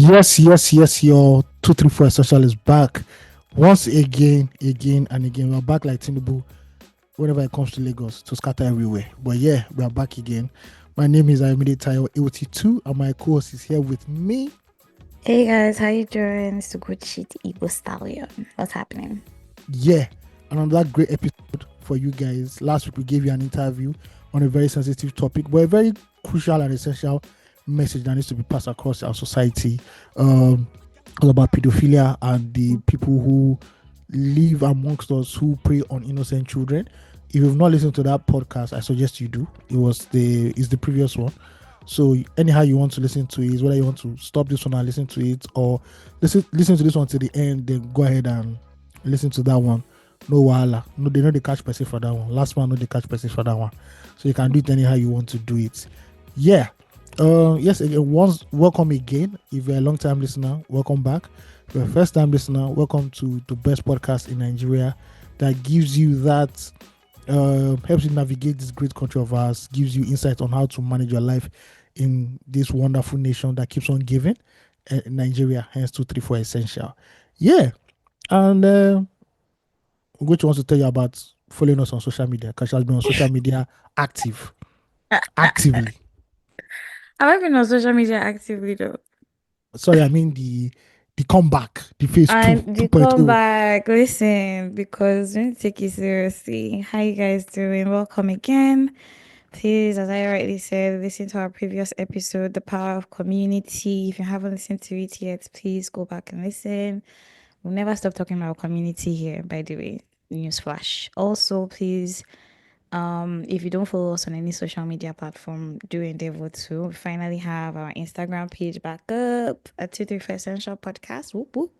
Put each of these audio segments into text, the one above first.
Yes. Your 234 Essential is back once again and again. We're back like Tinubu whenever it comes to Lagos to scatter everywhere. But yeah, we are back again. My name is Ayomide Tayo 82, and my co-host is here with me. Hey guys, how you doing? It's the good shit Igbo stallion. What's happening? Yeah, and on that great episode for you guys. Last week we gave you an interview on a very sensitive topic, but a very crucial and essential message that needs to be passed across our society. All about pedophilia and the people who live amongst us who prey on innocent children. If you've not listened to that podcast, I suggest you do. It's the previous one. So anyhow you want to listen to it, whether you want to stop this one and listen to it, or listen to this one to the end, then go ahead and listen to that one. No wahala. No, they know the catch person for that one. Last one, no the catch person for that one. So you can do it anyhow you want to do it. Yeah. Yes, again, welcome again. If you're a long time listener, welcome back. If you're a first time listener, welcome to the best podcast in Nigeria that gives you that helps you navigate this great country of ours, gives you insight on how to manage your life in this wonderful nation that keeps on giving. Nigeria, hence 234 Essential. Yeah. And which wants to tell you about following us on social media because she has been on social media actively. Have I been on social media actively though? Sorry, I mean the comeback, the phase 2, And you come 2.0. back, listen, because we need to take you seriously. How you guys doing? Welcome again. Please, as I already said, listen to our previous episode, The Power of Community. If you haven't listened to it yet, please go back and listen. We'll never stop talking about community here, by the way. Newsflash. Also, please, if you don't follow us on any social media platform, do endeavor to. We finally have our Instagram page back up at 234 Essential Podcast. Whoop whoop.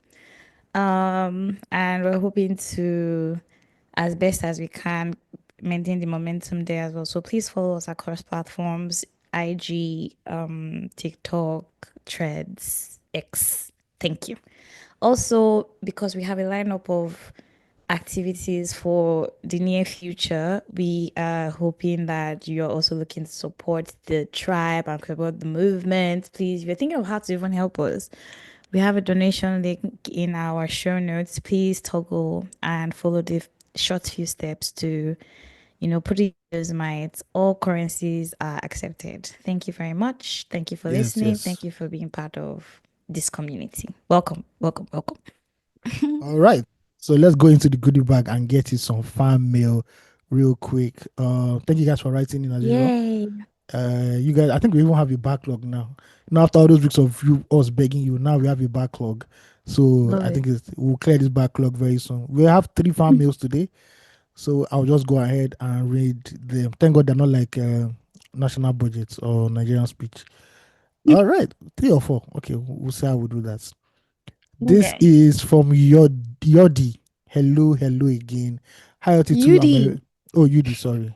And we're hoping to, as best as we can, maintain the momentum there as well. So please follow us across platforms: IG, TikTok, Threads, X. Thank you. Also, because we have a lineup of activities for the near future, we are hoping that you're also looking to support the tribe and support the movement. Please, if you're thinking of how to even help us, we have a donation link in our show notes. Please toggle and follow the short few steps to, put it as might. All currencies are accepted. Thank you very much. Thank you for listening. Yes. Thank you for being part of this community. Welcome. All right. So let's go into the goodie bag and get you some fan mail real quick. Thank you guys for writing in as usual. Yay. You guys, I think we even have a backlog now. After all those weeks of us begging you, now we have a backlog. So Love I it. think we'll clear this backlog very soon. We have 3 fan mails today. So I'll just go ahead and read them. Thank God they're not like national budgets or Nigerian speech. All right, 3 or 4. Okay, we'll see how we do that. This Okay. is from Yodi. Hello again. Hi, OT2. Yudi. Yudi, sorry.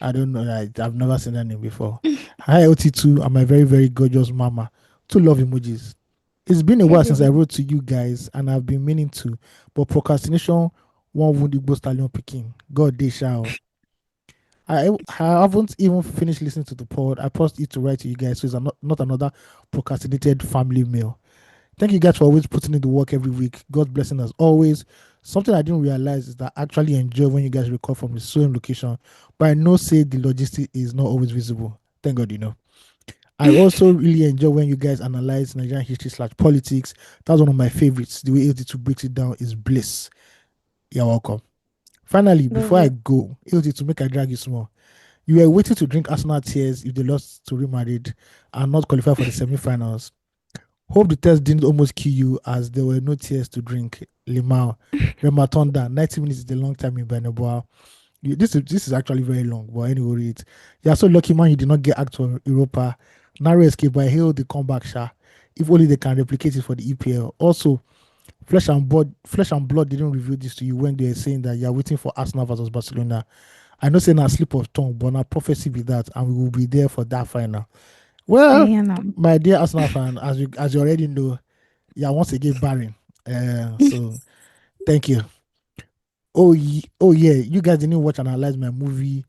I don't know. I've never seen that name before. Hi, OT2. I'm a very, very gorgeous mama. 2 love emojis. It's been a while since I Period. wrote to you guys, and I've been meaning to, but procrastination won't wound Igbo stallion picking. God, they shall. I haven't even finished listening to the pod. I paused it to write to you guys, so it's not another procrastinated family mail. Thank you guys for always putting in the work every week. God blessing us always. Something I didn't realize is that I actually enjoy when you guys record from the same location, but I know say the logistic is not always visible. Thank God, I also really enjoy when you guys analyze Nigerian history/politics. That's one of my favorites. The way 82 breaks it down is bliss. You're welcome. Finally, Love before I it. go, 82 make I drag you small. You were waiting to drink Arsenal tears if they lost to Real Madrid and not qualify for the semi-finals. Hope the test didn't almost kill you as there were no tears to drink. Limau, Rematonda, 90 minutes is a long time in Benaboa. This is actually very long, but anyway, you're so lucky, man. You did not get act for Europa. Narrow escape, but hail the comeback, Sha. If only they can replicate it for the EPL. Also, Flesh and Blood didn't reveal this to you when they were saying that you're waiting for Arsenal versus Barcelona. I know saying a slip of tongue, but a prophecy be that, and we will be there for that final. Well, Yeah, no. my dear Arsenal fan, as you already know, you are once again barren. So thank you. Oh yeah, you guys didn't watch and analyze my movie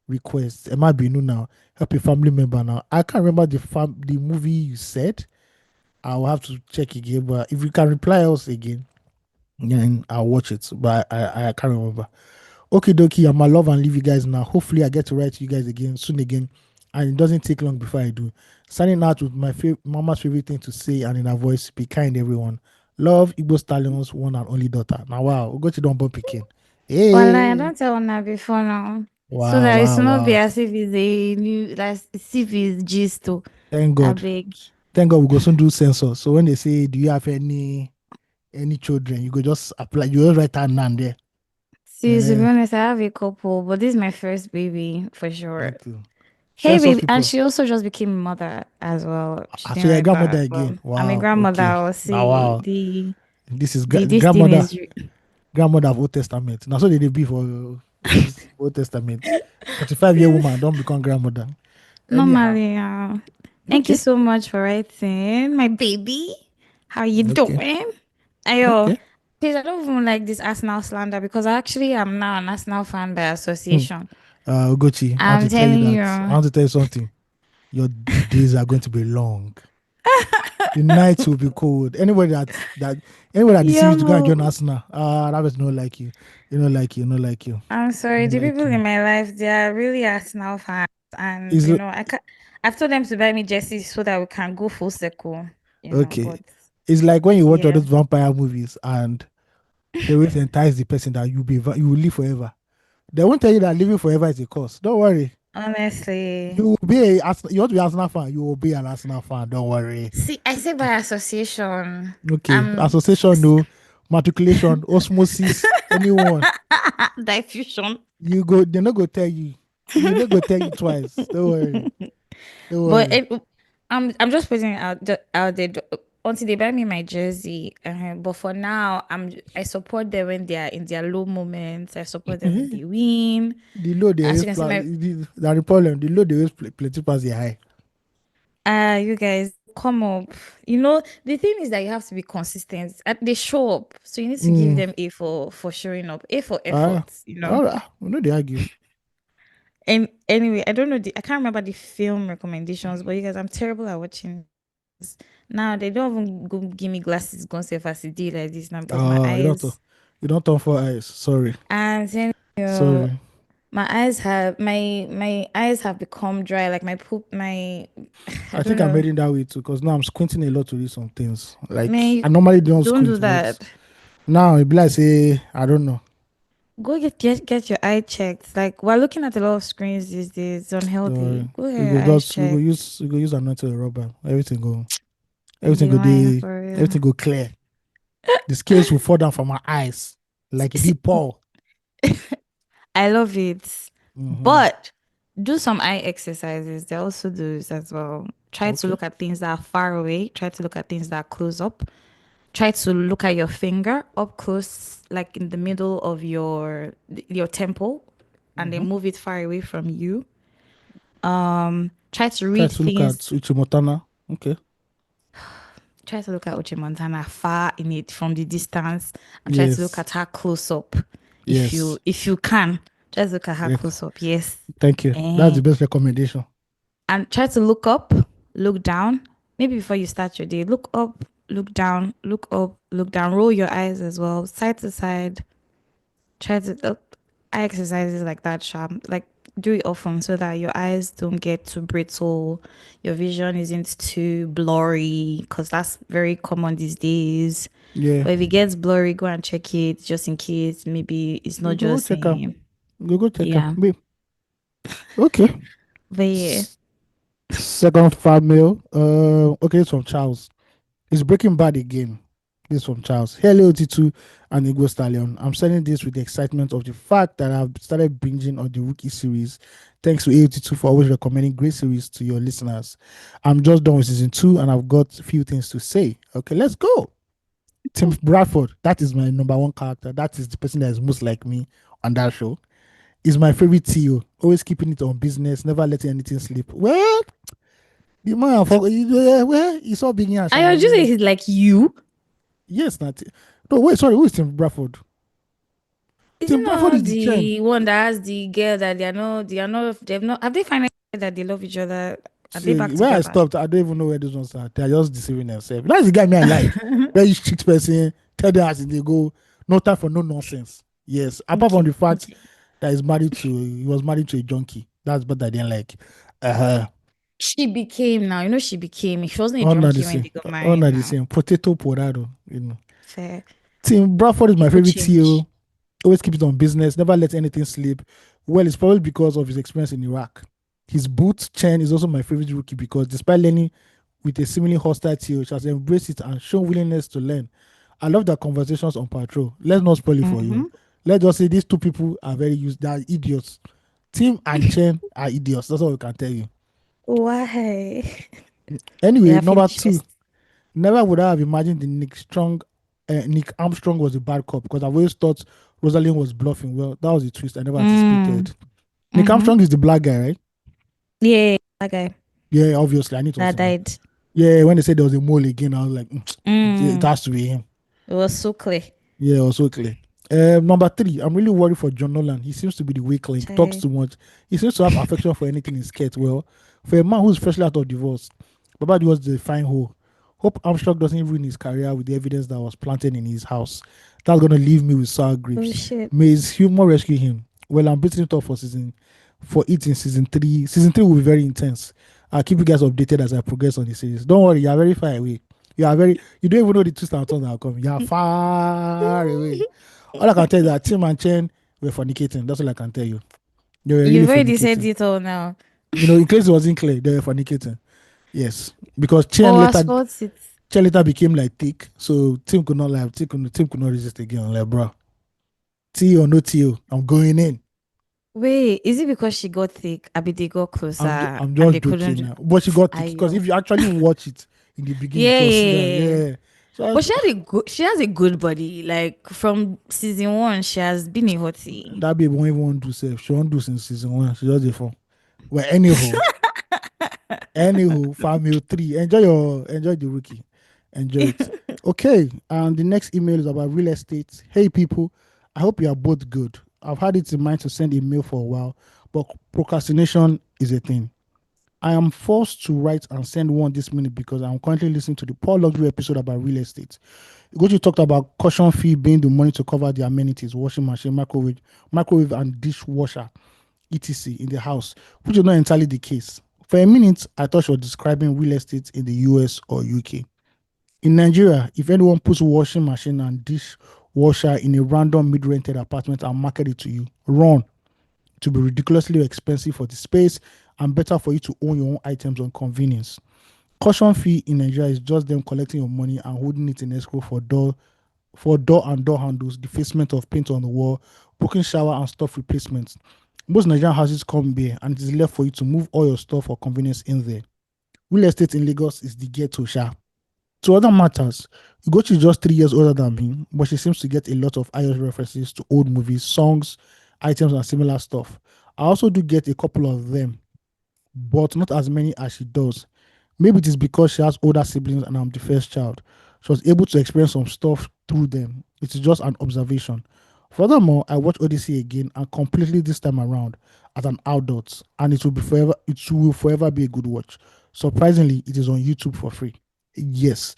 request. Emma Binu now help a family member now. I can't remember the movie you said. I'll have to check again. But if you can reply us again, then I'll watch it. But I can't remember. Okay, dokie, I'm my love and leave you guys now. Hopefully, I get to write to you guys again soon again, and it doesn't take long before I do. Signing out with my mama's favorite thing to say, and in her voice, be kind, everyone. Love Igbo Stallions, one and only daughter. Now, wow, go to Don Picking. Well, I Hey, don't tell Una before now. So wow, that it's wow, not be wow. as if it's a new, like, as if it's gist to. Thank I God. beg. Thank God we go soon do census. So when they say, do you have any children, you go just apply. You just write down and there. See, to be Eh, honest, I have a couple, but this is my first baby for sure. thank you. Hey, Census baby, and people. she also just became a mother as well. She So didn't you're a write grandmother back, but again. I'm a Wow. grandmother. Okay. I'll Now, say wow. This is this thing grandmother. is Grandmother of Old Testament. Now, so they be for this Old Testament. 45-year woman don't become grandmother. Anyhow. normally. Thank you Okay. so much for writing, my baby. How you Okay. doing? Ayo, Okay. please, I don't even like this Arsenal slander because I actually am now an Arsenal fan by Hmm. association. Ugochi, I want I'm to tell you telling that. I you. want to tell you something. Your days are going to be long. The nights will be cold. Anybody that deceives you to go and join Yo, Arsenal, that person don't like you. You don't like you. You don't like you. I'm You sorry. don't The like people you. in my life, they are really Arsenal fans, and It's I can I've told them to buy me jerseys so that we can go full circle. okay. But It's like when you watch all yeah, those vampire movies and they always entice the person that you will live forever. They won't tell you that living forever is a curse. Don't worry. honestly, You will you want to be Arsenal fan. You will be an Arsenal fan. Don't worry. see, I say by association. Okay. I'm Association, no. Matriculation, osmosis, anyone. diffusion. You go. They're not gonna tell you. You not gonna tell you twice. Don't worry. Don't But worry. I'm just putting it out there until they buy me my jersey. But for now, I support them when they are in their low moments. I support them when they win. The low they As always you can see, my that the problem. The low they always plenty pass the high. you guys come up. The thing is that you have to be consistent. They show up, so you need to give Mm. them A for showing up, A for Ah. effort. All right. We know they argue. And anyway, I don't know. I can't remember the film recommendations, but you guys, I'm terrible at watching. Now they don't even go give me glasses, go say facility like this now because my You don't. eyes You don't turn for eyes. Sorry. and then Sorry. my eyes have become dry. Like my poop, my I I don't think I'm know. heading that way too, because now I'm squinting a lot to read some things. Man, Like I normally don't don't do squint, but that. now it be like say I don't know. Go get your eye checked. Like we're looking at a lot of screens these days. It's Don't unhealthy. worry. Go get your eyes checked. We go use anointing rubber. You Everything be go lying the for real. everything go clear. The scales will fall down from my eyes like it See, did Paul. I love it. Mm-hmm. But do some eye exercises. They also do this as well. Try to Okay. look at things that are far away. Try to look at things that are close up. Try to look at your finger up close, like in the middle of your temple, and Mm-hmm. then move it far away from you. Try to Try read to look at things. Uchimotana. Okay. Try to look at Uche Montana far in it from the distance, and try to look Yes. at her close up. Yes. If you can, just look at her Rec- close up. Yes. Thank you. That's Eh. the best recommendation. And try to look up, look down. Maybe before you start your day, look up, look down, look up, look down. Roll your eyes as well, side to side. Try to eye exercises like that, sharp. Like do it often so that your eyes don't get too brittle, your vision isn't too blurry, because that's very common these days. Yeah. But if it gets blurry, go and check it just in case. Maybe it's You not go just check out. saying, Go check out. yeah. Babe. Okay. But yeah, S- Second fan mail. Okay, it's from Charles. It's Breaking Bad again. This from Charles. Hello, T2 and Igbo Stallion. I'm sending this with the excitement of the fact that I've started binging on the Rookie series. Thanks to AOT2 for always recommending great series to your listeners. I'm just done with season 2 and I've got a few things to say. Okay, let's go. Tim Bradford, that is my number one character. That is the person that is most like me on that show. Is my favorite CEO. Always keeping it on business, never letting anything slip. Well, the man, well, he's all big yash I now. would just say he's like you. Yes, not. No, wait, sorry, who is Tim Bradford? Is it Tim Bradford not is the gen. the one that has the girl that they've not, have they finally said that they love each other? Are they See, back where I together? stopped, I don't even know where those ones are. They are just deceiving themselves. That's the guy me I like. Very strict person. Tell them as they go. No time for no nonsense. Yes. Apart from Okay, the fact okay. that he was married to a junkie. That's what I didn't like. Uh She became now, she became, she wasn't a all not the junkie when same. they got All married not the now. same. Potato porado. You know. Fair. Tim Bradford is my People favorite change. CEO. Always keeps it on business, never let anything slip. Well, it's probably because of his experience in Iraq. His boot Chen is also my favorite rookie because despite learning with a seemingly hostile team, she has embraced it and shown willingness to learn. I love their conversations on patrol. Let's not spoil it for you. Mm-hmm. Let's just say these two people are very used. They are idiots. Tim and Chen are idiots. That's all we can tell you. Why? Anyway, Yeah, number finish two. first. Never would I have imagined the Nick Armstrong was a bad cop because I've always thought Rosalind was bluffing. Well, that was a twist I never Mm. anticipated. Nick Mm-hmm. Armstrong is the black guy, right? Yeah, that guy Yeah, obviously. I need to that see now. died. Yeah, when they said there was a mole again, I was like, it Mm. has to be him. It was so clear. Yeah, also clear. Number three, I'm really worried for John Nolan. He seems to be the weak link, talks Chai. too much. He seems to have affection for anything in skate. Well, for a man who's freshly out of divorce, Baba was the fine hole. Hope Armstrong doesn't ruin his career with the evidence that was planted in his house. That's gonna leave me with sour Oh grapes. shit. May his humor rescue him. Well, I'm beating it up for it in season three. Season three will be very intense. I'll keep you guys updated as I progress on the series. Don't worry, you're very far away. You don't even know the twist and turns that are coming. You're far away. All I can tell you is that Tim and Chen were fornicating. That's all I can tell you. They were really You've already said fornicating. it all now. In case it wasn't clear, they were fornicating. Yes, because Oh, I spot it. Chen later became like thick, so Tim could not lie. Tim could not resist again. Like, bro, T or no T, I'm going in. Wait, is it because she got thick? Abi they got closer I'm and just they couldn't joking just now, but she got thick because Ayo. if you actually watch it in the beginning, Yeah, it was serious. yeah, yeah. Yeah, so But she has a good body. Like from season one, she has been a hottie. that babe won't even want to do self. She won't do since season one. She just the phone. Well, anywho, Family 3. Enjoy the rookie. Enjoy it. Okay, and the next email is about real estate. Hey people, I hope you are both good. I've had it in mind to send a mail for a while, but procrastination is a thing. I am forced to write and send one this minute because I'm currently listening to the Paul Luxury episode about real estate. Gochi talked about caution fee being the money to cover the amenities, washing machine, microwave and dishwasher, etc. in the house, which is not entirely the case. For a minute, I thought she was describing real estate in the US or UK. In Nigeria, if anyone puts washing machine and dishwasher in a random mid-rented apartment and market it to you, run. To be ridiculously expensive for the space and better for you to own your own items on convenience. Caution fee in Nigeria is just them collecting your money and holding it in escrow for door and door handles, defacement of paint on the wall, broken shower and stuff replacements. Most Nigerian houses come bare and it is left for you to move all your stuff for convenience in there. Real estate in Lagos is the ghetto sha. To other matters, Ugochi is just 3 years older than me, but she seems to get a lot of Irish references to old movies, songs, items, and similar stuff. I also do get a couple of them, but not as many as she does. Maybe it is because she has older siblings and I'm the first child. She was able to experience some stuff through them. It is just an observation. Furthermore, I watched Odyssey again and completely this time around as an adult, and it will forever be a good watch. Surprisingly, it is on YouTube for free. Yes,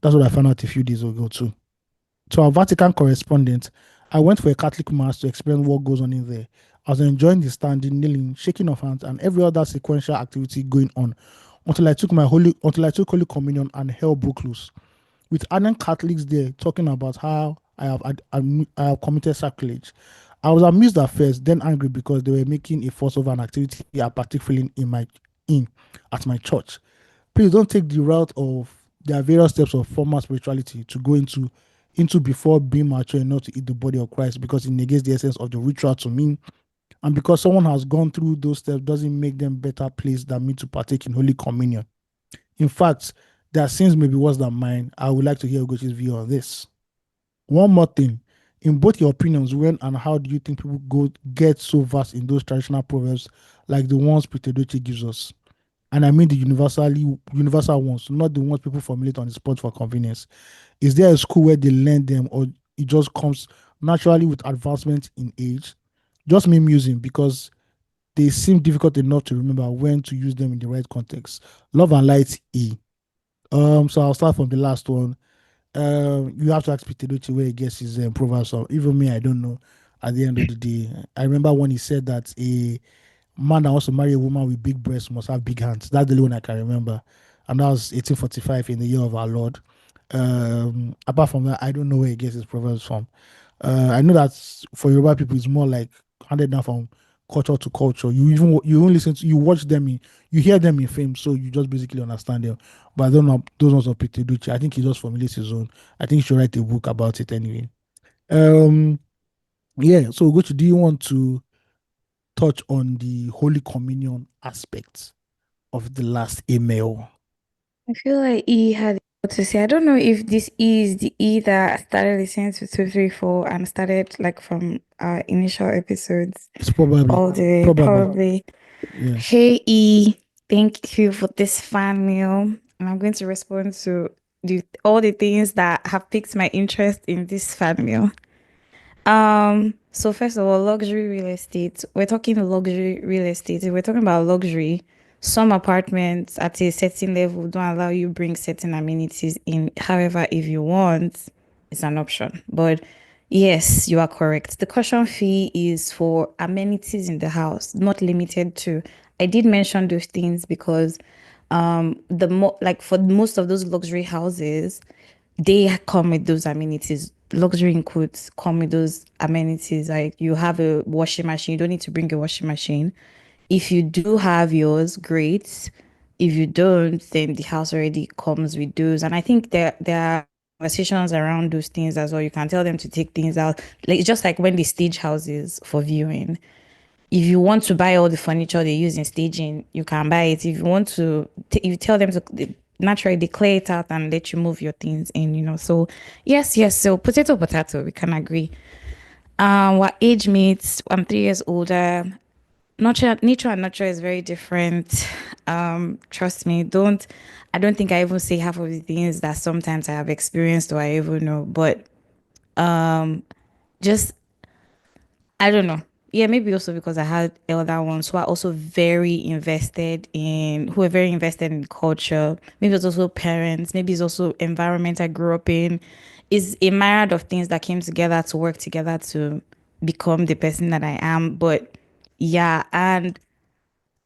that's what I found out a few days ago too. To our Vatican correspondent, I went for a Catholic mass to experience what goes on in there. I was enjoying the standing, kneeling, shaking of hands, and every other sequential activity going on until I took Holy Communion and hell broke loose. With ardent Catholics there talking about how I have committed sacrilege. I was amused at first, then angry because they were making a fuss of an activity I particularly in at my church. Please don't take the route of there are various steps of formal spirituality to go into before being mature enough to eat the body of Christ because it negates the essence of the ritual to me. And because someone has gone through those steps doesn't make them better placed than me to partake in Holy Communion. In fact, their sins may be worse than mine. I would like to hear Ugochi's view on this. One more thing. In both your opinions, when and how do you think people get so vast in those traditional proverbs like the ones Peter Doce gives us? And I mean the universal ones, not the ones people formulate on the spot for convenience. Is there a school where they learn them, or it just comes naturally with advancement in age? Just me musing because they seem difficult enough to remember when to use them in the right context. Love and light E. So I'll start from the last one. You have to ask Peter Doce where he gets his Proverbs from. Even me, I don't know. At the end of the day, I remember when he said that a man that wants to marry a woman with big breasts must have big hands. That's the only one I can remember, and that was 1845 in the year of our Lord. Apart from that, I don't know where he gets his proverbs from. I know that for Yoruba people, it's more like handed down from culture to culture. You only listen to, you watch them in, you hear them in film, so you just basically understand them. But I don't know those ones of Peter Ducci. I think he just formulates his own. I think he should write a book about it anyway. Um, yeah. So, Gochi, do you want to touch on the Holy Communion aspects of the last email? I feel like E had a lot to say. I don't know if this E is the E that started listening to 234 and started like from our initial episodes It's probably, all the way, probably, probably. yeah. Hey E, thank you for this fan mail. And I'm going to respond to all the things that have piqued my interest in this fan mail. So first of all, luxury real estate. We're talking luxury real estate. If we're talking about luxury, some apartments at a certain level don't allow you bring certain amenities in. However, if you want, it's an option. But yes, you are correct. The caution fee is for amenities in the house, not limited to. I did mention those things because like for most of those luxury houses, they come with those amenities. Luxury includes come with those amenities. Like you have a washing machine, you don't need to bring a washing machine. If you do have yours, great. If you don't, then the house already comes with those. And I think there are conversations around those things as well. You can tell them to take things out. Like it's just like when they stage houses for viewing. If you want to buy all the furniture they use in staging, you can buy it. If you want to, you tell them to naturally declare it out and let you move your things in. So yes, yes. So potato, potato, we can agree. What age mates? I'm 3 years older. Nature and nurture is very different. Trust me. I don't think I even say half of the things that sometimes I have experienced or I even know. But just I don't know. Yeah, maybe also because I had elder ones who are very invested in culture. Maybe it's also parents. Maybe it's also environment I grew up in. Is a myriad of things that came together to work together to become the person that I am. But yeah, and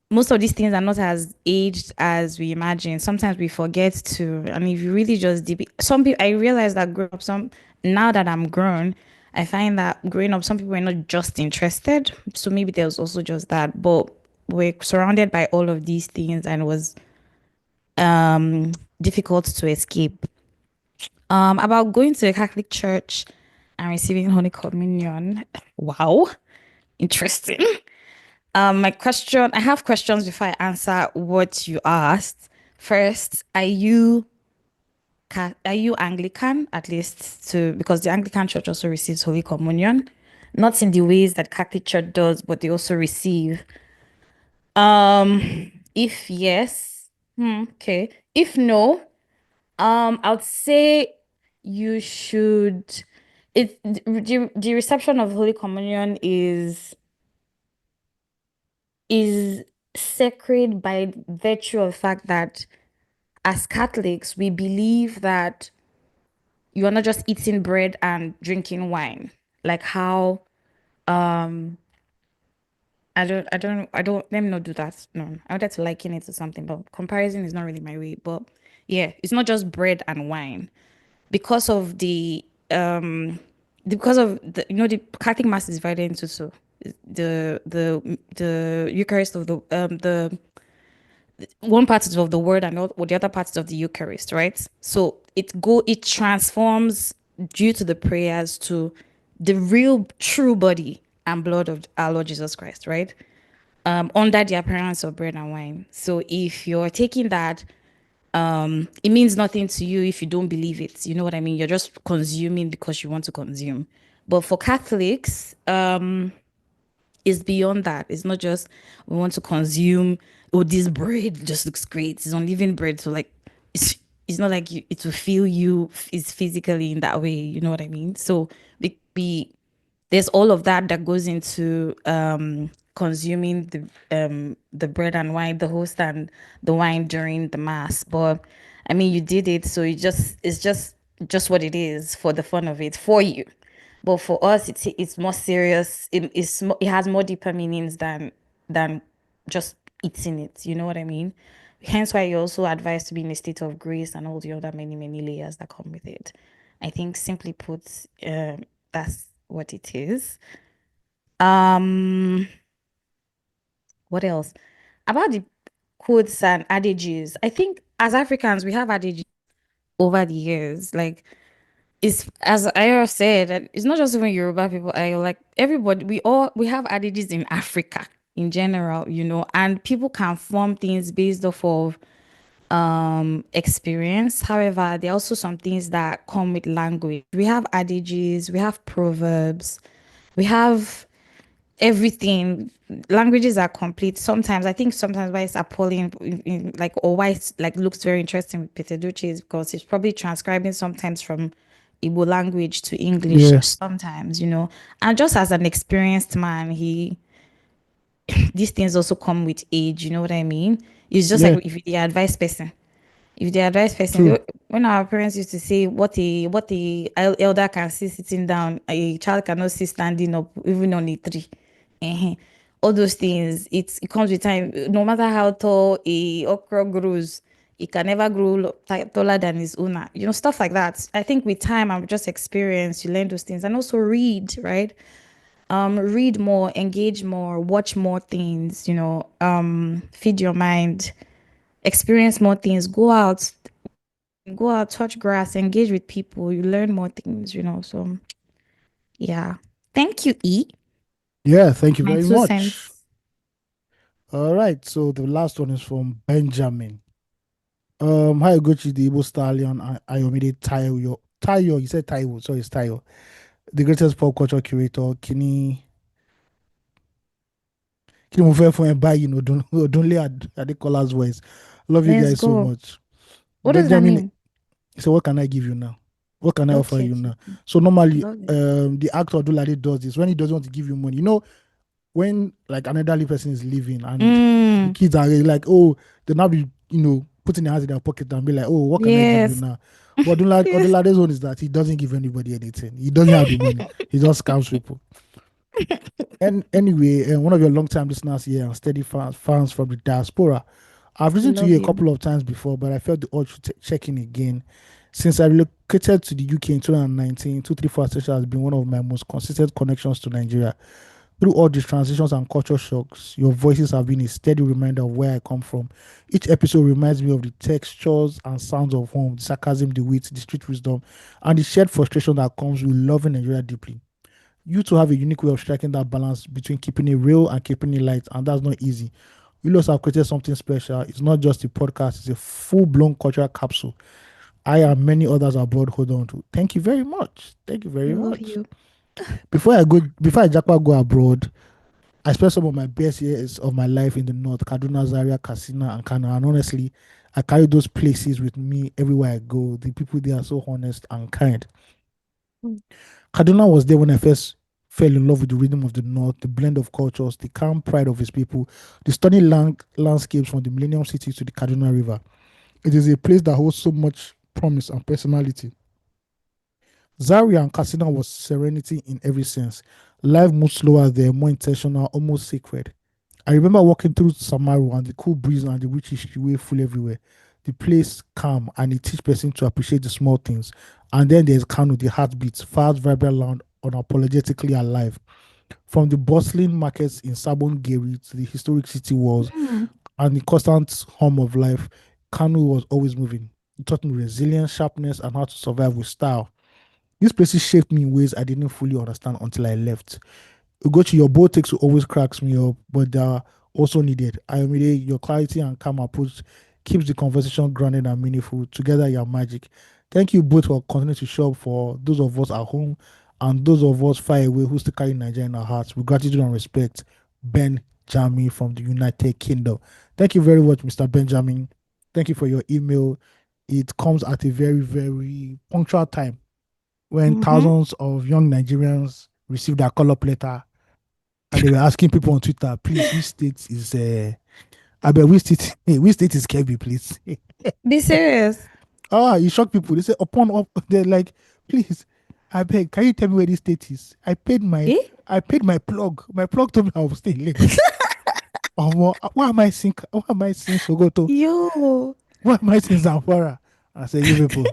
most of these things are not as aged as we imagine. Sometimes we forget to, and if you really just deep, some people, I realize that growing up, now that I'm grown, I find that growing up, some people were not just interested. So maybe there was also just that, but we're surrounded by all of these things and it was difficult to escape. About going to a Catholic church and receiving Holy Communion. Wow, interesting. I have questions before I answer what you asked. First, are you Anglican at least to because the Anglican Church also receives Holy Communion, not in the ways that Catholic Church does, but they also receive. If yes, okay. If no, I would say you should. The reception of Holy Communion is sacred by virtue of the fact that as Catholics, we believe that you are not just eating bread and drinking wine. Like how let me not do that. No, I wanted to liken it to something, but comparison is not really my way. But yeah, it's not just bread and wine. Because of the Catholic Mass is divided into two. The Eucharist of the one part is of the word and the other part is of the Eucharist, right? So it transforms due to the prayers to the real true body and blood of our Lord Jesus Christ, right? Under the appearance of bread and wine. So if you're taking that, it means nothing to you if you don't believe it. You know what I mean? You're just consuming because you want to consume. But for Catholics, it's beyond that. It's not just we want to consume. Oh, this bread just looks great. It's unleavened bread, so like it's not like it will feel you is physically in that way. You know what I mean? So there's all of that that goes into consuming the bread and wine, the host and the wine during the mass. But I mean, you did it, so it's just what it is for the fun of it for you. But for us, it's more serious. It has more deeper meanings than just eating it. You know what I mean? Hence why you're also advised to be in a state of grace and all the other many layers that come with it. I think simply put, that's what it is. Um, what else? About the quotes and adages. I think as Africans, we have adages over the years. Like it's as I have said, that it's not just even Yoruba people. I like everybody. We have adages in Africa in general, and people can form things based off of experience. However, there are also some things that come with language. We have adages, we have proverbs, we have everything. Languages are complete. Sometimes I think sometimes why it's appalling like, or why it's like looks very interesting with Peter Duce is because it's probably transcribing sometimes from Igbo language to English Yeah, sometimes, and just as an experienced man, these things also come with age, you know what I mean? It's just like yeah, if you're the advice person, if the advice person, true. when our parents used to say elder can see sitting down, a child cannot see standing up, even on a tree. Ehen. All those things, it comes with time. No matter how tall a okra grows, it can never grow taller than its owner. Stuff like that. I think with time and just experience, you learn those things, and also read, right? Read more, engage more, watch more things. Feed your mind, experience more things, go out, touch grass, engage with people, you learn more things. So yeah. Thank you, E. Yeah, thank you My very two much. cents. All right, so the last one is from Benjamin. Hi Gochi, the Igbo stallion, Ayomide Tayo, you said Taiwo, sorry, it's Tayo. The greatest pop culture curator, Kini mo fẹ́ fún ẹ báyìí ní Odunle Adekola's voice. Love you Let's guys so go. much. What does that Benjamin, mean? so what can I give you now? What can I offer Okay, you okay, now? okay. So normally, Love it. the actor Odunlade does this when he doesn't want to give you money. When like an elderly person is leaving and the Mm, kids are really like, oh, they'll now be, putting their hands in their pocket and be like, oh, what can I give you yes. now? But Odunlade's one is that he doesn't give anybody anything. He doesn't have the money. He just scams people. And anyway, one of your long-time listeners here and steady fans from the diaspora. I've listened to you Love a you. couple of times before, but I felt the urge to check in again. Since I relocated to the UK in 2019, 234 Essential has been one of my most consistent connections to Nigeria. Through all these transitions and culture shocks, your voices have been a steady reminder of where I come from. Each episode reminds me of the textures and sounds of home, the sarcasm, the wit, the street wisdom, and the shared frustration that comes with loving Nigeria deeply. You two have a unique way of striking that balance between keeping it real and keeping it light, and that's not easy. You also have created something special. It's not just a podcast, it's a full blown cultural capsule. I and many others abroad hold on to. Thank you very much. Thank you very Love much. you. Before I jackpot go abroad, I spent some of my best years of my life in the north, Kaduna, Zaria, Kasina, and Kano. And honestly, I carry those places with me everywhere I go. The people there are so honest and kind. Kaduna was there when I first fell in love with the rhythm of the North, the blend of cultures, the calm pride of its people, the stunning landscapes from the Millennium City to the Kaduna River. It is a place that holds so much promise and personality. Zaria and Katsina was serenity in every sense. Life moved slower there, more intentional, almost sacred. I remember walking through Samaru and the cool breeze and the rich history wave full everywhere. The place calm and it teach person to appreciate the small things. And then there's Kano, the heartbeats, fast, vibrant land, unapologetically alive. From the bustling markets in Sabon Geri to the historic city walls Mm. and the constant hum of life, Kano was always moving. It taught me resilience, sharpness, and how to survive with style. These places shaped me in ways I didn't fully understand until I left. Ugochi, your bold takes always cracks me up, but they're also needed. Ayomide, your clarity and calm approach keeps the conversation grounded and meaningful. Together, you're magic. Thank you both for continuing to show up for those of us at home and those of us far away who still carry Nigeria in our hearts. With gratitude and respect, Ben Jami from the United Kingdom. Thank you very much, Mr. Benjamin. Thank you for your email. It comes at a very, very punctual time when Mm-hmm. thousands of young Nigerians receive their call up letter and they were asking people on Twitter, please, which state is I bet which state which state is Kebbi, please. Be serious. Ah, you shock people. They say upon up they're like, please, I beg, can you tell me where this state is? Eh? I paid my plug. My plug told me I was staying in Lagos. Why am I seeing Sogoto? Yo. Why am I seeing Zamfara? I say, you people,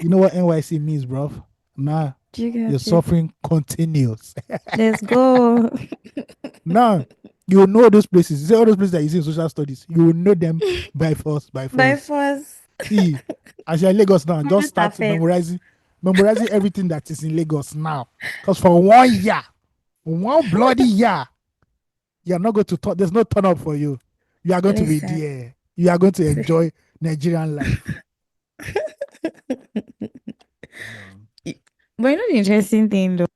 you know what NYC means, bro? Nah, Do you your get it? suffering continues. Let's go. Now, you will know those places. You say all those places that you see in social studies, you will know them by force, by By force. force. See, as you're in Lagos now, just Moment start affect. memorizing everything that is in Lagos now. Because for 1 year, 1 bloody year, you're not going to turn, there's no turn up for you. You are going to be Listen. there. You are going to enjoy Nigerian life. Um, But you know the interesting thing though?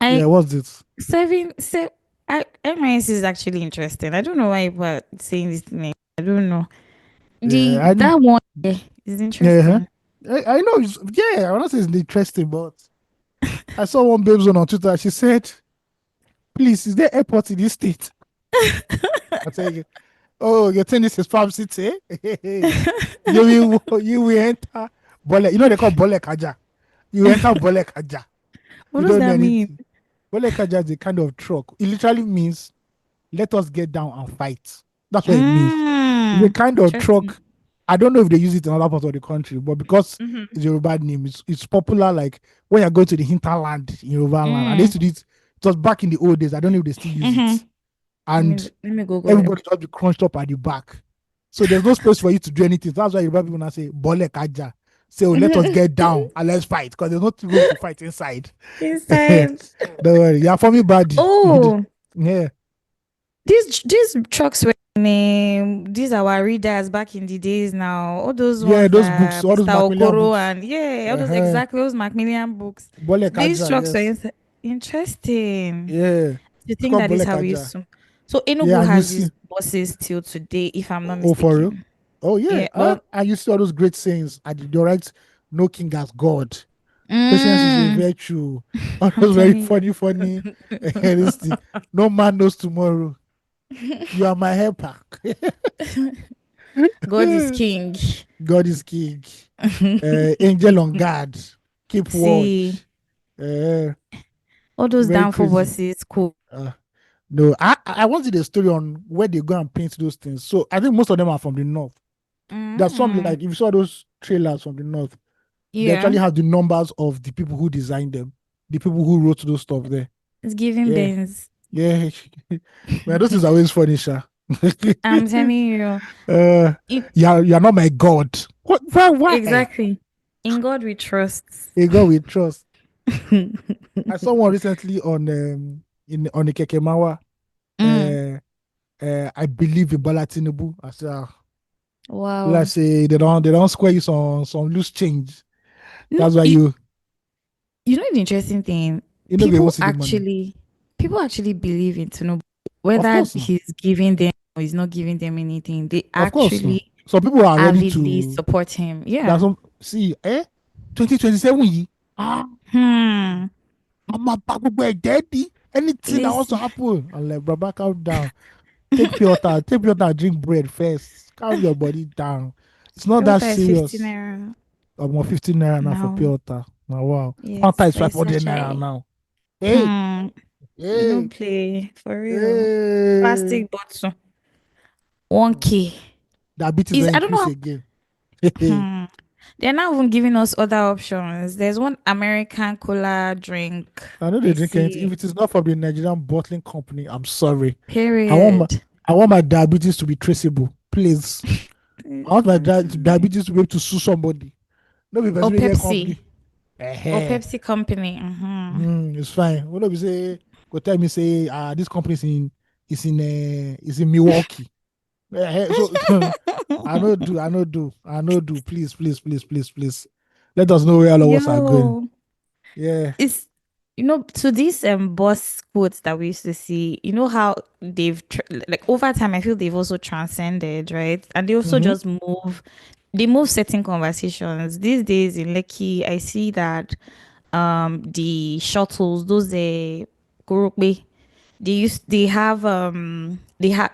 yeah, I what's this? serving se MIS is actually interesting. I don't know why people are saying this thing. I don't know. Yeah, The that one is yeah, interesting. I know. Yeah, I want to say it's interesting, but I saw one babe on Twitter. She said, please, is there airport in this state? I tell you, oh, you think this is Farm City? You will enter Bole. You know they call Bole Kaja. You enter Bole Kaja. What You does don't know that mean? anything. Bole Kaja is a kind of truck. It literally means let us get down and fight. That's what it means. It's a kind of Interesting. truck. I don't know if they use it in other parts of the country, but because Mm-hmm. it's a Yoruba name, it's popular like when you're going to the hinterland in Yoruba land. And they Mm, used to do it, it was back in the old days. I don't know if they still use mm-hmm. it. And Let me Google it. everybody just be crunched up at the back. So there's no space for you to do anything. That's why Yoruba people now say, Bole Kaja. Say, oh, let us get down and let's fight because there's no room to fight inside. Inside. Don't worry. You're for me, buddy. Oh, Yeah. these trucks were these are our readers back in the days now. All those Yeah, ones those books, that all those Mr. Macmillan Okoro books. and yeah, all those Uh-huh. exactly those Macmillan books. Bole These Kaja, trucks are yes. interesting. Yeah. To It's think called that is Bole how we Kaja. used to. So Yeah, Enugu and you has see, these buses till today, if I'm not oh, for real? mistaken. Oh, yeah. Yeah, well, And you see all those great sayings. And you write, no king as God. Patience is a mm, virtue. All I'm those very telling funny, funny. This thing. No man knows tomorrow. You are my helper. you, God is king. God is king. Angel on guard. Keep See, watch. Uh, all those very downfall crazy. buses, cool. Uh, no, I wanted a story on where they go and paint those things. So I think most of them are from the north. There's some Mm, like if you saw those trailers from the north, they yeah, actually have the numbers of the people who designed them, the people who wrote those stuff there. it's giving Yeah, Benz. yeah. Man, those is always funny, Sha. I'm telling you, uh, it, you're not my God. What? Why? exactly. In God we trust. A God we trust. I saw one recently on on the Kekemawa. Mm, I believe in Bola Tinubu. I said, wow. let's say they don't square you some loose change. No, That's why you know the interesting thing, you know they won't people see the money. actually people actually believe in Tinubu, Of whether course, no. he's giving them or he's not giving them anything. They Of course, no. actually Some people are ready avidly to. support him. That's Yeah. some see 2027 yi. Hmm. I'm a daddy. Anything that wants to Listen, happen. I'm like, Baba, calm down. Take pure water, drink bread first. Calm your body down. It's not that filter is 50 serious. naira I'm on 15 naira now for now. pure water. Now wow. Fanta Yes, is for a 500 naira sachet. now. Hey, Hmm. You hey, don't play for real. hey. Plastic bottle. 1K. Diabetes Is don't I don't increase know. again. Hmm. They're not even giving us other options. There's one American cola drink. I know they I drink anything. If see. it is not from the Nigerian bottling company, I'm sorry. I want my Period. I want my diabetes to be traceable. Please. I want my diabetes to be able to sue somebody. No be Or person wey get Pepsi. company. Or Eh, Pepsi Company. Mm-hmm. it's fine. When be say go tell me say this company is in Milwaukee. So I know do. Please, please, please, please, please. Let us know where all of us are going. Yo, Yeah. it's to these boss quotes that we used to see, you know how like over time I feel they've also transcended, right? And they also Mm-hmm. just move certain conversations. These days in Lekki, I see that the shuttles, those Gorope, they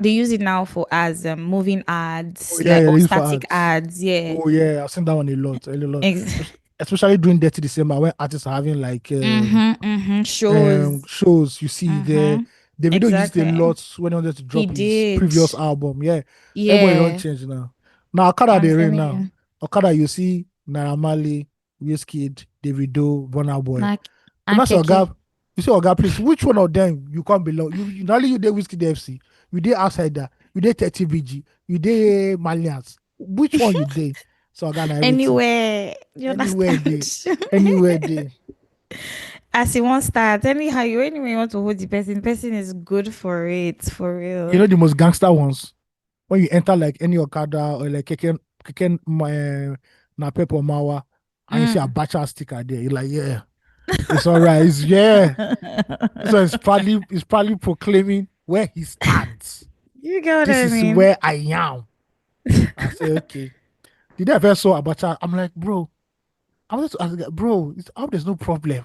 use it now for as moving Oh ads, yeah, like, yeah, or they use for static ads. ads. Yeah. Oh yeah, I've seen that one a lot. Ex- Especially during Dirty December when artists are having like Shows. shows. You see there, Mm-hmm. the video used it a Exactly. lot when he wanted to He drop his did. previous album. Yeah, everybody don't Yeah. change now. Now Okada I'm they reign telling now. you. Okada you see Naira Marley, Wizkid, Davido, Burna Boy. Like, You and know say Keke. Oga, you say Oga please, which one of them you can't belong? You not only you dey Wizkid FC, you dey outsider, you dey 30 BG, you dey Malians. Which one you dey? So Oga na everything. Anywhere. You Anywhere understand? they, anywhere they. As you want start, anyhow, you anyway you want to hold the person is good for it, for You real. know the most gangster ones when you enter like any Okada or like Keken Napep or Mawa and you see a Mm. Bacha sticker there, you're like, yeah, it's all right. It's, yeah. So it's probably proclaiming where he stands. You get what This I is mean? where I am. I say, okay. Did I ever saw Abacha? I'm like, bro, I was to ask, bro, I hope there's no problem.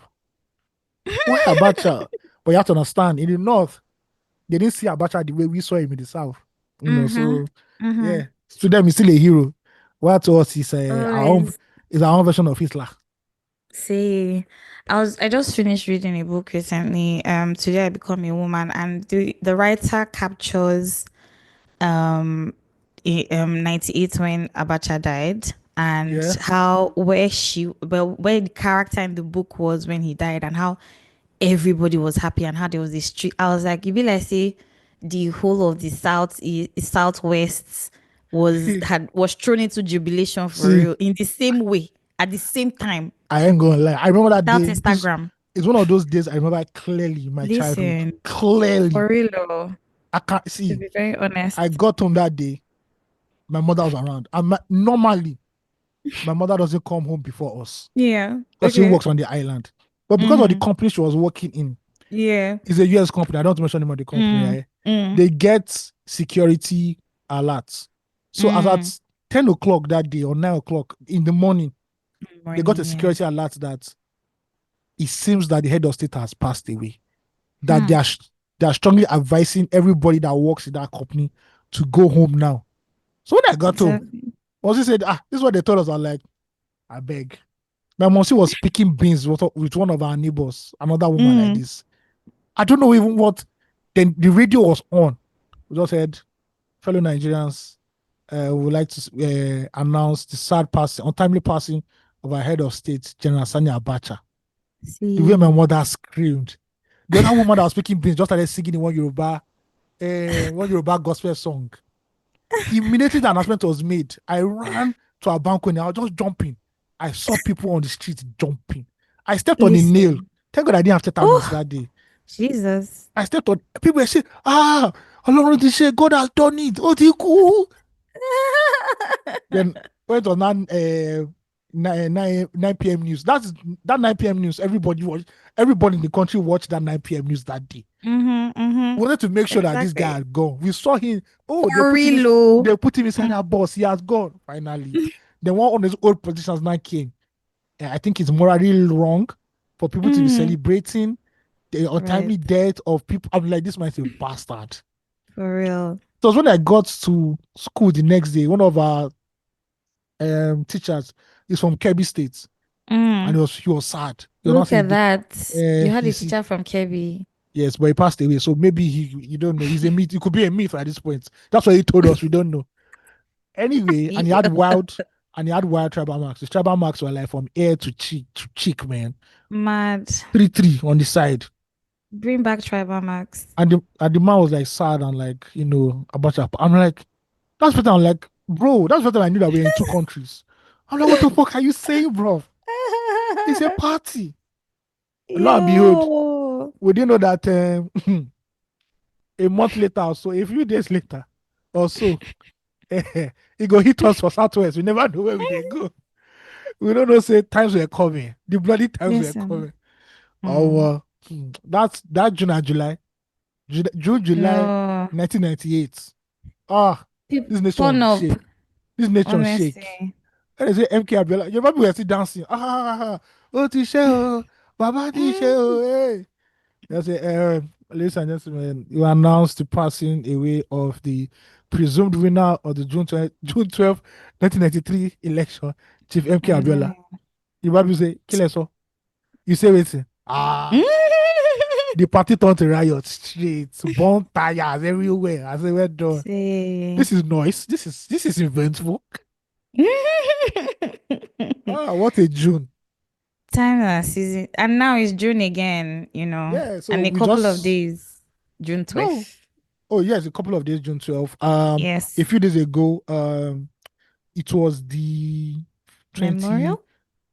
Why Abacha? But you have to understand, in the north, they didn't see Abacha the way we saw him in the south. Mm-hmm. So Mm-hmm. yeah, to them he's still a hero. While to us, he's Always. our own version of Hitler. See, I just finished reading a book recently. Today I become a woman, and the writer captures um 98 when Abacha died, and Yeah. how where the character in the book was when he died, and how everybody was happy, and how there was this street. I was like, you be like, say the whole of the southwest was thrown into jubilation for See, real in the same way at the same time I ain't gonna lie. I remember that without day. This Instagram. is one of those days I remember clearly in my childhood. Listen, Clearly. for real, though, I can't to see. be very I honest. got home that day. My mother was around. And normally, my mother doesn't come home before us Yeah. because she Okay. works on the island. But because of the Mm-hmm. company she was working in, Yeah. it's a US company. I don't want to mention the name of the company, Mm. right? Mm. They get security alerts. So as Mm. at 10 o'clock that day or 9 o'clock in the morning, they got a Morning. Yeah. security alert that it seems that the head of state has passed away. That Hmm. they are strongly advising everybody that works in that company to go home now. So when I got home, Exactly. Mosi said, this is what they told us. I'm like, I beg. My Mosi was picking beans with one of our neighbors, another woman like Mm. this. I don't know even what. Then the radio was on. We just said, fellow Nigerians, we would like to announce the sad passing, untimely passing of our head of state, General Sani Abacha. The way my See. mother screamed. The other woman that was speaking beans just started singing in one Yoruba gospel song. Immediately the announcement was made, I ran to our balcony. I was just jumping. I saw people on the street jumping. I stepped on a nail. Listen. Thank God I didn't have tetanus Oh, that day. Jesus. I stepped on people were saying, Ọlọ́run ti ṣe, God has done it. Oh, ti kú. Then when it was 9 p.m. news. That 9 p.m. news. Everybody in the country watched that 9 p.m. news that day. Mm-hmm. Mm-hmm. We wanted to make sure that this guy Exactly. had gone. We saw him. Oh, For real, oh. they put him inside that bus. He has gone finally. The one on his old positions now came. I think it's morally wrong for people to be Mm. celebrating the Right. untimely death of people. I'm like, this man's a bastard. For real. So when I got to school the next day, one of our teachers is from Kebbi State, and Mm. he was sad. He was not Look at saying that. You had a he's teacher from Kebbi. yes, but he passed away. So maybe you don't know. He's a myth. It could be a myth at this point. That's what he told us. We don't know. Anyway, and Yeah. he had wild tribal marks. His tribal marks were like from ear to cheek, man. Mad. 3 3 on the side. Bring back tribal marks. And the man was like sad and like, about that. I'm like, that's what I'm like, bro, that's what I knew that we're in two countries. I'm like, what the fuck are you saying, bro? It's a party. Lo and behold, Yo. we didn't know that a month later or so, a few days later or so, it go hit us for Southwest. We never know where we they go. We don't know say times were coming. The bloody times were Listen. coming. Oh, Mm. that's that June and July. June, July No. 1998. Ah, this Turn nation up, shake. This nation shake. honestly. And they say MK Abiola. Your people were still dancing. Oh, ti ṣe o. Baba ti ṣe Mm. o. Hey. They say, Ladies and gentlemen, you announced the passing away of the presumed winner of the June 12, 1993 election, Chief MK I'm Abiola. telling You probably say, kill us all. You say, wait. you. The party turned to riot streets, burn tires everywhere. I say, well done. See. This is noise. This is eventful. Ah, what a June. Time and season. And now it's June again, Yeah, so and a we couple of just days, June no. 12th. Oh yes, a couple of days, June 12th. A Yes. few days ago, it was the 20 Memorial?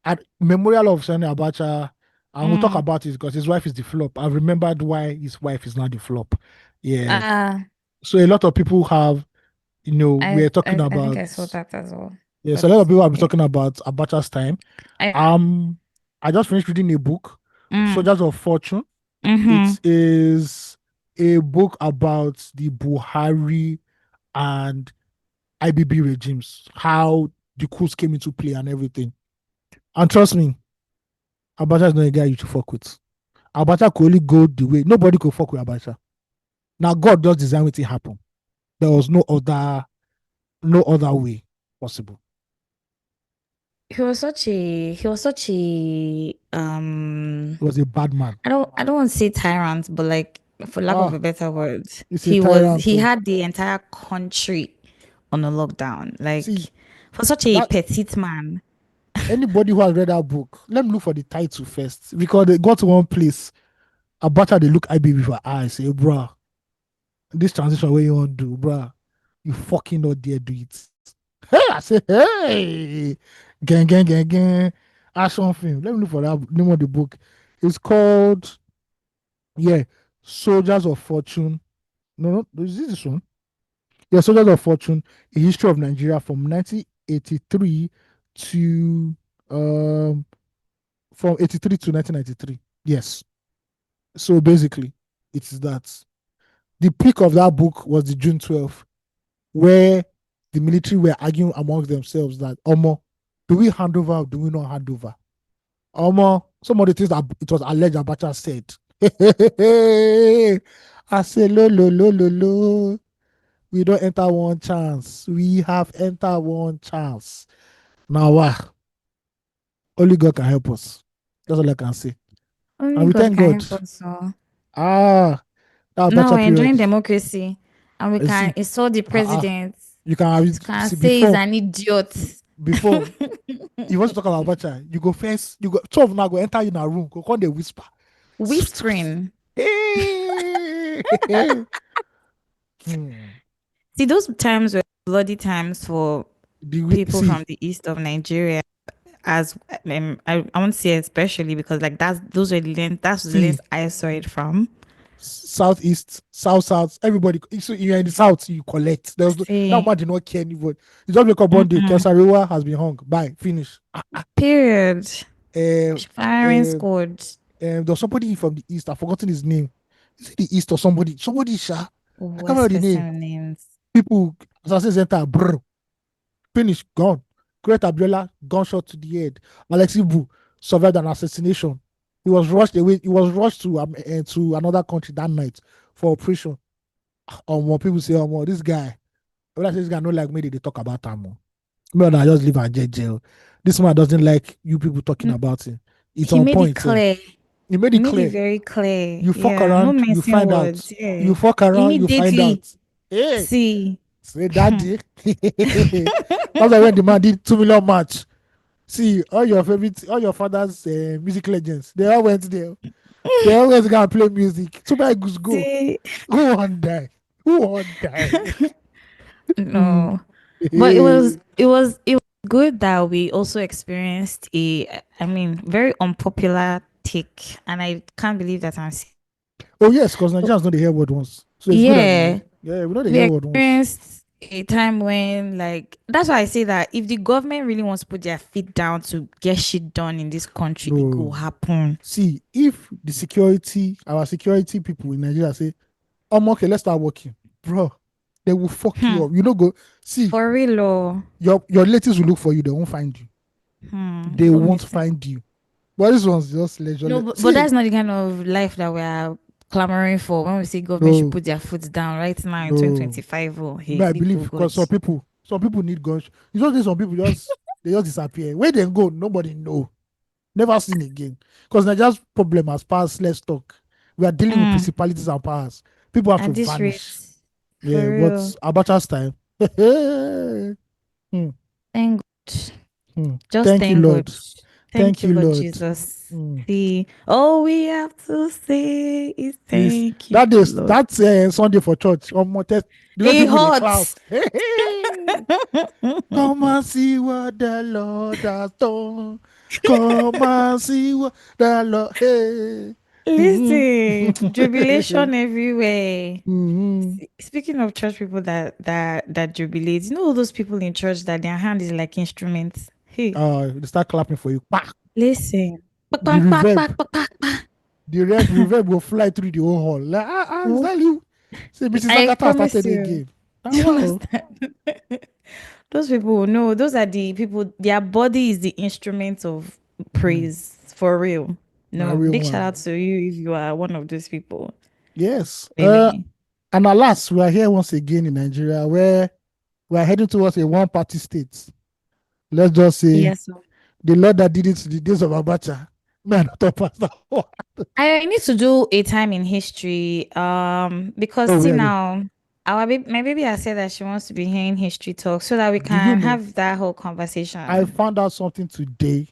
at memorial of Sani Abacha, and we'll talk Mm. about it because his wife is the flop. I've remembered why his wife is not the flop. Yeah. Uh, So a lot of people have, I, we're talking I think about I saw that as well. yeah, so But a lot of people have been yeah. talking about Abacha's time. I Um, I just finished reading a book, mm, Soldiers of Fortune. mm-hmm. It is a book about the Buhari and IBB regimes, how the coups came into play and everything. And trust me, Abacha is not a guy you should fuck with. Abacha could only go the way nobody could fuck with Abacha. Now God just designed it to happen. There was no other way possible. He was such a. He was a bad man. I don't want to say tyrant, but like, for lack of Ah, a better word, it's a he tyrant. he Oh. had the entire country on a lockdown. Like, See for such a that petite man. anybody who has read that book, let me look for the title first because they got to one place. Abacha they look IBB for eyes, say, bruh, this transition where you want to do, bruh, you fucking not dare do it. Hey, I say, hey, gang, gang, gang, gang, action film. Let me look for that name of the book. It's called, yeah, Soldiers of Fortune. No, no, is this one? Yeah, Soldiers of Fortune, a history of Nigeria from 1983 to um from 83 to 1993. Yes. So basically, it's that the peak of that book was the June 12th, where the military were arguing amongst themselves that, Omo, do we hand over or do we not hand over? Omo, some of the things that it was alleged Abacha said. I say, lo, lo, lo, lo, lo. We don't enter one chance. We have entered one chance. Now, only God can help us. That's all I can say. And Only we God thank can God. help us all. Ah, that Now Abacha we're period. enjoying democracy, and we You can see, insult the ah, ah. president. You can have You it. can See, say he's before, an idiot. before, you want to talk about Abacha, you go first, you go, 12 now go enter in a room, go call the whisper. Whispering. Hey! Hmm. See, those times were bloody times for people See, from the east of Nigeria. As I won't say especially because like that's the lens see, I saw it from. southeast, south, everybody. So you're in the south, you collect. That See, man did not care anybody. You just wake up one day, mm-mm. Kesarewa has been hung. Bye, finish. Period. Uh, Firing uh, squad. there's somebody from the east. I've forgotten his name. Is it the east or somebody? Somebody, Sha. I can't remember Worst the name. person names. People, assassin center, brr, finish, gone. Great Abiola, gunshot to the head. Alexi Boo survived an assassination. He was rushed away. He was rushed to another country that night for operation. More people say, this guy. When I say this guy, not like me, they talk about him. Me, I just leave and jail. This man doesn't like you people talking Mm, about him. It's He on made it point. clear. He made He it made it clear. very clear. You fuck Yeah, no around, you missing find words. out. Yeah. You fuck around, you find Immediately. out. Hey, See. say daddy. That's why when the man did 2 million match. See, all your father's music legends, they all went there. They always gonna play music. Too many goose go. See. Who won't die? Who won't die? Hmm. No. But it was good that we also experienced very unpopular take, and I can't believe that Oh yes, because Nigerians know the hear word once. So it's good that yeah, we know the we hear word once. experienced a time when, like, that's why I say that if the government really wants to put their feet down to get shit done in this country, it will No. happen. See, if our security people in Nigeria say, okay, let's start working. Bro, they will fuck you Hmm. up. You know, go see, For real, oh. your relatives will look for you, they won't find you. Hmm. They No won't missing. find you. But this one's just No, leisurely. but See, that's not the kind of life that we are clamoring for when we say government should No, put their foot down right now in no. 2025. Oh, No, hey, I make believe we because God. some people need guns. You just say some people just they just disappear. Where they go, nobody know. Never seen again. Because Nigeria's problem has passed. Let's talk. We are dealing with Mm, principalities and powers. People have to at this rate, vanish. for Yeah, real. what's Abacha's time? Hmm, Thank God. hmm. Just Thank you, thank God. Lord. Thank Thank you, you, Lord Lord. Jesus. Hmm. See, all we have to say is Is thank you, that is Lord. that's Sunday for church on more test. The way It people they hurts. clap. Come and see what the Lord has done. Come and see what the Lord. Hey. Listen, Mhm. jubilation everywhere. Mhm. Speaking of church people that jubilate, you know all those people in church that their hand is like instruments. Hey, They start clapping for you. Bah! listen. Pak, The pak, pak, pak, reverb, pak, pak, pak. the reverb will fly through the whole hall. Like, is Oh, that you? Say, Mrs. I Agatha promise started you. again. Do Now, you wow. understand? Those people, no, those are the people, their body is the instrument of Mhm. praise for real. Now, No, real big shout one. out to you if you are one of those people. Yes. Really. And alas, we are here once again in Nigeria where we are heading towards a one-party state. Let's just say Yes. So the Lord that did it in the days of Abacha. Man, not pass that one. I need to do a time in history. Because Oh, see really? now, my baby has said that she wants to be hearing history talk so that we Do you can know? have that whole I conversation. found out something today,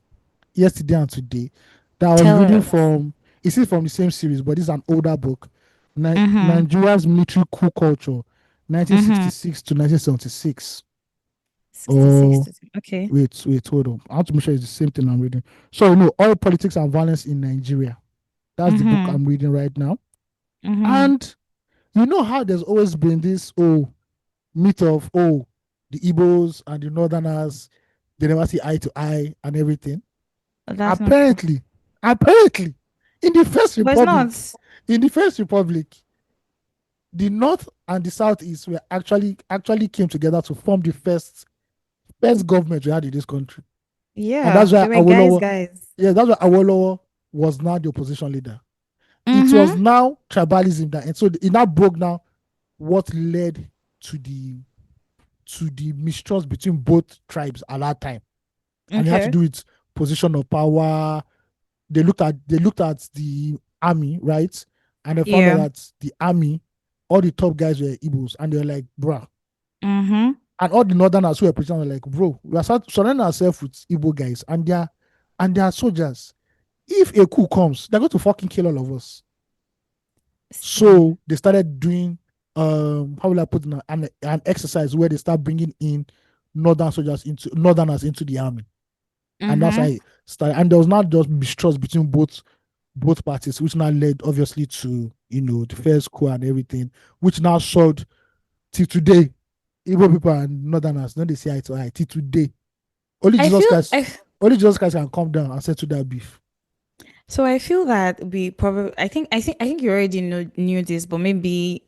yesterday and today, that I was Tell reading us. from. It's from the same series, but it's an older book. Mm-hmm. Nigeria's military coup culture, Mm-hmm. 1966 to 1976. 66 Oh, to okay. wait, hold on. I want to make sure it's the same thing I'm reading. So, oil politics and violence in Nigeria. That's the book Mm-hmm. I'm reading right now. Mm-hmm. And you know how there's always been this myth of the Igbos and the Northerners, they never see eye to eye and everything. But that's not true. Apparently, apparently, in the first But it's republic, not. in the first republic, the North and the Southeast were actually came together to form the first government we had in this country, and Yeah, that's why they were Awolowo, guys. yeah, that's why Awolowo was now the opposition leader. It was Mm-hmm. now tribalism that, and so it now broke now what led to the mistrust between both tribes at that time, and it had to Okay. do with position of power. They looked at the army, right, and they found out Yeah. that the army, all the top guys were Igbos, and they were like, bruh. Mm-hmm. And all the northerners who were preaching were like, bro, we are surrounding ourselves with Igbo guys, and they are soldiers. If a coup comes, they're going to fucking kill all of us. See. So they started doing how will I put it, an exercise where they start bringing in northerners into the army, and that's how Mm-hmm. it started. And there was not just mistrust between both parties, which now led obviously to the first coup and everything, which now showed till today. Igbo people and northerners, no, they see eye to eye till today. Only I Jesus feel Christ, I only Jesus Christ can come down and settle that beef. so I feel that we probably I think you already knew this, but maybe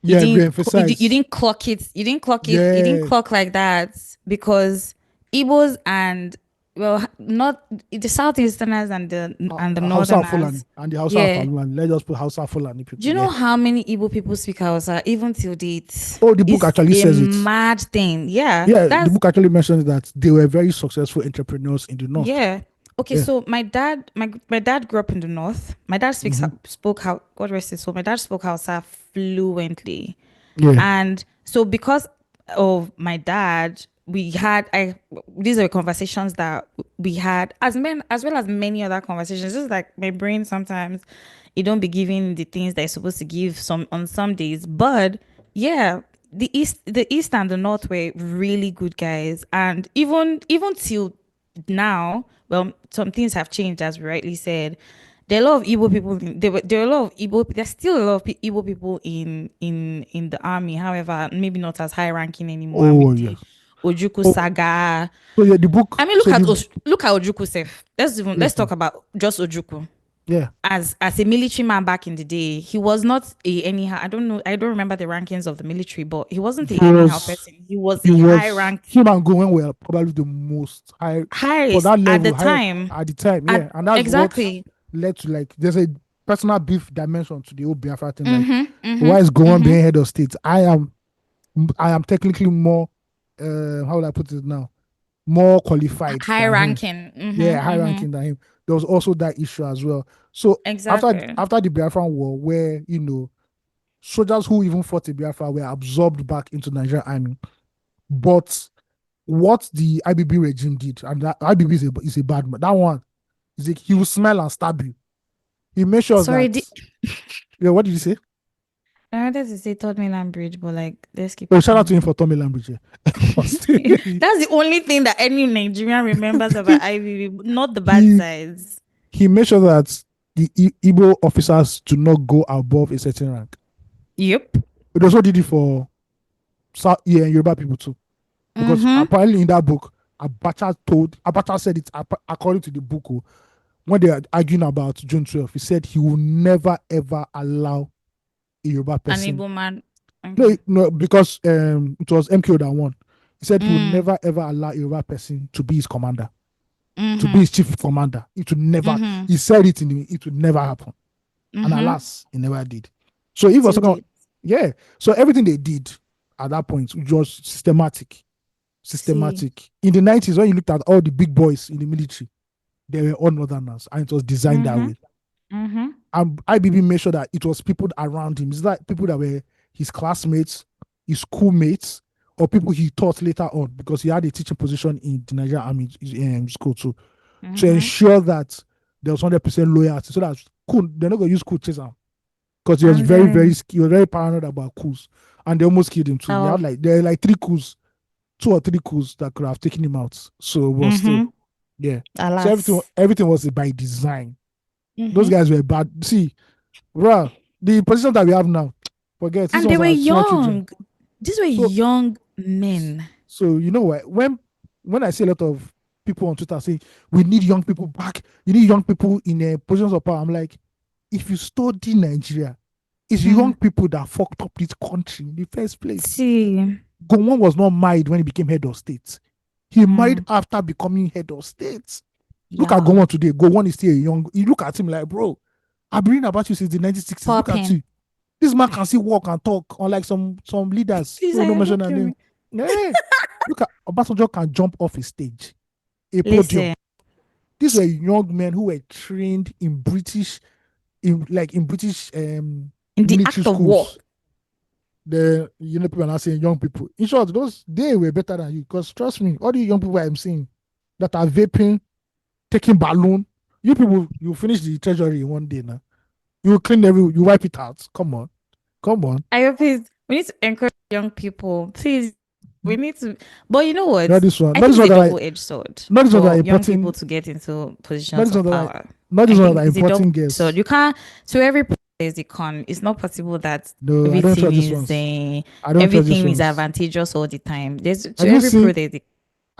Yeah, you re-emphasize. didn't clock it. You didn't Yeah, clock like that because Igbos and well not the southeasterners and the Hausa Fulani northerners. and the Hausa Yeah. Fulani. Let's just put Hausa Fulani Do people. you Yeah. know how many Igbo people speak Hausa even till date? Oh, the book It's actually a says it. mad thing. Yeah. Yeah, the That's book actually mentions that they were very successful entrepreneurs in the north. yeah. Okay, Yeah. so my dad grew up in the north. My dad Hmm. spoke how God rest his soul. My dad spoke Hausa fluently. Yeah. And so because of my dad, we had I these are conversations that we had as well as many other conversations. Just like my brain sometimes it don't be giving the things that it's supposed to give some on some days. But yeah, the east and the north were really good guys. And even till now, well, some things have changed as we rightly said. There are a lot of Igbo people. There are a lot of Igbo. There's still a lot of Igbo people in the army. However, maybe not as high ranking anymore. Oh With yeah. the Ojuku Oh, saga. so yeah, the book. I mean, So the look at Ojuku self. Let's listen. talk about just Ojuku Yeah. as a military man back in the day. He was not a anyhow. I don't know. I don't remember the rankings of the military, but he wasn't a He anyhow was person. He was he a high was ranked him and Gowen were probably the most high for highest that at the level high time. at the time. At Yeah, and that's what exactly. led to, like, there's a personal beef dimension to the whole Biafra thing. Like, Mm-hmm. why Mm-hmm. is Gowon Mm-hmm. being head of state? I am technically more, how would I put it now? More qualified High than him. ranking. Yeah, Mm-hmm. high Mm-hmm. ranking than him. There was also that issue as well. So Exactly. after the Biafran War, where soldiers who even fought in Biafra were absorbed back into Nigerian army, but what the IBB regime did, and that IBB is a bad man. That one is like he will smell and stab you. He made sure Sorry, that. Yeah, what did you say? I wanted to say Third Mainland Bridge, but like, let's keep Oh, it shout out to him moving. for Tommy Lambridge. That's the only thing that any Nigerian remembers about IVV, not the bad he sides. he made sure that the Igbo officers do not go above a certain rank. Yep. It also did it for South, yeah, and Yoruba people too. Because Mm-hmm. apparently in that book, Abacha said it according to the book, when they are arguing about June 12th, he said he will never ever allow a Yoruba An person. Igbo man. No, Okay. no, because it was MKO that won. He said he will Mm. never ever allow a Yoruba person to be his commander, to be Mm-hmm. his chief commander. It would never. Mm-hmm. He said it would never happen, and Mm-hmm. alas, it never did. So if was Till talking about, date. yeah, so everything they did at that point was systematic. See. In the 90s, when you looked at all the big boys in the military, they were all northerners, and it was designed that Mm-hmm. way. Mm-hmm. And IBB made sure that it was people around him. It's like people that were his classmates, his schoolmates, or people he taught later on, because he had a teaching position in the Nigerian Army school too, to Mm-hmm. ensure that there was 100% loyalty, so that they're not going to use coup chase him, because he was I'm very, telling very, you. he was very paranoid about coups, and they almost killed him too. He had Oh. like, there were like 3 coups, 2 or 3 coups that could have taken him out. So, well, still, Mm-hmm. yeah. So Alas. everything was by design. Those Mm-hmm. guys were bad. See, well, the position that we have now, forget, these And they ones were are small children. young. These were So, young men. so you know what? When I see a lot of people on Twitter say we need young people back, you need young people in positions of power, I'm like, if you study Nigeria, it's Hmm. young people that fucked up this country in the first place. See. Gowon was not married when he became head of state. He married Hmm. after becoming head of state. Look at Yeah. Gowon today. Gowon is still a young. You look at him like, bro, I've been reading about you since the 1960s. Look at Popping. you. This man can still walk and talk, unlike some leaders Please, who will I not mention don't their kill name. me. Yeah. Look at Obasanjo can jump off a stage, a podium. Listen, These were young men who were trained in British in the military act of war. schools. The people are not saying young people. In short, those they were better than you. Because trust me, all the young people I'm seeing that are vaping, taking balloon, you people, you finish the treasury in one day now. You clean you wipe it out. Come on. Come on. I hope please, we need to encourage young people. Please, we need to. But you know what? Not this one. I Not think this it's one a that I double-edged sword not this one that for I'm young people importing. to get into Not positions this one of that I power. not I this one that think I'm it's a importing double-edged sword. guess. You can't. To every place there's a con. It's not possible that No, I don't everything trust this is ones. I don't trust this everything is ones. advantageous all the time. There's to Have you every pro seen there's a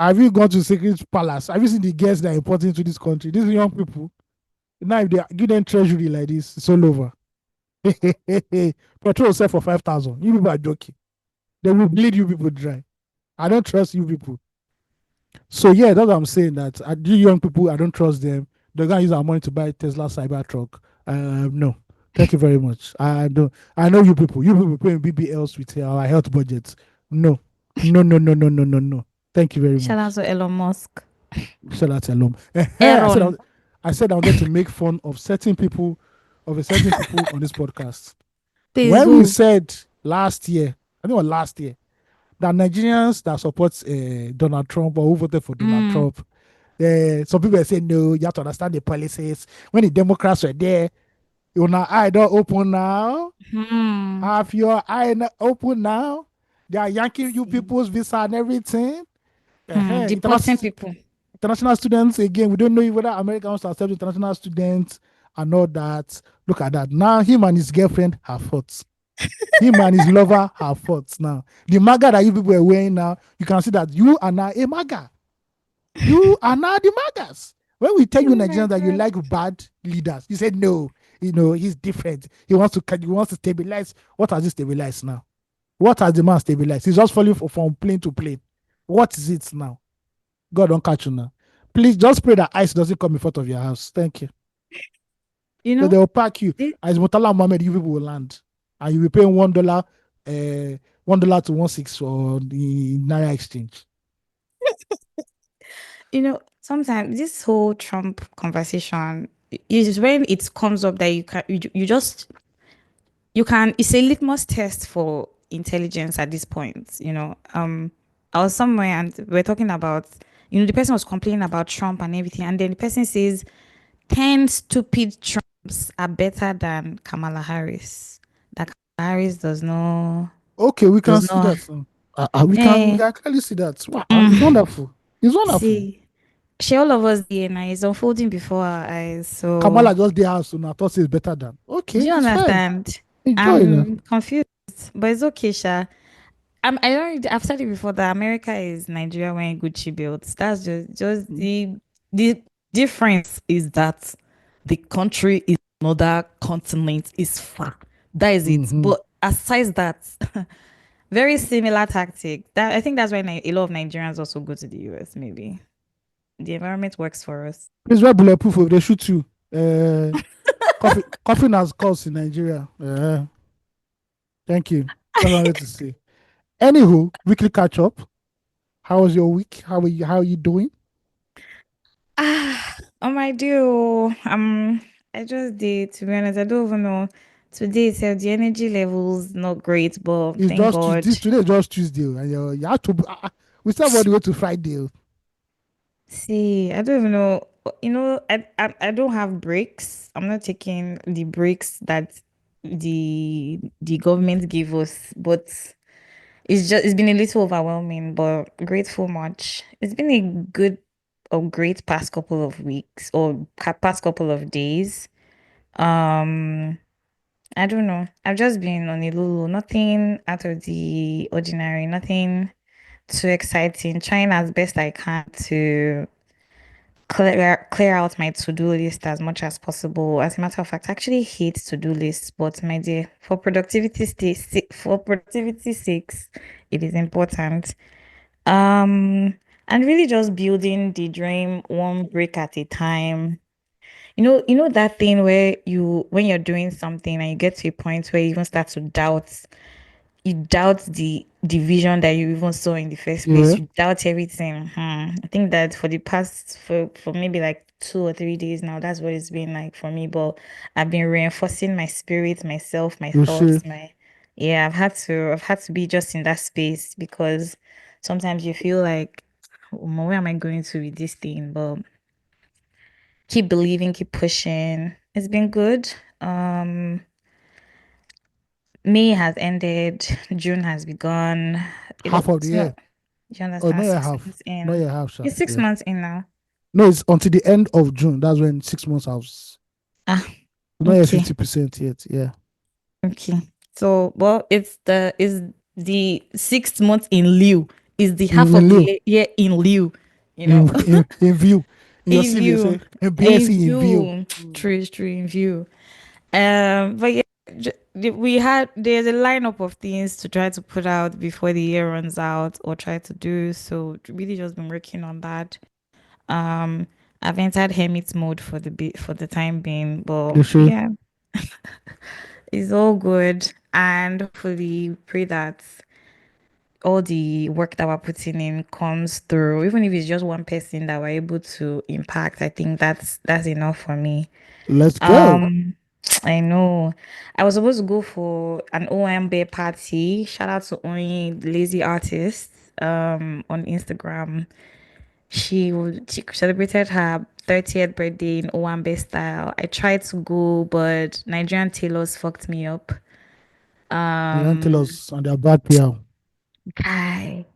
have you gone to Secret Palace? Have you seen the guests that are importing to this country? These young people. Now if they give them treasury like this, it's all over. Petrol sell for 5,000. You people are joking. They will bleed you people dry. I don't trust you people. So yeah, that's what I'm saying. That you young people, I don't trust them. They're gonna use our money to buy Tesla Cybertruck. No, thank you very much. I don't. I know you people. You people paying BBLs with our health budgets. No, no, no, no, no, no, no, no. Thank you very shout out much. to Elon Musk. Shout out to Alum. Aaron, I said I wanted to make fun of certain people, of a certain people on this podcast. please When we who? said last year, I think it was last year, that Nigerians that support Donald Trump or who voted for Donald Mm, Trump, some people say no, you have to understand the policies. When the Democrats were there, your eye don't open now. hmm. Have your eye open now. They are yanking you See. people's visa and everything. Hmm. Deporting people. International students again. We don't know whether America wants to accept international students and all that. Look at that. Now him and his girlfriend have fought. Him and his lover have fought now. The MAGA that you people are wearing now, you can see that you are now a MAGA. You are now the MAGAs. When we tell you Oh my Nigerians that you god. like bad leaders, you said no. He's different. He wants to stabilize. What has he stabilized now? What has the man stabilized? He's just falling from plane to plane. What is it now? God don't catch you now. Please just pray that ice doesn't come in front of your house. Thank you. You So know, they'll pack you. Thi- As Mutala Mohammed, you people will land. And you'll be paying $1 to 1 6 for the Naira exchange. sometimes this whole Trump conversation is when it comes up that you just you can it's a litmus test for intelligence at this point. I was somewhere and we're talking about, the person was complaining about Trump and everything, and then the person says 10 stupid Trumps are better than Kamala Harris. That Kamala Harris Okay, we can does see not that. We can clearly see that. Wow, it's mm, wonderful. It's wonderful. see, all of us DNA is unfolding before our eyes. So Kamala just did house, so now thought it's better than. do Okay, you it's fine. understand? Enjoy now. I'm confused, but it's okay, Sha. I don't. I've said it before that America is Nigeria wearing Gucci belts. That's just the difference is that the country is another continent is far. That is it. Mm-hmm. But aside that, very similar tactic. That I think that's why a lot of Nigerians also go to the US. Maybe the environment works for us. Please wear bulletproof if they shoot you. Coffee has caused in Nigeria. Thank you. That's what I wanted to say. Anywho, weekly catch up. How was your week? How are you doing? My dear, I just did. To be honest, I don't even know. Today, so the energy levels not great, but It's thank just God. Tuesday. Today is just Tuesday, and you have to. We still have all the way to Friday. See, I don't even know. I don't have breaks. I'm not taking the breaks that the government gave us, but it's been a little overwhelming, but grateful much. It's been a great past couple of weeks or past couple of days. Um, I don't know. I've just been on a lulu, nothing out of the ordinary, nothing too exciting. Trying as best I can to clear out my to-do list as much as possible. As a matter of fact, I actually hate to-do lists, but my dear, for productivity sakes, it is important. Um, and really just building the dream one brick at a time. You know that thing where when you're doing something and you get to a point where you even start to doubt the vision that you even saw in the first place. Yeah, You doubt everything. I think that for the past for maybe like 2 or 3 days now, that's what it's been like for me. But I've been reinforcing my spirit, myself, my you see. thoughts, my yeah. I've had to be just in that space because sometimes you feel like, "Omo, where am I going to with this thing?" But keep believing, keep pushing. It's been good. Um, May has ended, June has begun. Half of the It's not, year. you Oh, understand, not yet six half. months Not in. yet half, sha. It's six Yeah. months in now. No, it's until the end of June. That's when 6 months house. Ah, Not yet okay, 50% yet. Yeah. okay. So, well, is the 6 months in lieu, is the half In of lieu, the year in lieu, you know, in view. In your in CV, you view, say in BSc in view. view, true, is true, in view. But yeah, there's a lineup of things to try to put out before the year runs out or try to do. So really just been working on that. Um, I've entered hermit mode for the time being, but You see, yeah, it's all good. And hopefully pray that all the work that we're putting in comes through. Even if it's just one person that we're able to impact, I think that's enough for me. let's go. Um, I know. I was supposed to go for an OMB party. Shout out to Only the Lazy Artist on Instagram. She celebrated her 30th birthday in Owambe style. I tried to go, but Nigerian tailors fucked me up. You don't tell Um, us on their bad PR. guy,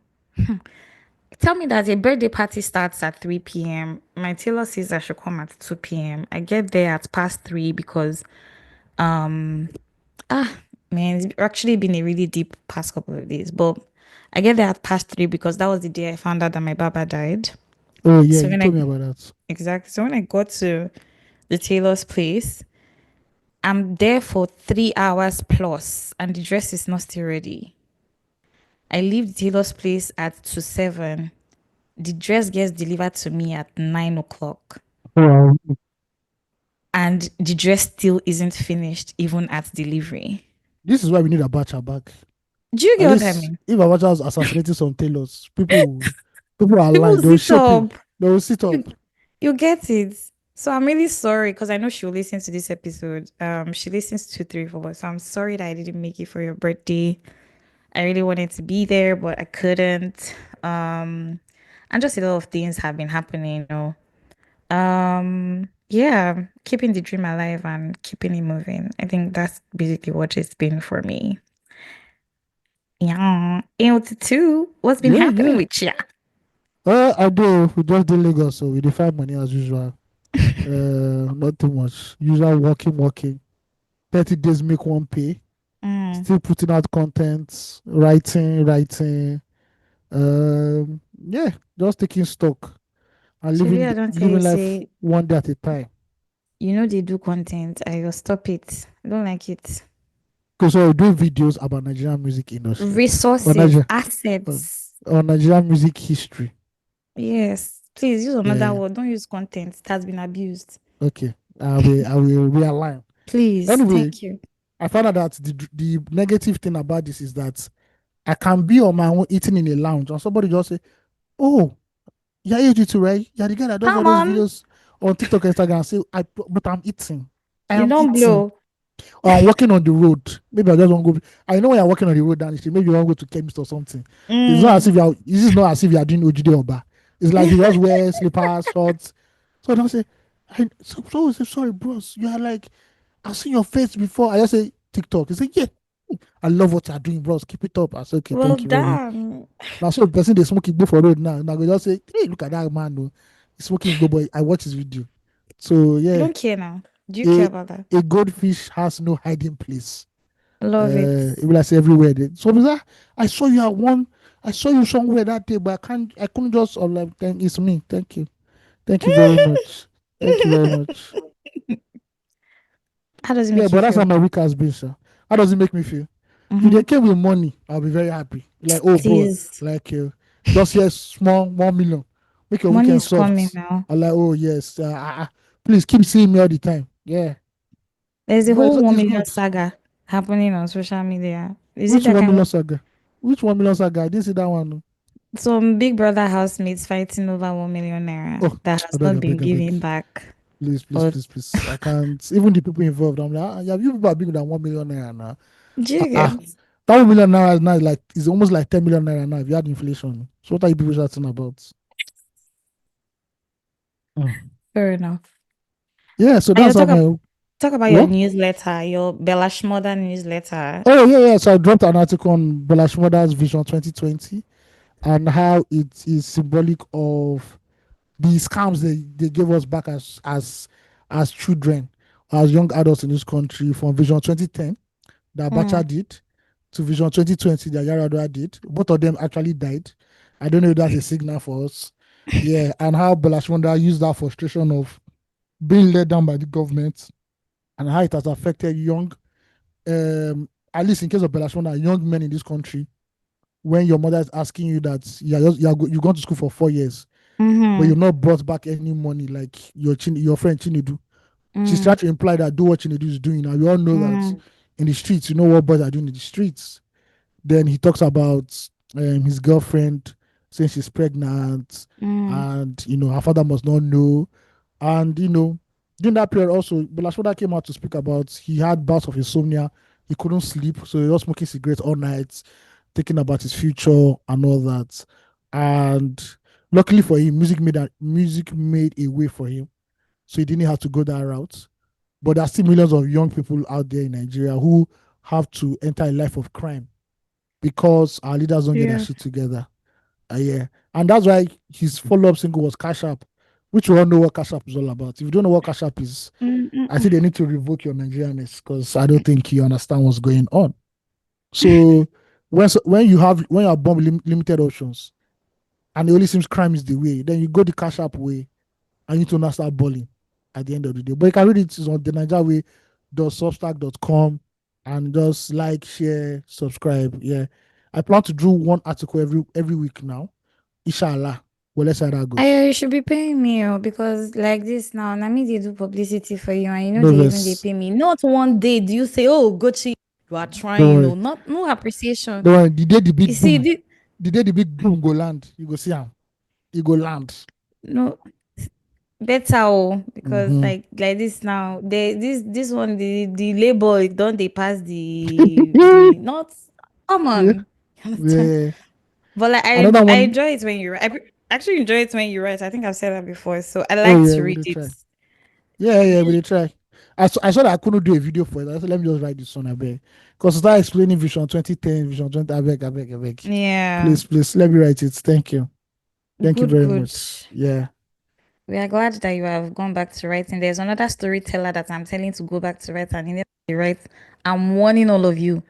tell me that a birthday party starts at 3 p.m. My tailor says I should come at 2 p.m. I get there at past 3 because um man, it's actually been a really deep past couple of days. But I get there at past 3 because that was the day I found out that my baba died. Oh yeah, So you when told I me about that. exactly so when I got to the tailor's place, I'm there for 3 hours plus, and the dress is not still ready. I leave the tailor's place at to 7. The dress gets delivered to me at 9 o'clock. Wow. and the dress still isn't finished even at delivery. This is why we need Abacha back. Do you At get what I least mean? if Abacha was assassinating some tailors, people are People alive. They will sit shape him. up. They will sit You up. you get it. So I'm really sorry because I know she'll listen to this episode. She listens to 3 4. So I'm sorry that I didn't make it for your birthday. I really wanted to be there, but I couldn't. And just a lot of things have been happening. Yeah, keeping the dream alive and keeping it moving. I think that's basically what it's been for me. Yeah. And two, what's been Yeah, happening yeah. with you? I do. We just do Lagos, so we define money as usual. Not too much. Usual working. 30 days make one pay. Mm. Still putting out content, writing. Yeah, just taking stock and Shabby, I don't tell you, living life say, one day at a time. they do content. I will stop it. I don't like it. Because so I do videos about Nigerian music industry or Resources, Niger assets. or Nigerian music history. Yes. Please use another Yeah, word. Don't use content. It has been abused. okay. I will realign. Please. Anyway, Thank you. I found out that the negative thing about this is that I can be on my own eating in a lounge and somebody just say, "Oh, yeah, you too, right? You're the guy that does all Come those on. videos on TikTok, Instagram." And say, but I'm eating. I You am don't eating. blow. Or I'm walking on the road. Maybe I just want to go. I know when you're walking on the road down the street, maybe you want to go to chemist or something. It's not as Mm. if you're. This is not as if you're doing OGD Oba. It's like you just wear slippers, shorts. So I don't say, so I say, sorry, bros. You are like, I've seen your face before. I just say TikTok. He say, yeah, I love what you're doing, bros. Keep it up. I say, okay, Well thank you very much. done. Now, so the person they smoking go for road now. Now they just say, hey, look at that man. No, he's smoking go boy. I watch his video. So You yeah, don't care now. Do you care a about that? a goldfish has no hiding place. Love it. It will I say everywhere. So I saw you at one. I saw you somewhere that day, but I can't. I couldn't just. Like, thank it's me. Thank you very much. Thank you very much. How does it Yeah, make you but that's how feel? my week has been, sir. How does it make me feel? If Mm-hmm. they came with money, I'll be very happy. Like, oh, bro, Please. like, just here, small 1 million, make your Money weekend is coming soft. now. I'm like, oh yes, please keep seeing me all the time. Yeah, There's a but whole 1 it's million good. saga happening on social media. Is it Which that one kind million of saga? Which 1 million saga? I didn't see that one. No. some Big Brother housemates fighting over 1 million naira Oh, that I has beg, not I been beg, I beg. given back? But Please. I can't. Even the people involved, I'm like, yeah, you people are bigger than 1 million naira now. do Ah, you get? ah. That 1 million naira is now like it's almost like 10 million naira now if you had inflation. So what are you people chatting about? Mm. Fair enough. Yeah, so And you that's how my talk about your what? newsletter, your Bella Shmurda newsletter. Oh yeah. So I dropped an article on Balash Mother's Vision 2020 and how it is symbolic of the scams they gave us back as children, as young adults in this country from Vision 2010 that Mm. Abacha did to Vision 2020 that Yaradua did. Both of them actually died. I don't know if that's a signal for us. Yeah, and how Belashmonda used that frustration of being let down by the government and how it has affected young, at least in case of Belashmonda, young men in this country. When your mother is asking you that you've gone to school for 4 years, but Mm-hmm. you've not brought back any money like your friend Chinedu. She's trying Mm. to imply that do what Chinedu is doing. Now we all know that Mm. in the streets, you know what boys are doing in the streets. Then he talks about his girlfriend saying she's pregnant, Mm. and her father must not know. And during that period also, Belashmoda came out to speak about he had bouts of insomnia. He couldn't sleep, so he was smoking cigarettes all night, thinking about his future and all that. And luckily for him, music made a way for him, so he didn't have to go that route. But there are still millions of young people out there in Nigeria who have to enter a life of crime because our leaders don't get their Yeah. shit together. Yeah. And that's why his follow-up single was Cash App, which we all know what Cash App is all about. If you don't know what Cash App is, I think they Mm-mm. need to revoke your Nigerianness because I don't think you understand what's going on. So when you are born with limited options and it only seems crime is the way, then you go the Cash App way and you to now start balling at the end of the day. But you can read it on the Nigeria way substack.com and just like, share, subscribe. Yeah. I plan to do one article every week now. Inshallah. Well, let's see how that goes. I you should be paying me because like this now, na me they do publicity for you and you know No they verse. pay me. Not one day do you say, oh, Gochi, you are Don't trying, worry. no, not no appreciation. Don't worry. The day the You big see, boom, the day the big boom go land, you go see him. He go land. no better because Mm-hmm. like this now, this one the label don't they pass the not come yeah. on. You understand? Yeah. But like Another I one. enjoy it when you write. Actually enjoy it when you write. I think I've said that before. So I Oh like yeah, to we read did it. try. Yeah, yeah, we did try. I saw that I couldn't do a video for it. I said, let me just write this on a beg. Because I started explaining Vision 2010, Vision 20, I beg, I beg, I beg. Yeah. Please, please, let me write it. Thank you. Thank you Good, very good. much. Yeah. We are glad that you have gone back to writing. There's another storyteller that I'm telling to go back to write and he never writes. I'm warning all of you.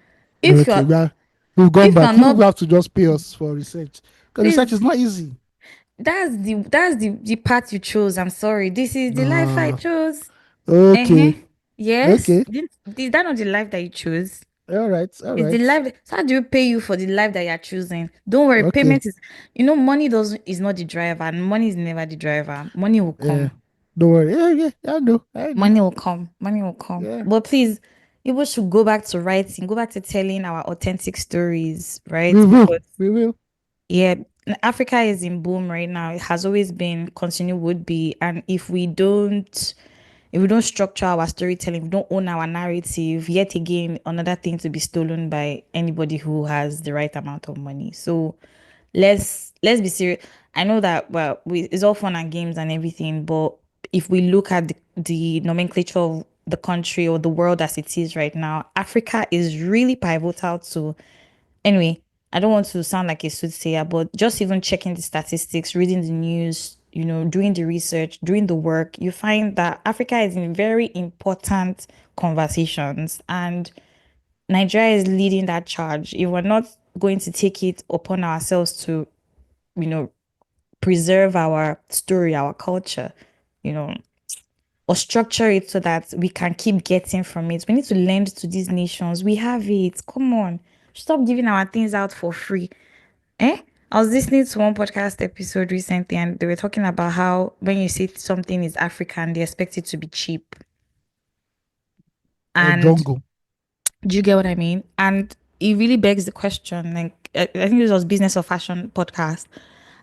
If you Okay. are Well, we've gone if you are back. Who not will have to just pay us for research? Because research please is not easy. that's the path you chose. I'm sorry. This is the life I Uh, chose. Uh-huh. okay. Yes. Okay. Is that not the life that you chose? All right. All It's the right. life. So how do you pay you for the life that you're choosing? Don't worry, Okay. payment is, money doesn't is not the driver, and money is never the driver. Money will Yeah. come. Don't worry. Yeah, yeah. I know. I know. Money will come. Money will come. Yeah. But please, people should go back to writing, go back to telling our authentic stories, right? We will. Because We will. yeah, Africa is in boom right now. It has always been, continue would be. And if we don't structure our storytelling, if we don't own our narrative, yet again, another thing to be stolen by anybody who has the right amount of money. So let's be serious. I know that it's all fun and games and everything, but if we look at the nomenclature of the country or the world as it is right now, Africa is really pivotal to. Anyway, I don't want to sound like a soothsayer, but just even checking the statistics, reading the news, doing the research, doing the work, you find that Africa is in very important conversations and Nigeria is leading that charge. If we're not going to take it upon ourselves to, you know, preserve our story, our culture, you know, or structure it so that we can keep getting from it. We need to lend to these nations. We have it. Come on. Stop giving our things out for free. Eh? I was listening to one podcast episode recently and they were talking about how when you say something is African, they expect it to be cheap. And Jungle. do you get what I mean? And it really begs the question, like I think this was Business of Fashion podcast.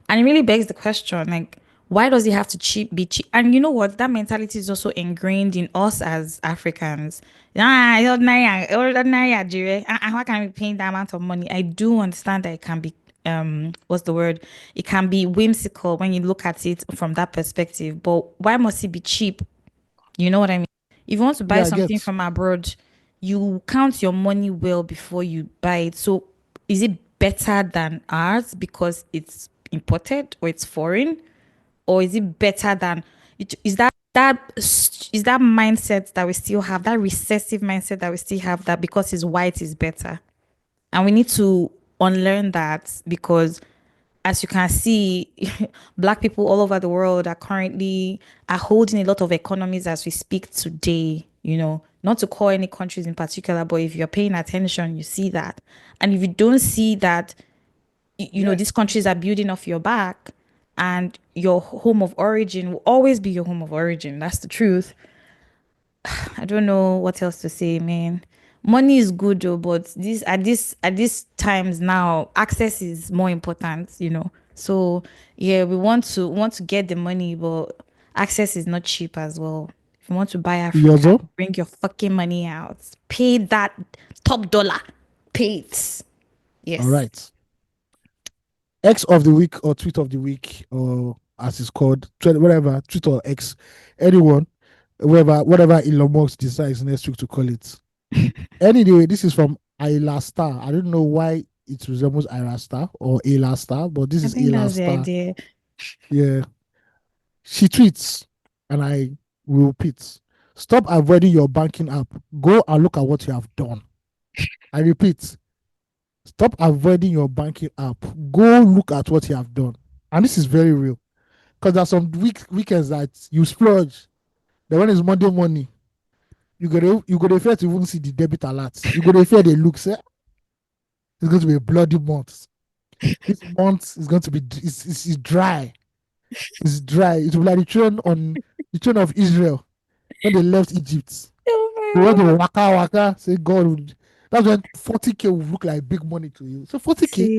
And it really begs the question, like, why does it have to be cheap? And you know what? That mentality is also ingrained in us as Africans. Ordinary Nigeria. Why can I be paying that amount of money? I do understand that it can be what's the word? It can be whimsical when you look at it from that perspective. But why must it be cheap? You know what I mean? If you want to buy Yeah, I something get. from abroad, you count your money well before you buy it. So is it better than ours because it's imported or it's foreign? Or is it better than is that mindset that we still have, that recessive mindset that we still have, that because it's white is better? And we need to unlearn that because as you can see, black people all over the world are holding a lot of economies as we speak today, not to call any countries in particular, but if you're paying attention, you see that. And if you don't see that, Yeah. these countries are building off your back and your home of origin will always be your home of origin. That's the truth. I don't know what else to say, man. Money is good though, but this at these times now, access is more important. So yeah, we want to get the money, but access is not cheap as well. If you want to buy Africa, Yozo. bring your fucking money out. Pay that top dollar. Pay it. All Yes. right. X of the week or tweet of the week or as it's called, whatever, tweet or X, anyone, whatever Elon Musk decides next week to call it. Anyway, this is from Ayla Star. I don't know why it resembles Ayla Star or Ayla Star, but this I is think Ayla that's the Star. idea. Yeah. She tweets, and I will repeat, stop avoiding your banking app. Go and look at what you have done. I repeat, stop avoiding your banking app. Go look at what you have done. And this is very real. Because there's some weekends that you splurge. The one is Monday morning. You go to fear to even see the debit alerts. You go to fear the looks. It's going to be a bloody month. This month is going to be it's dry. It's dry. It will be like the children of Israel when they left Egypt. They went to Oh waka waka. Say God would. That's when 40K will look like big money to you. So my 40K,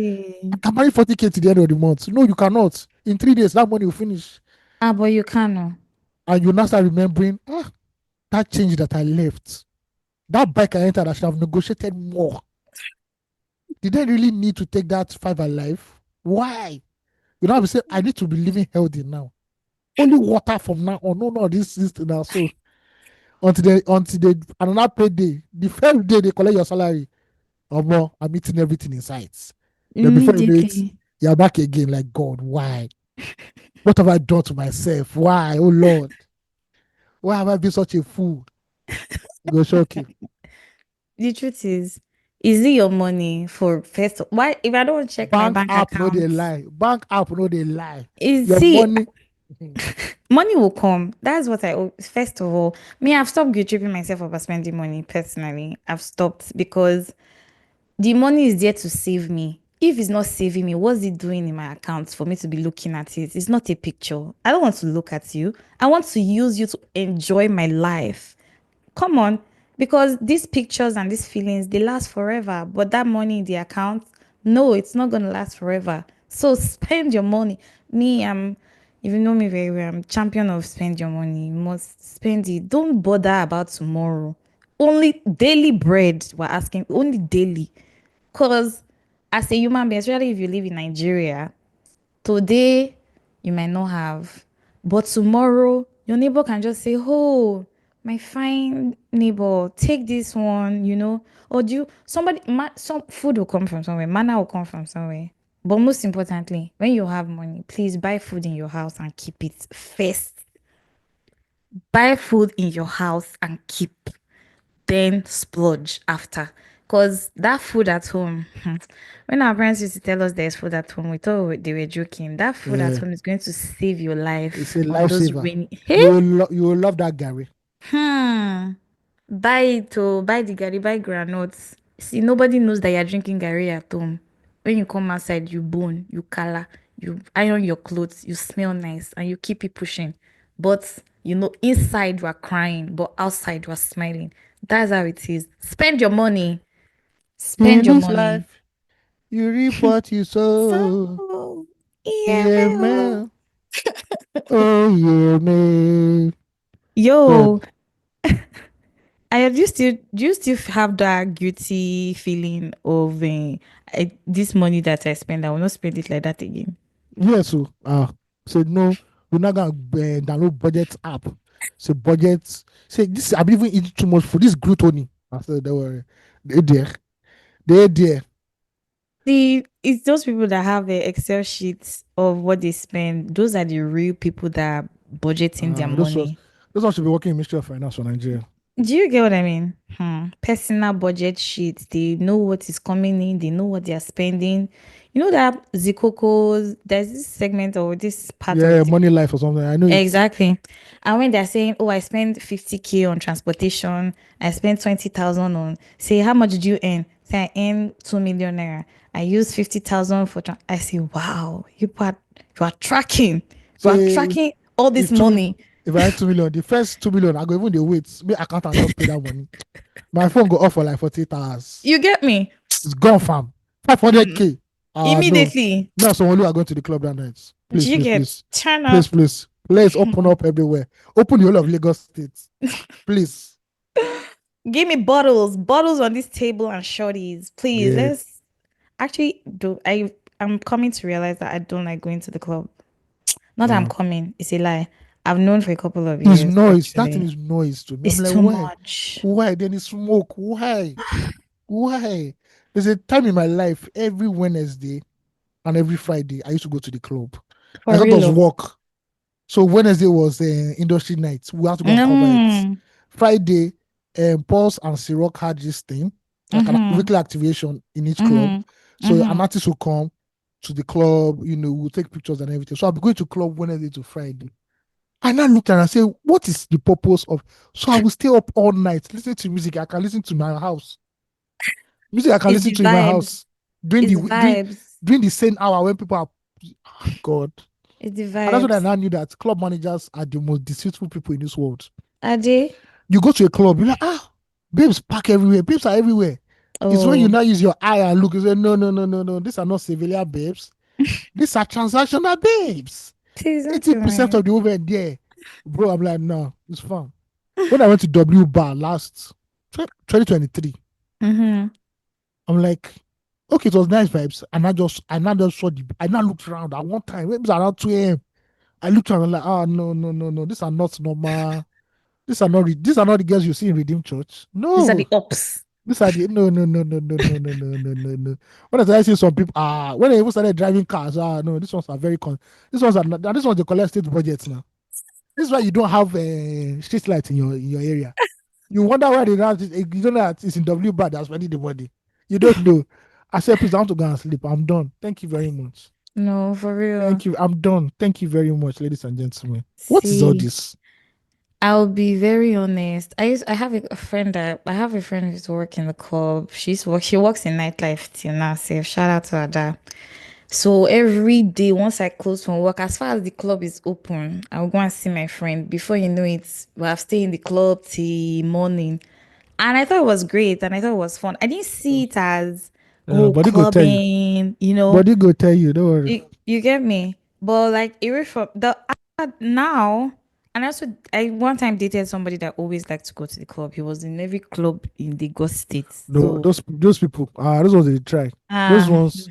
I God. can marry 40K to the end of the month. No, you cannot. In 3 days, that money will finish. Ah, but you can no. And you now start remembering, that change that I left. That bike I entered, I should have negotiated more. Did I really need to take that five alive? Why? You know, I say, I need to be living healthy now. Only water from now on. No, no, this now. So until they another payday, the first day they collect your salary, or more, I'm eating everything in sight. Then before you know it, Immediately. you're back again. Like God, why? What have I done to myself? Why? Oh Lord, why have I been such a fool? You go shock you. The truth is it your money for first? Why if I don't check my Bank bank app no they account? lie. Bank app no they lie. Is Your see money. money will come. That's what first of all, me, I've stopped guilt tripping myself about spending money personally. I've stopped because the money is there to save me. If it's not saving me, what's it doing in my account for me to be looking at it? It's not a picture. I don't want to look at you. I want to use you to enjoy my life. Come on, because these pictures and these feelings, they last forever, but that money in the account, no, it's not going to last forever. So spend your money. Me, I'm if you know me very well, I'm champion of spend your money. You must spend it. Don't bother about tomorrow. Only daily bread we're asking, only daily. Because as a human being, especially if you live in Nigeria, today, you might not have, but tomorrow, your neighbor can just say, "Oh, my fine neighbor, take this one," or some food will come from somewhere, manna will come from somewhere. But most importantly, when you have money, please buy food in your house and keep it first. Buy food in your house and keep, then splurge after. Because that food at home, when our parents used to tell us there's food at home, we thought they were joking. That food at Yeah, home is going to save your it's life a on those lifesaver. rainy. Hey? You will love that Gary. Hmm. Buy it or buy the gari, buy granuts. See, nobody knows that you're drinking gari at home. When you come outside, you bone, you color, you iron your clothes, you smell nice, and you keep it pushing. But inside you are crying, but outside you are smiling. That's how it is. Spend your money. Spend In your this money. life, you reap what you sow. So, yeah, Yeah, man. man. Oh, yeah, man. God. Yo, do you still have that guilty feeling of this money that I spend? I will not spend it like that again. Yes, so, said no, we're not going to download budget app. So, budget. Say, this, I've even eating too much food. This gluttony. I said, don't worry. They there. They there. It's those people that have the Excel sheets of what they spend. Those are the real people that are budgeting their Those was money. those ones should be working in Ministry of Finance for Nigeria. Do you get what I mean? Personal budget sheets. They know what is coming in. They know what they are spending. You know that Zikoko, there's this segment or this part of Yeah, money Zikoko. life or something. I know it. Exactly. And when they're saying, "Oh, I spent 50K on transportation, I spent 20,000 on," say, "How much did you earn?" Say, "I earn 2 million naira. I use 50,000 for," I say, "Wow, you are tracking. You are Say tracking all this if two money. if I had 2 million, the first 2 million, I go even the wait. Me account and just pay that money. My phone go off for like 48 hours. You get me? It's gone, fam. 500K. No. Immediately. Me and someone who are going to the club that night. Do Please, you please, get please. turn Please, up? please. Please open up everywhere. Open the whole of Lagos State. Please. Give me bottles on this table and shorties, please. Yeah. Let's actually do. I'm coming to realize that I don't like going to the club. Not that I'm Wow. coming. It's a lie. I've known for a couple of It's years, noise. That thing actually. is noise to me. I'm It's like, too why? much. Why? Then it's smoke. Why? Why? There's a time in my life, every Wednesday and every Friday, I used to go to the club. I For thought it real. was Oh. work. So Wednesday was industry night. We have to go and cover it. Mm, Friday, Pulse and Ciroc had this thing, like a mm-hmm, weekly activation in each club. mm-hmm, So an mm-hmm. artist will come to the club, we'll take pictures and everything. So I'll be going to club Wednesday to Friday. I now looked at and say, what is the purpose of? So I will stay up all night, listen to music. I can listen to my house. Music I can It's listen the to in my vibes. house during It's the vibes. during the same hour when people are God. It's the And that's when I vibes. now knew that club managers are the most deceitful people in this world. Are they? You go to a club, you're like, babes park everywhere. Babes are everywhere. It's when you Oh, now use your eye and look, you say, no, no, no, no, no. These are not civilian babes. These are transactional babes. please don't tell 80% me. of the women there. Bro, I'm like, no, it's fun. When I went to W Bar last 2023, Mm-hmm. I'm like, okay, it was nice vibes. And I now just I now looked around at one time, maybe it was around 2 a.m. I looked around like, no, no, no, no. These are not normal. These are not the girls you see in Redeemed Church. These are the No. ups. These are the no, no, no, no, no, no, no, no, no, no, no. When I started seeing some people, when I even started driving cars, no, these ones are very these ones are not, this ones they collect state budgets now. This is why you don't have street lights in your area. You wonder why they don't. You don't know that it's in W bar that's spending the money. You don't know. I said, please, I want to go and sleep. I'm done. Thank you very much. No, for real. Thank you. I'm done. Thank you very much, ladies and gentlemen. What is all See, this? I'll be very honest. I have a friend that I have a friend who's work in the club. She works in nightlife till now. So shout out to her dad. So every day, once I close from work, as far as the club is open, I'll go and see my friend. Before you know it, we have stayed in the club till morning. And I thought it was great and I thought it was fun. I didn't see it as, oh, Body go tell you. clubbing, you know. Body go tell you. Don't worry. You get me? But like away from the now, and also I one time dated somebody that always liked to go to the club. He was in every club in the Ghost States. No, So those people, those ones they try. Those ah ones,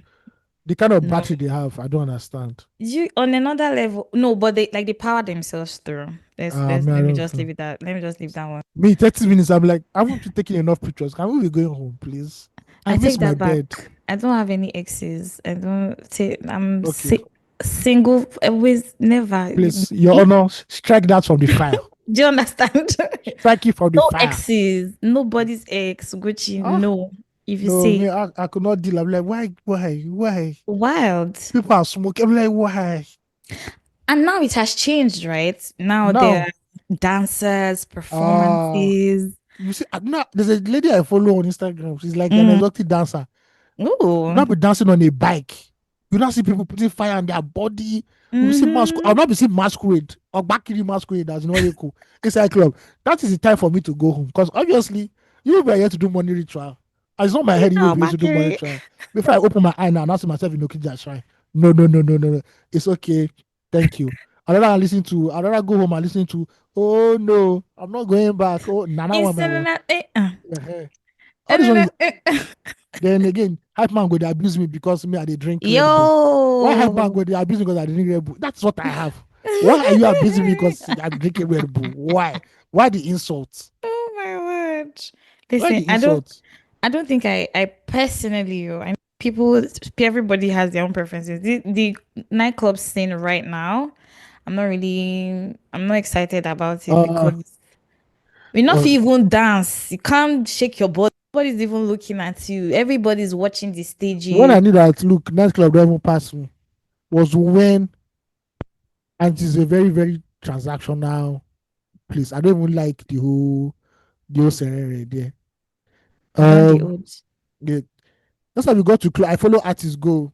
the kind of no. battery they have, I don't understand. You on another level. No, but they power themselves through. Man, I Let me don't just know. leave it that. Let me just leave that one. Me, 30 minutes, I'm like, I haven't you taken enough pictures. Can we be going home, please? I I miss take my that back. bed. I don't have any exes. I don't say Okay, single always never. please, Your Me? Honor, strike that from the file. Do you understand? Strike it from the No file. exes. Nobody's ex. Gucci, Ah, no. If you no, say me, I could not deal. I'm like, why? wild. People are smoking. I'm like, why? And now it has changed, right? Now there Now, are dancers, uh, performances. you see, now there's a lady I follow on Instagram. She's like an Mm. exotic dancer. You Ooh. not be dancing on a bike. You not see people putting fire on their body. You be see masquerade. I'll Mm-hmm. not be seeing masquerade or backiri masquerade as in what they call inside club. That is the time for me to go home because obviously you were here to do money ritual. And it's not my head you will No, be here to do money Bakiri. ritual. Before I open my eye now and ask myself in Okija shrine. No, no, no, no, no, no. It's okay. Thank you. I'd rather go home and listen to, oh no, I'm not going back. Oh, Nana It's Wamba. All this one is then again, hype man go dey abuse me because me I dey drink Red Bull. Why hype man Yo. go dey abuse me because I dey drink Red Bull? That's what I have. Why are you abusing me because I'm drinking Red Bull? Why? Why the insults? Oh my word. Why Listen, the insults? I don't think I personally, I know people, everybody has their own preferences. The nightclub scene right now, I'm not excited about it Uh, because we not uh even dance. You can't shake your body. Nobody's even looking at you. Everybody's watching the when stages. I knew that look, nightclub don't even pass me was when and it is a very, very transactional place. I don't even like the whole scenario there. I want the Um old. yeah. That's how we got to club. I follow artists go.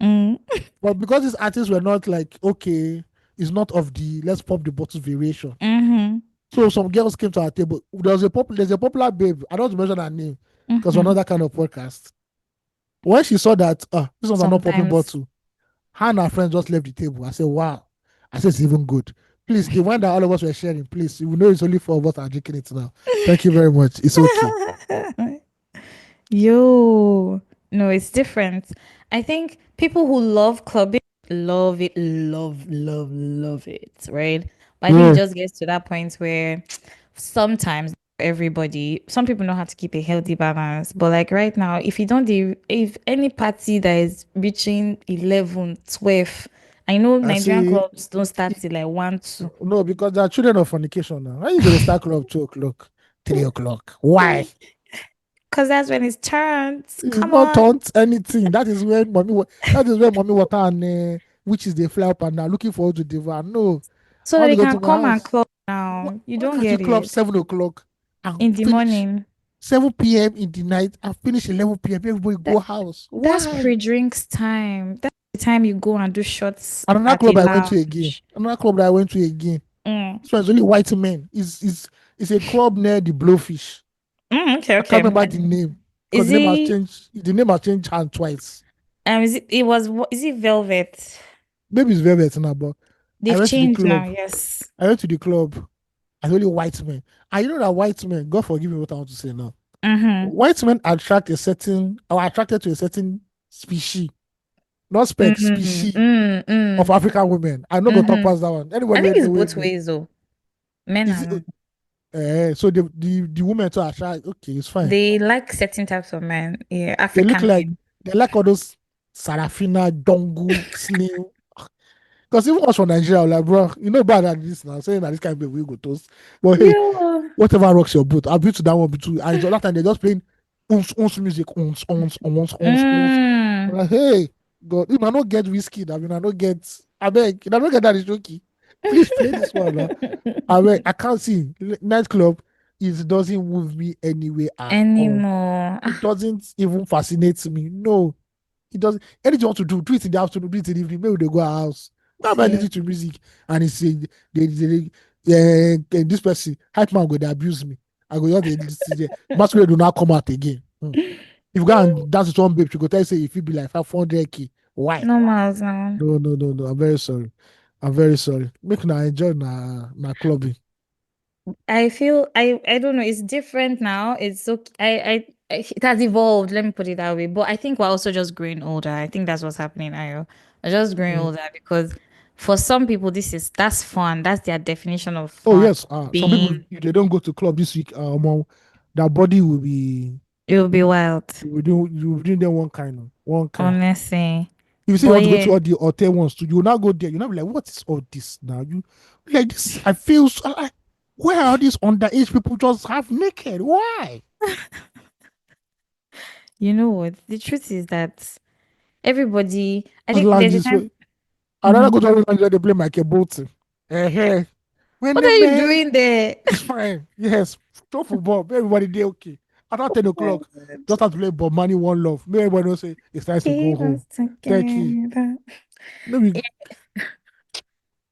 Mm, But because these artists were not like, okay, it's not of the let's pop the bottles variation. mm-hmm, So some girls came to our table. There's a popular babe. I don't want to mention her name because we're mm-hmm. not that kind of podcast. When she saw that these ones are not popping Sometimes. bottle, her and her friends just left the table. I said, wow. I said it's even good. Please, the one that all of us were sharing, please. You know it's only four of us are drinking it now. Thank you very much. It's okay. Yo, no, it's different. I think people who love clubbing love it, love it, right? But I think it Yeah. just gets to that point where sometimes everybody, some people know how to keep a healthy balance. But like right now, if any party that is reaching 11, 12, I know I Nigerian see. clubs don't start till like 1, 2. No, because they are children of fornication now. Why you going to start club 2 o'clock, 3 o'clock? Why? Because that's when it's turned. It's Come not on. taunt anything. That is where mommy water and witches they fly up and are looking forward to devour. No, So I that want they to go can to my come and house. club Why, now. You why don't can't you get club it. 7 o'clock and In the finish morning. 7 p.m. in the night and finish 11 p.m. Everybody go That house. that's Why? pre-drinks time. the time you go and do shots Another at a club I went to again. lounge. Another club that I went to again. Mm. This one's only white men. It's a club near the Blowfish. Mm, okay, I can't okay. remember the name because Is the name has it changed. The name has changed hand twice. is it was is it Velvet? Maybe it's Velvet now, but I They've went to the changed now, club. yes. I went to the club. And only white men. And you know that white men, God forgive me what I want to say now. Mm-hmm. White men attract a certain, or are attracted to a certain species, not spec, Mm, species mm, of mm, African women. I'm not gonna talk mm-hmm. past that one. I Anybody think where it's know with both me. ways though. Men Is and it women. so the women to attract, okay, it's fine. They like certain types of men. Yeah, They look African like men. they like all those Sarafina, Dongu, Slim. Because even us from Nigeria, I'm like, bro, you know bad at this now, saying that this kind of baby we go toast. But hey, Yeah. whatever rocks your boat. I've been to that one between. And it's all that time they're just playing uns music, uns. I'm Mm. like, hey, God, if I don't get whiskey, I mean, I don't get, I beg, if I don't get that is joking. Please play this one. I beg, I can't see. Nightclub, it doesn't move me anyway at all. Anymore. It doesn't even fascinate me. No, it doesn't. Anything you want to do it in the afternoon, do it in the evening. Maybe they go out house. Why am I See. listening to music and it's this person hype man go they abuse me. I go just dey listen there. Masquerade do not come out again. If you go and dance with one babe, she go tell you say if you be like 500K. Why? Normal now. No. I'm very sorry. I'm very sorry. Make na enjoy na clubbing. I don't know. It's different now. It's okay. It has evolved. Let me put it that way. But I think we're also just growing older. I think that's what's happening, Ayo. We're just growing Mm. older because for some people that's fun. That's their definition of Oh fun. yes, some people Being if they don't go to club this week, their body will be it will be wild, you will do them one kind. honestly. If you say you But want to go yeah, to all the hotel ones too, you will now go there. You will now be like, what is all this now? You like this? I feel so like where are these underage people just half naked? Why? you know what? The truth is that everybody. I As think long there's a this time. way, I'd rather Mhm. go to a where they play Michael Bolton. Eh, when What the are you man doing there? is fine, yes, throw football, everybody there okay. At 10 o'clock, God. just have to play Bob Money One Love. Maybe everybody will say it's time to go Give home. us Thank you. together. Maybe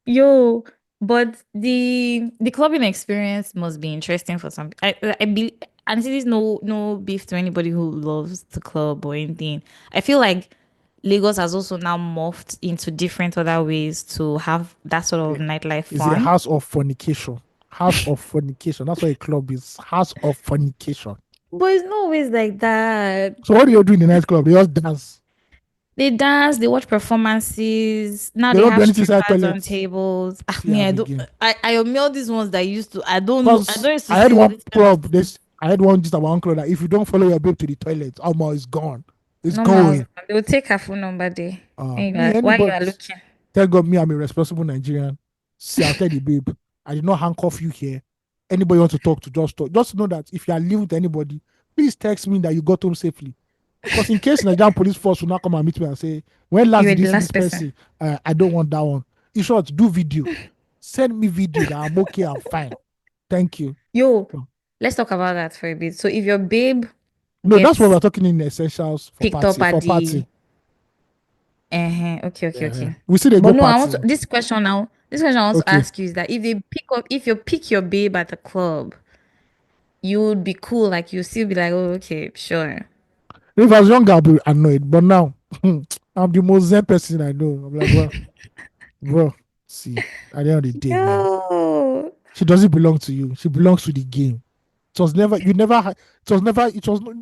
Yo, but the clubbing experience must be interesting for some. I be and this is no beef to anybody who loves the club or anything. I feel like Lagos has also now morphed into different other ways to have that sort of nightlife it's a fun. house of fornication. House of fornication. That's what a club is. House of fornication. But it's not always like that. So what do you do in the nightclub? They just dance. They dance, they watch performances. Now They they don't do have anything inside strippers on toilets. tables. Ah, See, me, have I don't. again. I omit these ones that used to. I don't know. I Because don't used to I had see all one this kind of club. stuff. This I had one just about one club that if you don't follow your babe to the toilet, Alma is gone. It's Normal. going. They will take her phone number there. And Me while you anybody are looking. thank God me, I'm a responsible Nigerian. See, I'll tell the babe, I did not handcuff you here. Anybody want to talk to, just talk. Just know that if you are living with anybody, please text me that you got home safely. Because in case Nigerian police force will not come and meet me and say, when last You were did you the see last this person. person? I don't want that one. In short, do video. Send me video that I'm okay, I'm fine. Thank you. Yo, No, let's talk about that for a bit. So if your babe no, that's what gets we're talking in essentials for picked up party. at For the party. okay. We see they go But no, I want to, party. this question I want to Okay. ask you is that if you pick your babe at the club, you would be cool, like you still be like, oh, okay, sure. If I was younger, I'd be annoyed. But now, I'm the most zen person I know. I'm like, bro, see, at the end of the day, man, Yo, she doesn't belong to you. She belongs to the game. It was never, you never, it was never, it was not,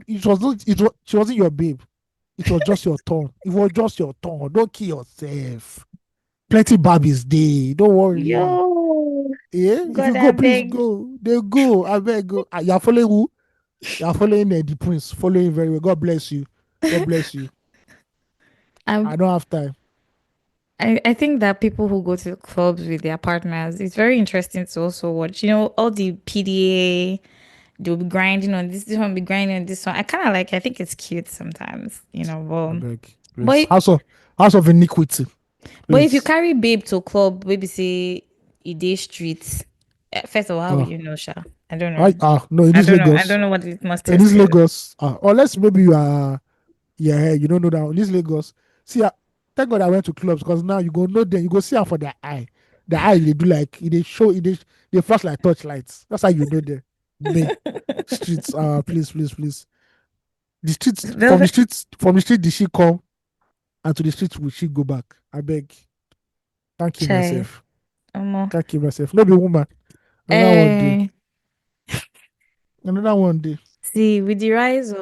she wasn't your babe. It was just your turn. It was just your turn. Don't kill yourself. Plenty Barbies day. Don't worry. yo, Yeah, if you God, I go, please beg. go. They go. I beg go. You're following who? You're following the prince. Following very well. God bless you. God bless you. I I don't have time. I think that people who go to clubs with their partners, it's very interesting to also watch. You know, all the PDA, they'll be grinding on this one, be grinding on this one. I kind of like. I think it's cute sometimes. You know, I beg, please. but House of iniquity, but if you please. carry babe to a club, maybe say a day streets. First of all, how will Uh, you know, Sha? I don't know. I no in I this don't know. I Lagos, don't know what the litmus in test this is. Lagos, unless maybe you are, yeah, you don't know that in this Lagos. See, thank God I went to clubs because now you go know them, you go see them for their eye. The eye they do like they show they flash like torchlights. That's how you know them. Me streets, please, please, please. The streets Velvet from the street did she come and to the street will she go back? I beg. Can't kill chai. myself. Omo. Can't kill myself. No be woman. Another one day. Eh, Another one day. see, with the rise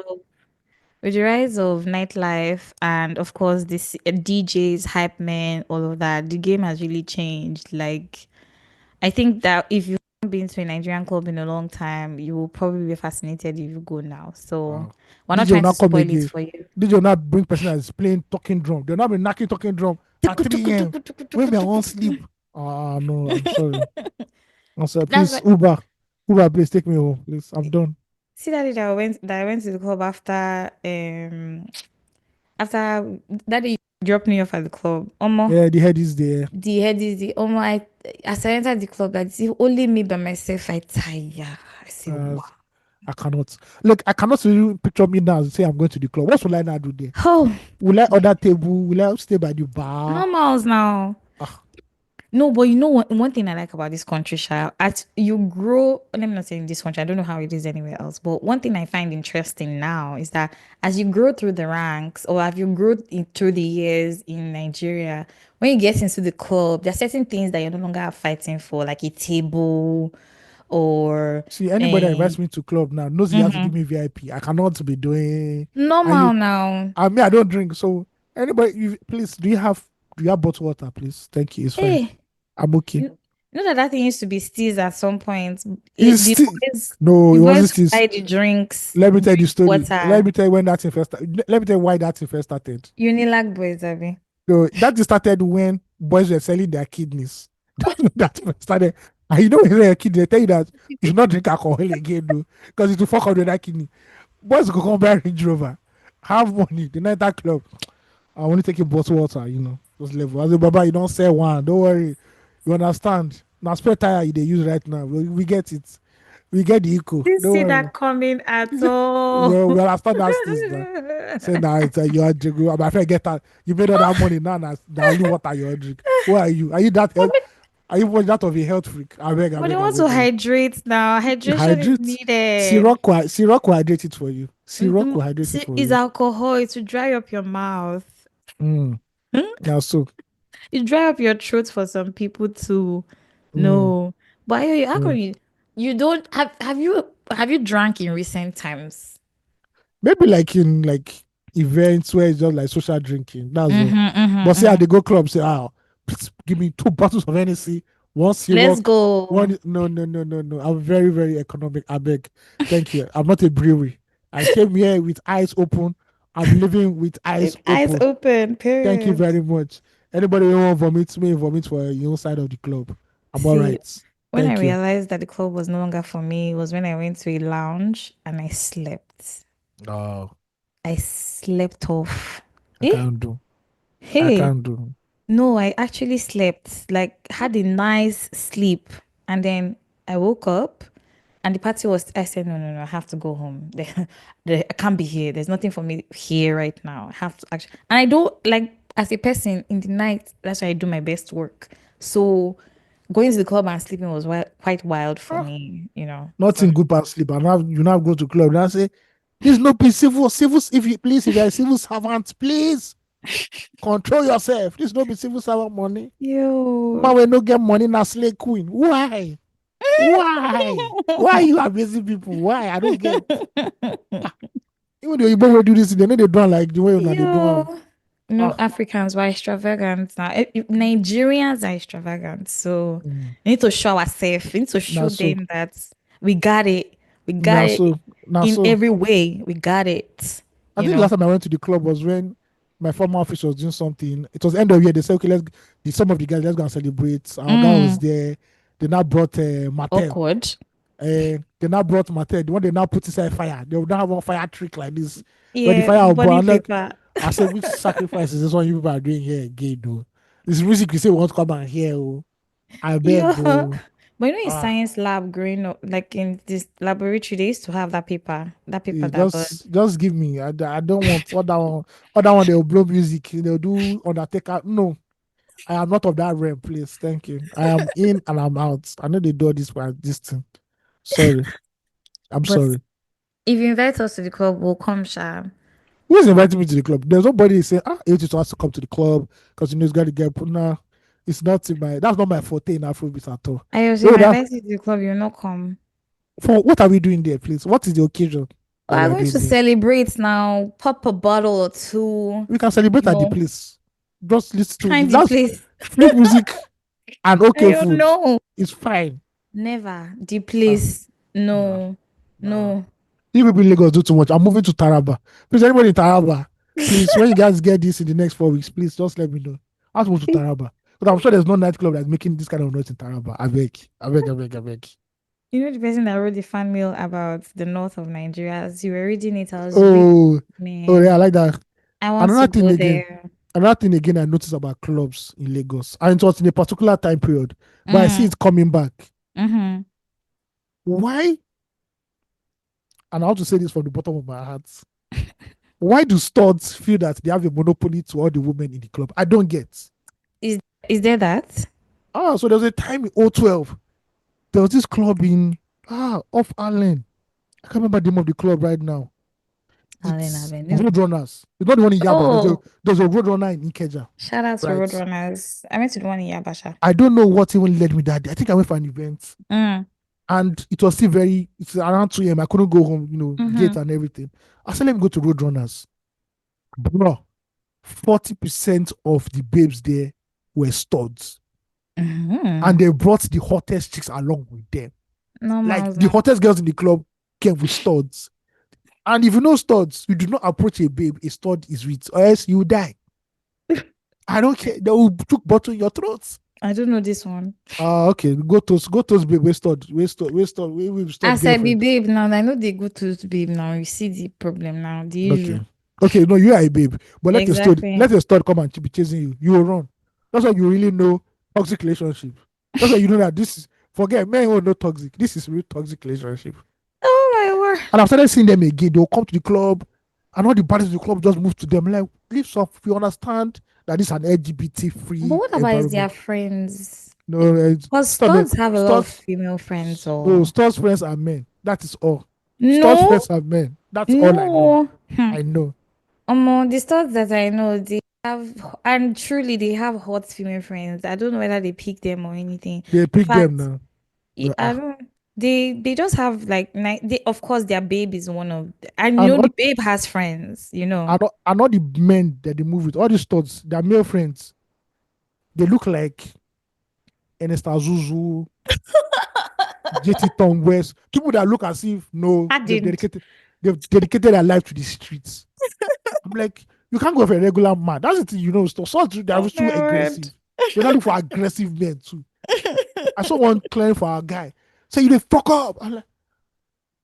of nightlife and of course this DJs, hype men, all of that, the game has really changed. Like I think that if you've not been to a Nigerian club in a long time, you will probably be fascinated if you go now. So Wow. we're not DJ will trying to not come spoil it again. for you. DJ will not bring person that is playing talking drum. They'll not be knocking talking drum at 3 a.m. When me I won't sleep. Ah no, I'm sorry. I'm sorry. That's Please, what. Uber. Uber, please take me home. Please. I'm done. See that day that I went to the club after that day you dropped me off at the club. Omo, Yeah, the head is there. the head is the omo. As I entered the club, like see, only me by myself. I tire. I say Uh, wow. I cannot. Look, I cannot really picture me now and say I'm going to the club. What will I now do there? Oh, Will I order table? Will I stay by the bar? normals now. Ah, No, but you know one thing I like about this country, Sha, as you grow, let me not say in this country, I don't know how it is anywhere else, but one thing I find interesting now is that as you grow through the ranks or have you grown through the years in Nigeria, when you get into the club, there are certain things that you're no longer fighting for, like a table or see, anybody that invites um, me to club now knows he has to give me VIP. I cannot be doing. And normal you, now. I don't drink. So anybody, please, do you have bottled water, please? Thank you. It's fine. Hey, I'm okay. you know that that thing used to be steez at some point. It's still no, The it wasn't boys still. buy the drinks, Let me tell you the bring story. Let water. me tell you when that thing first. Let me tell you why that thing first started. Unilag boys, Abby. So that thing started when boys were selling their kidneys. That first started. And you know when you're a kid, they tell you that you should not drink alcohol again, though, because it will fuck up with that kidney. Boys go come buy Range Rover, have money, the night that club. I want to take a bottle of water, those level. I say, Baba, you don't sell one. Don't worry. You understand? Now, spare tire they use right now. We get it. We get the eco. Didn't Don't see worry. that coming at all. We understand that this now. Say now it's you are drinking. My friend get that. You made all that money now. Now only water you drink. Who are you? Are you that health? Are you that of a health freak? I beg, I But they beg, I want to beg. I beg. hydrate now. Hydration is Hydrate. needed. Syrup will hydrate it for you. Syrup will hydrate it See, for it's you. alcohol. It will dry up your mouth. Mm. Hmm? Now so. It dry up your throat for some people too. Mm. No, but how come Mm. you don't have you drank in recent times? Maybe like in like events where it's just like social drinking. That's all. Mm-hmm, But mm-hmm, say mm-hmm. they go club, say, please give me 2 bottles of Hennessy, one Let's syrup, go. one. No, no, no, no, no. I'm very, very economic. I beg. Thank you. I'm not a brewery. I came here with eyes open. I'm living with eyes With eyes open. open, Thank you period. very much. Anybody who want vomit me, vomit for your own side of the club. I'm all See, right. when I Thank you. realized that the club was no longer for me was when I went to a lounge and I slept. Oh, I slept off. I Eh? can't do. I Hey, can't do. no, I actually slept, like had a nice sleep. And then I woke up and the party was, I said, no, no, no, I have to go home. I can't be here. There's nothing for me here right now. I have to actually, and I don't like as a person in the night, that's why I do my best work. So going to the club and sleeping was quite wild for Ah, me, So nothing good past sleep. And now you now go to club and I say, please no please civil if you please if you're a civil servant, please control yourself. This no be civil servant money. yo. Man we no get money na slay queen. Why? Why? Why you abusing people? Why? I don't get. Ah, even though you both do this, they know they do am like the way una they do am. Yo, no, Ah, Africans were extravagant now. Nigerians are extravagant. So mm. we need to show ourselves. We need to Now show so, them that we got it. We got now it so, now in so. every way. We got it. I You think the know. last time I went to the club was when my former office was doing something. It was end of year. They said, okay, some of the guys, let's go and celebrate. Our guy was Mm, there. They now brought Mattel. awkward. They now brought Mattel. The one they now put inside fire. They would now have one fire trick like this. Where the Yeah, fire will burn. bunny I'm like, paper. I said, which sacrifice is this one you people are doing here again, though? This music you say we want to come and hear, oh. I beg, Yo, oh. But you know, in Ah, science lab growing up, like in this laboratory, they used to have that paper that burns. just give me. I don't want other one. Other one they'll blow music. They'll do Undertaker. No, I am not of that realm, please. Thank you. I am in and I'm out. I know they do all this for this thing. Sorry. I'm But sorry. if you invite us to the club, we'll come, Sha. Who's inviting me to the club? There's nobody saying, it has to come to the club because you know it's got to get put. Nah, it's not in my, that's not my forte in Afrobeat at all. I was if Though I that, invite you to the club, you'll not come. for what are we doing there, please? What is the occasion that we We're are going doing to there? celebrate now, pop a bottle or two, We can celebrate at the no, place. Just listen to, kind the just place. flip music and I okay don't food. know. It's fine. Never. The Nah, place. nah, No. nah. No. You people in Lagos do too much. I'm moving to Taraba. Please, anybody in Taraba, please, when you guys get this in the next 4 weeks, please just let me know. I want to move to Taraba. But I'm sure there's no nightclub that's making this kind of noise in Taraba. I beg, I beg, I beg, I beg. You know the person that wrote the fan mail about the north of Nigeria? As you were reading it, I was really, Oh, oh yeah, I man, like that. I want to Another thing go again, there. another thing again I noticed about clubs in Lagos, and it was in a particular time period, but I see Mm, it coming back. mm-hmm. Why? And I want to say this from the bottom of my heart. Why do studs feel that they have a monopoly to all the women in the club? I don't get. Is is there that? So there was a time in 012. There was this club in off Allen. I can't remember the name of the club right now. Allen It's Avenue. Roadrunners. It's not the one in Yaba. Oh, There's a Roadrunner in Ikeja, shout out to right? Roadrunners. I went to the one in Yabasha. I don't know what even led me that day. I think I went for an event Mm, and it was still it's around 2 a.m. I couldn't go home, gate mm-hmm. and everything. I said, let me go to Roadrunners. Bro, 40% of the babes there were studs. And Mm-hmm. they brought the hottest chicks along with them. No, Like Miles the now. hottest girls in the club came with studs. And if you know studs, you do not approach a babe a stud is with, or else you die. I don't care. They will took bottle in your throat. I don't know this one. Okay. Go to babe, we stud As I be girlfriend. babe now, I know they go to babe now. You see the problem now. The issue. Okay. Okay, no, you are a babe. But Exactly. let a stud come and be chasing you. You will run. That's why you really know toxic relationship. That's why you know that this is forget men who know toxic. This is real toxic relationship. Oh my word. And I've started seeing them again. They'll come to the club, and all the bodies in the club just move to them. Like, leave some. We understand that this is an LGBT But free what about is their environment. friends? No, Because studs have a lot of female friends no, or Stars friends are men. That is all. Stars no, friends are men. That's all I know. no. I know. The studs that I know, they have and truly they have hot female friends. I don't know whether they pick them or anything. They In pick them fact, now. No, I don't. They just have like they of course their babe is one of I And know all, the babe has friends, you know. and all the men that they move with, all the studs, their male friends, they look like Ernest Azuzu, JT Tom West, people that look as if no, I didn't. they've dedicated their life to the streets. I'm like, you can't go for a regular man. That's the thing, so they're Oh just too my word. aggressive. They don't look for aggressive men too. I saw one claim for a guy. Say you dey fuck up. I'm like,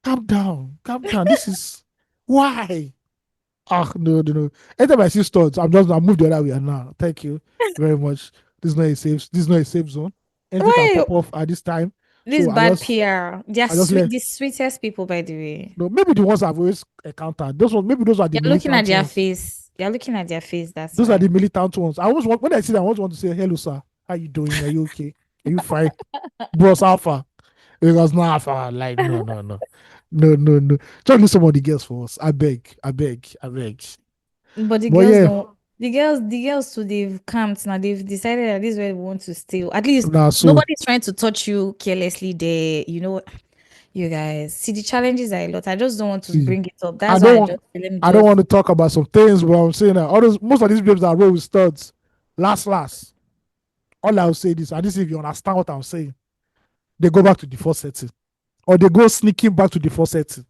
calm down, calm down. This is why. No, no, no. Anytime I see studs, I move the other way now. Thank you very much. This is not a safe zone. Anything can Why pop off at this time. this So bad PR? They are I just sweet, let the sweetest people, by the way. no, maybe the ones I've always encountered. Maybe those are the You're looking at militant their ones. face. You're looking at their face, that's Those are why. the militant ones. I always want when I see them, I always want to say, hello, sir. How you doing? Are you okay? Are you fine? Bros Alpha. Because no Alpha. Like, no, no, no. No, no, no. Just leave some of the girls for us. I beg, I beg, I beg. But the But girls yeah, don't. The girls too. They've camped now. They've decided that this is where we want to stay. At least now so nobody's trying to touch you carelessly. There, you know. You guys see the challenges are a lot. I just don't want to see, bring it up. I That's why don't I want just let me I don't want just. to talk about some things, but I'm saying that most of these babes that roll with studs, last. All I'll say this, and this if you understand what I'm saying, they go back to the first setting. Or they go sneaking back to the first setting.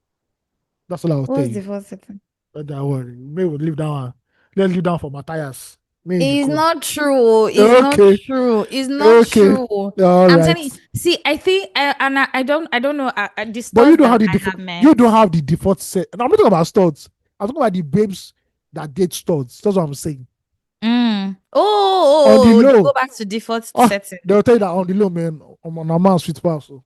That's all I'll tell What's you. the first thing? Not that worry. Maybe we'll leave that one. Let's leave down for Matthias. Me in the It's code. not true. It's not Okay. true. It's not Okay. true. All I'm right. telling you. See, I think, I don't know. The But you stores don't that have the I default. have met. You don't have the default set. And I'm not talking about studs. I'm talking about the babes that date studs. That's what I'm saying. Mm. On the They go low, back to default setting. they'll tell you that on the low, man. I'm on a man sweet pass. So.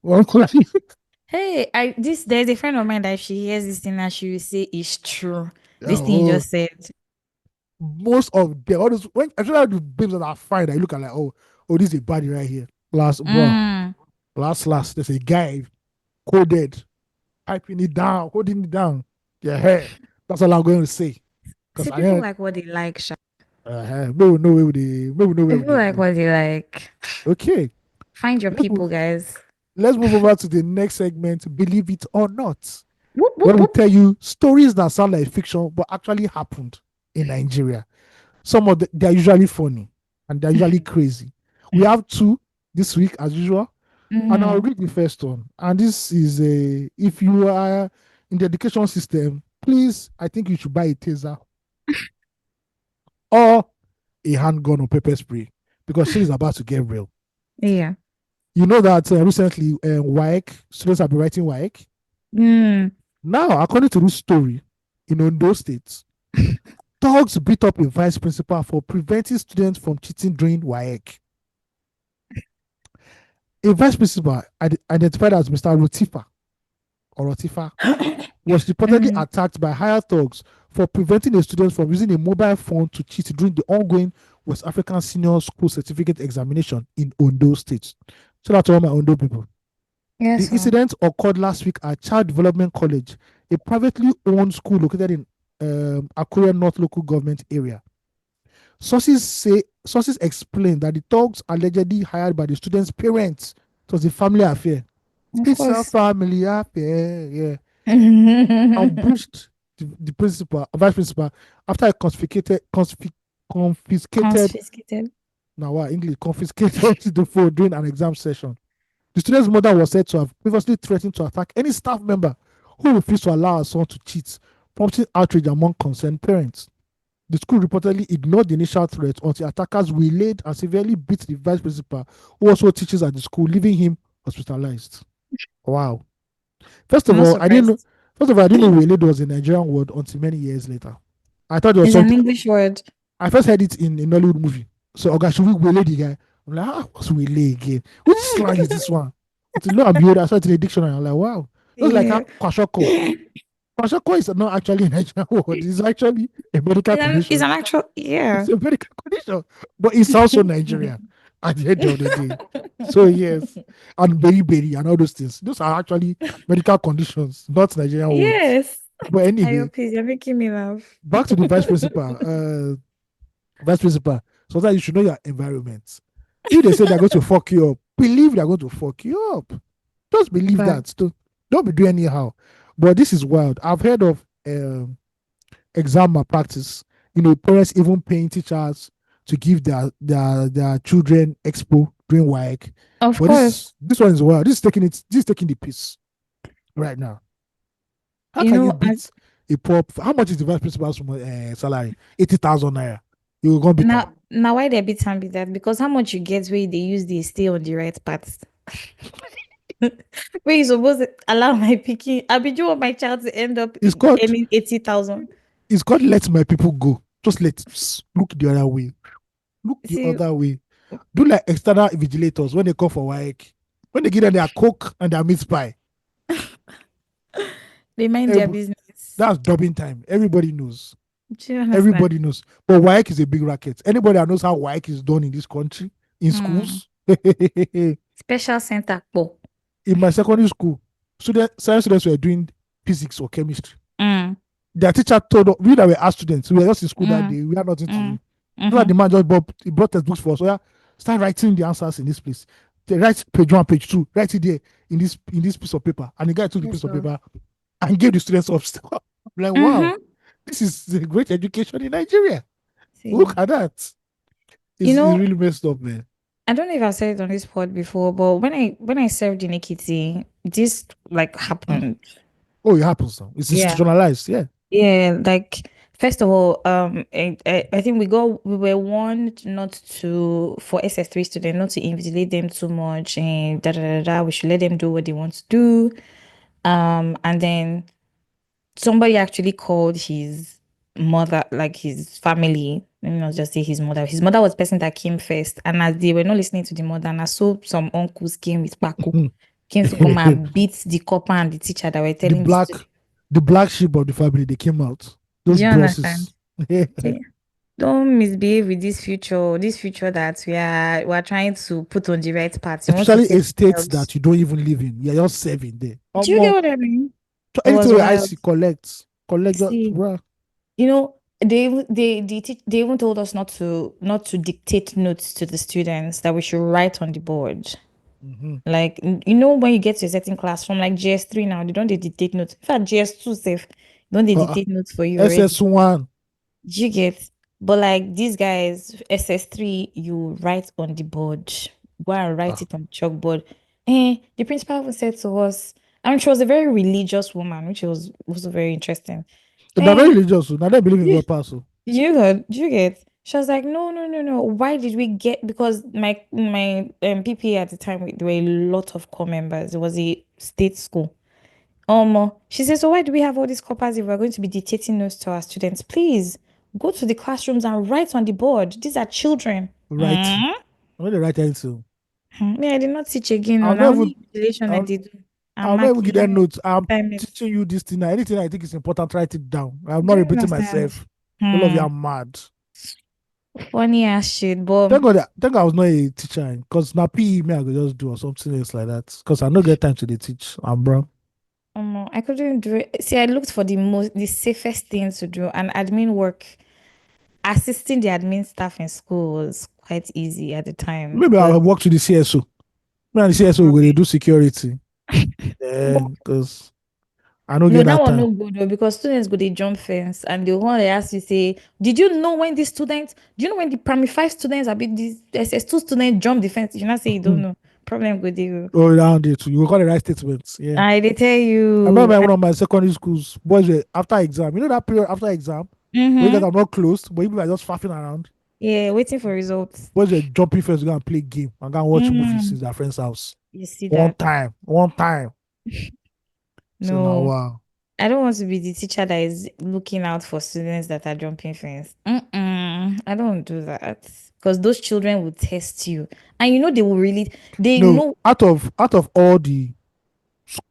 Hey, there's a friend of mine that if she hears this thing and she will say it's true. This thing you Oh, just said. most of them, all those, when I try the babes that are fine, I look at like, oh, this is a body right here. Last, bro, Mm. last, there's a guy coded, piping it down, holding it down. Yeah, hey, that's all I'm going to say. Because See, I people know, like what they like, Sha. maybe know where People they like go. what they like. Okay, Find your let's move, people, guys. let's move over to the next segment. Believe it or not, Whoop, whoop, where we whoop. tell you stories that sound like fiction but actually happened in Nigeria. Some of they're usually funny and they're usually crazy. We have two this week as usual, and I'll Mm. read the first one. And this is a if you are in the education system, please, I think you should buy a taser or a handgun or pepper spray because shit is about to get real. Yeah. You know that recently WAEC students have been writing WAEC. Mm. Now, according to this story, in Ondo State, thugs beat up a vice principal for preventing students from cheating during WAEC. A vice principal identified as Mr. Rotifa or Rotifa was reportedly Mm. attacked by hired thugs for preventing a student from using a mobile phone to cheat during the ongoing West African Senior School Certificate examination in Ondo State. Shout out to all my Ondo people. The Yes, sir. incident occurred last week at Child Development College, a privately owned school located in Akure North local government area. Sources explain that the thugs allegedly hired by the students' parents. It was a family affair. Of It's a course. family affair, yeah. Ambushed the principal, vice principal, after I confiscated, Confiscated. now what English, confiscated the phone during an exam session. The student's mother was said to have previously threatened to attack any staff member who refused to allow her son to cheat, prompting outrage among concerned parents. The school reportedly ignored the initial threat until attackers waylaid and severely beat the vice principal, who also teaches at the school, leaving him hospitalized. Wow. First I'm of not all, I didn't know. surprised. First of all, I didn't know waylaid was a Nigerian word until many years later. I thought it was It's an something. English word. I first heard it in a Nollywood movie. So, okay, should we waylay the guy? I'm like, what's waylay again? Which slang is this one? Until lo and behold, I saw it in the dictionary. I'm like, wow. Just like Yeah. kwashoko. Kwashoko is not actually a Nigerian word. It's actually a medical It's condition. an actual, It's yeah. a medical condition, but it sounds so Nigerian at the end of the day. So yes, and berry and all those things. Those are actually medical conditions, not Nigerian words. Yes. But Ayo, anyway, please, you're making me laugh. back to the vice principal. Vice principal. Sometimes you should know your environment. If they say they're going to fuck you up, believe they're going to fuck you up. Just believe But that. Don't be doing anyhow. But this is wild. I've heard of exam malpractice. Parents even paying teachers to give their children expo during WAEC. of But course, this one is wild. This is taking the piss right now. How you can you know, beat a poor? How much is the vice principal's salary? 80,000 naira. You gonna beat them? now why they bit and be that? Because how much you get where they use they stay on the right path. Where you supposed to allow my picking, I be do want my child to end up It's called earning 80,000. it's called let my people go. Just look the other way. Look the See, other way. Do like external vigilators when they call for WAEC. When they give them their coke and their meat pie. they mind their business. That's dubbing time. Everybody knows. Do you understand? Everybody knows. But WAEC is a big racket. Anybody that knows how WAEC is done in this country, in Hmm. schools, in Special center. Po. my secondary school, science students were doing physics or chemistry. Mm, Their teacher told us, we that were art students, we were just in school that mm, day, we had nothing to mm, do. So that mm-hmm. the man just brought textbooks for us. So yeah, start writing the answers in this place. They write page one, page two, write it there in this piece of paper. And the guy took the Yes, piece of sir. paper and gave the students up. I'm like, wow, Mm-hmm. this is a great education in Nigeria. Look See, at that. you It's know, really messed up, man. I don't know if I've said it on this pod before, but when I served in Ekiti, this like happened. Oh, it happens now. It's Yeah. institutionalized. Yeah. Yeah, like first of all, I think we were warned not to for SS3 students not to invigilate them too much and da da da da. We should let them do what they want to do. And then somebody actually called his mother, like his family. Let me not just say his mother. His mother was the person that came first, and as they were not listening to the mother, and I saw some uncles came with Paco, came to come and beat the copper and the teacher that were the telling the black student. the black sheep of the family, they came out. Do Those you understand? bosses. Say, don't misbehave with this future that we are trying to put on the right path. You want to Especially save in states yourselves. that you don't even live in. You're just serving there. Do you get what I mean? It Anything was where I wild. see collect just See, bruh. you know, they even told us not to dictate notes to the students, that we should write on the board. Mm-hmm. Like, when you get to a certain class from like GS3 now, they don't they dictate notes. In fact, GS2 safe, don't they Uh, dictate notes for you already? SS1. Do you get? But like these guys, SS3, you write on the board. Go and write Ah. it on the chalkboard. The principal even said to us, I mean, she was a very religious woman, which was also very interesting. They're very Eh, religious. Now they believe in you, God pass. So. you get? She was like, no, no, no, no. Why did we get? Because my PPA at the time, there were a lot of core members. It was a state school. She says, so why do we have all these coppers if we're going to be dictating notes to our students? Please go to the classrooms and write on the board. These are children. Right. Mm. When they write anything. Me, I did not teach again. No, I'll now not even only relation I I'll, did. And I'll not even marking give them notes. I'm assignments. teaching you this thing. Anything I think is important, write it down. I'm Do not you repeating understand? myself. All of you Hmm. are mad. Funny ass shit, but Thank God I was not a teacher because now PE me I could just do or something else like that. Because I don't get time to the teach. I'm bro. I couldn't do it. See, I looked for the safest thing to do, and admin work. Assisting the admin staff in school was quite easy at the time, Maybe but I'll work to the CSO. Me and the CSO will do security. Yeah, because I don't no, get that that one time. no good though, because students go they jump fence and the one they ask you say, did you know when these students, do you know when the primary five students have been these SS2 students jump the fence? You not say you don't know. Problem go there. Go around it. You will call the right statements. Yeah. I they tell I you. remember one of my secondary schools, boys were after exam. You know that period after exam where you guys Mm-hmm. are not closed, but people are just faffing around. Yeah, waiting for results. Boys were jumping first to go and play game and go and watch movies Mm, in their friend's house. you see One that? time. One time. So now No, wow. I don't want to be the teacher that is looking out for students that are jumping fence. I don't do that because those children will test you, and they will really, they No, know. out of all the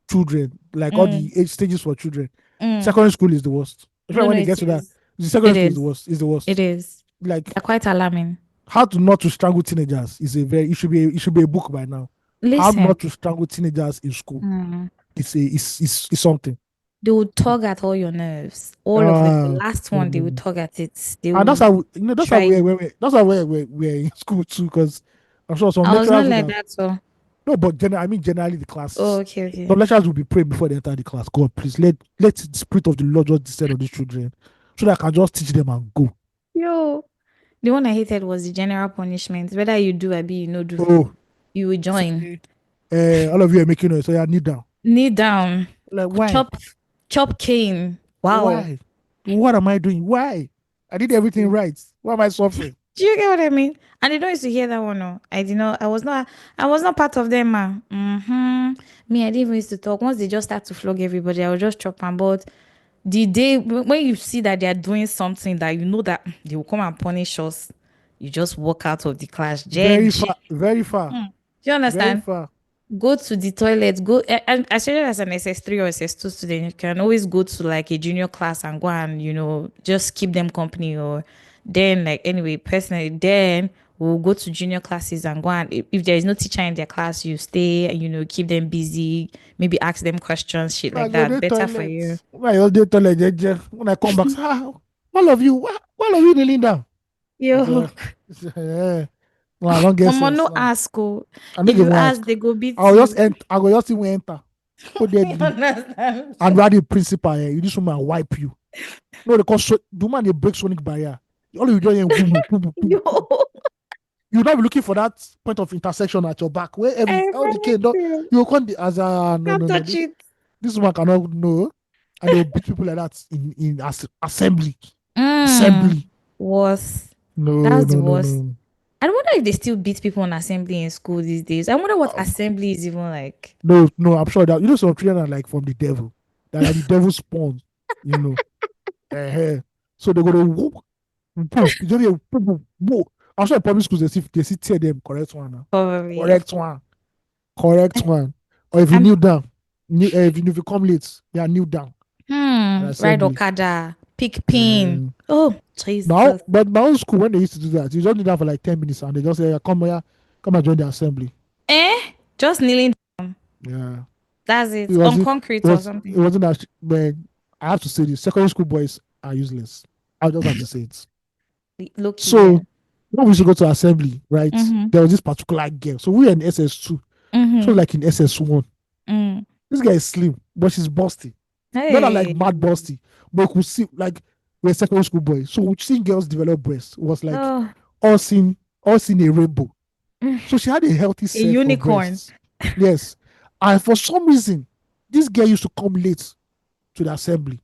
children, like all the Mm, age stages for children, mm. secondary school is the worst. No, Especially no, when it it gets to that, is. the secondary It school is the is. worst. Is the It worst. is. Like They're quite alarming. how to not to strangle teenagers is a very it should be a book by now. How Listen, not to strangle teenagers in school. mm, It's something. they will tug at all your nerves. All of them. The Uh last one, they will um, tug at it. They and that's will how that's how try you. that's how we're in school too. Because I'm sure some I was not lecturers would like have that, so. no, but I mean generally the Oh, classes. okay, okay. Some lecturers will be praying before they enter the class. God, please let the spirit of the Lord just descend on these children, so that I can just teach them and go. Yo. The one I hated was the general punishment. Whether you do or be you no do, Oh, you will join. say, all of you are making noise, so yeah, kneel down. Knee down. Like why? Chop, chop cane. Wow. Why? What am I doing? Why? I did everything Do right. Why am I suffering? you get what I mean? And they don't used to hear that one. No, I did not. I was not part of them, ma. Me, I didn't even used to talk. Once they just start to flog everybody, I will just chop and but the day when you see that they are doing something that you know that they will come and punish us, you just walk out of the class. Very JJ. far, very far, Do you very understand? far. Go to the toilet, go and especially as an SS3 or SS2 student, you can always go to like a junior class and go and just keep them company. Or then, like, anyway, personally, then we'll go to junior classes and go and if there is no teacher in their class, you stay and keep them busy, maybe ask them questions, shit I like go that, to better for toilet. you. When I go to toilet, when I come back, say, all of you, all of you kneeling down. I Yo. say, yeah. Well, I don't get sense No now. ask. Oh, I don't if even you ask. ask, they go beat I'll just you. enter. I will just even enter. Put there, You understand? and where the principal, you this woman wipe you. No, because the man they break sonic barrier. All you do is boom, boom, boom, boom, boom, Yo, boom. You not be looking for that point of intersection at your back where every I all the promise cane don't you. you can't as a no Can't no no touch it. this one cannot know and they will beat people like that in assembly Mm, assembly worse. no That's the no no worst. no I wonder if they still beat people on assembly in school these days. I wonder what um, assembly is even like. no I'm sure that some children are like from the devil that are the devil spawn you know uh So they go to whoop, boom. You just hear boom, boom, boom. I'm sure in public schools they see tear them. Correct one now. Probably. Correct one. Correct one. Or if you I'm kneel down, if you come late, yeah, kneel down at Ride assembly. Okada, pick pin. Uh, Oh, now, Jesus. but my own school when they used to do that, you just need that for like 10 minutes, and they just say, yeah, come here, come and join the assembly. Just kneeling. Yeah, That's it it. was On it concrete or it something. wasn't that. Man, I have to say this: secondary school boys are useless. I just have to say it. Low key, yeah. So when we used to go to assembly, right, Mm-hmm. there was this particular girl. So we were in SS2. She was Mm-hmm. like in SS1. Mm. This guy is slim, but she's busty. Not that like Hey. mad busty, but we could see like we're secondary school boys. So seeing girls develop breasts was like Oh. all seeing all seeing a rainbow. So she had a healthy A set of unicorn. breasts. Yes. And for some reason, this girl used to come late to the assembly.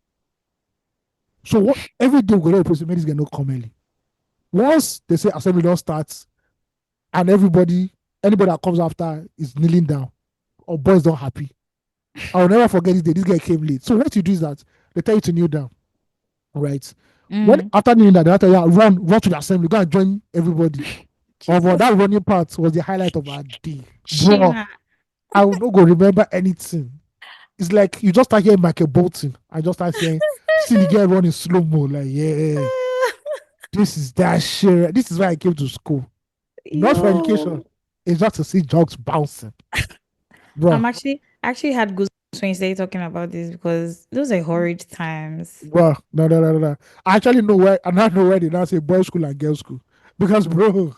So what every day we go to the place, this girl not come early. Once they say assembly don't start and anybody that comes after is kneeling down or boys don't happy. I'll never forget this day. This guy came late. So what you do is that they tell you to kneel down, right? When Mm. after kneeling down, they tell you run to the assembly, go and join everybody. Oh, but Jesus. that running part was the highlight of our day, bro. Shima. I will not go remember anything. It's like you just start hearing Michael Bolton. I just start saying, see the girl running slow mo, like yeah, this is that shit. This is why I came to school, not for education. Yo. It's just to see jokes bouncing, bro. Actually had goosebumps when you started talking about this because those are horrid times. Bro, no, no, no, no, no. I actually know where, and I know where they now say boys' school and girls' school. Because, bro,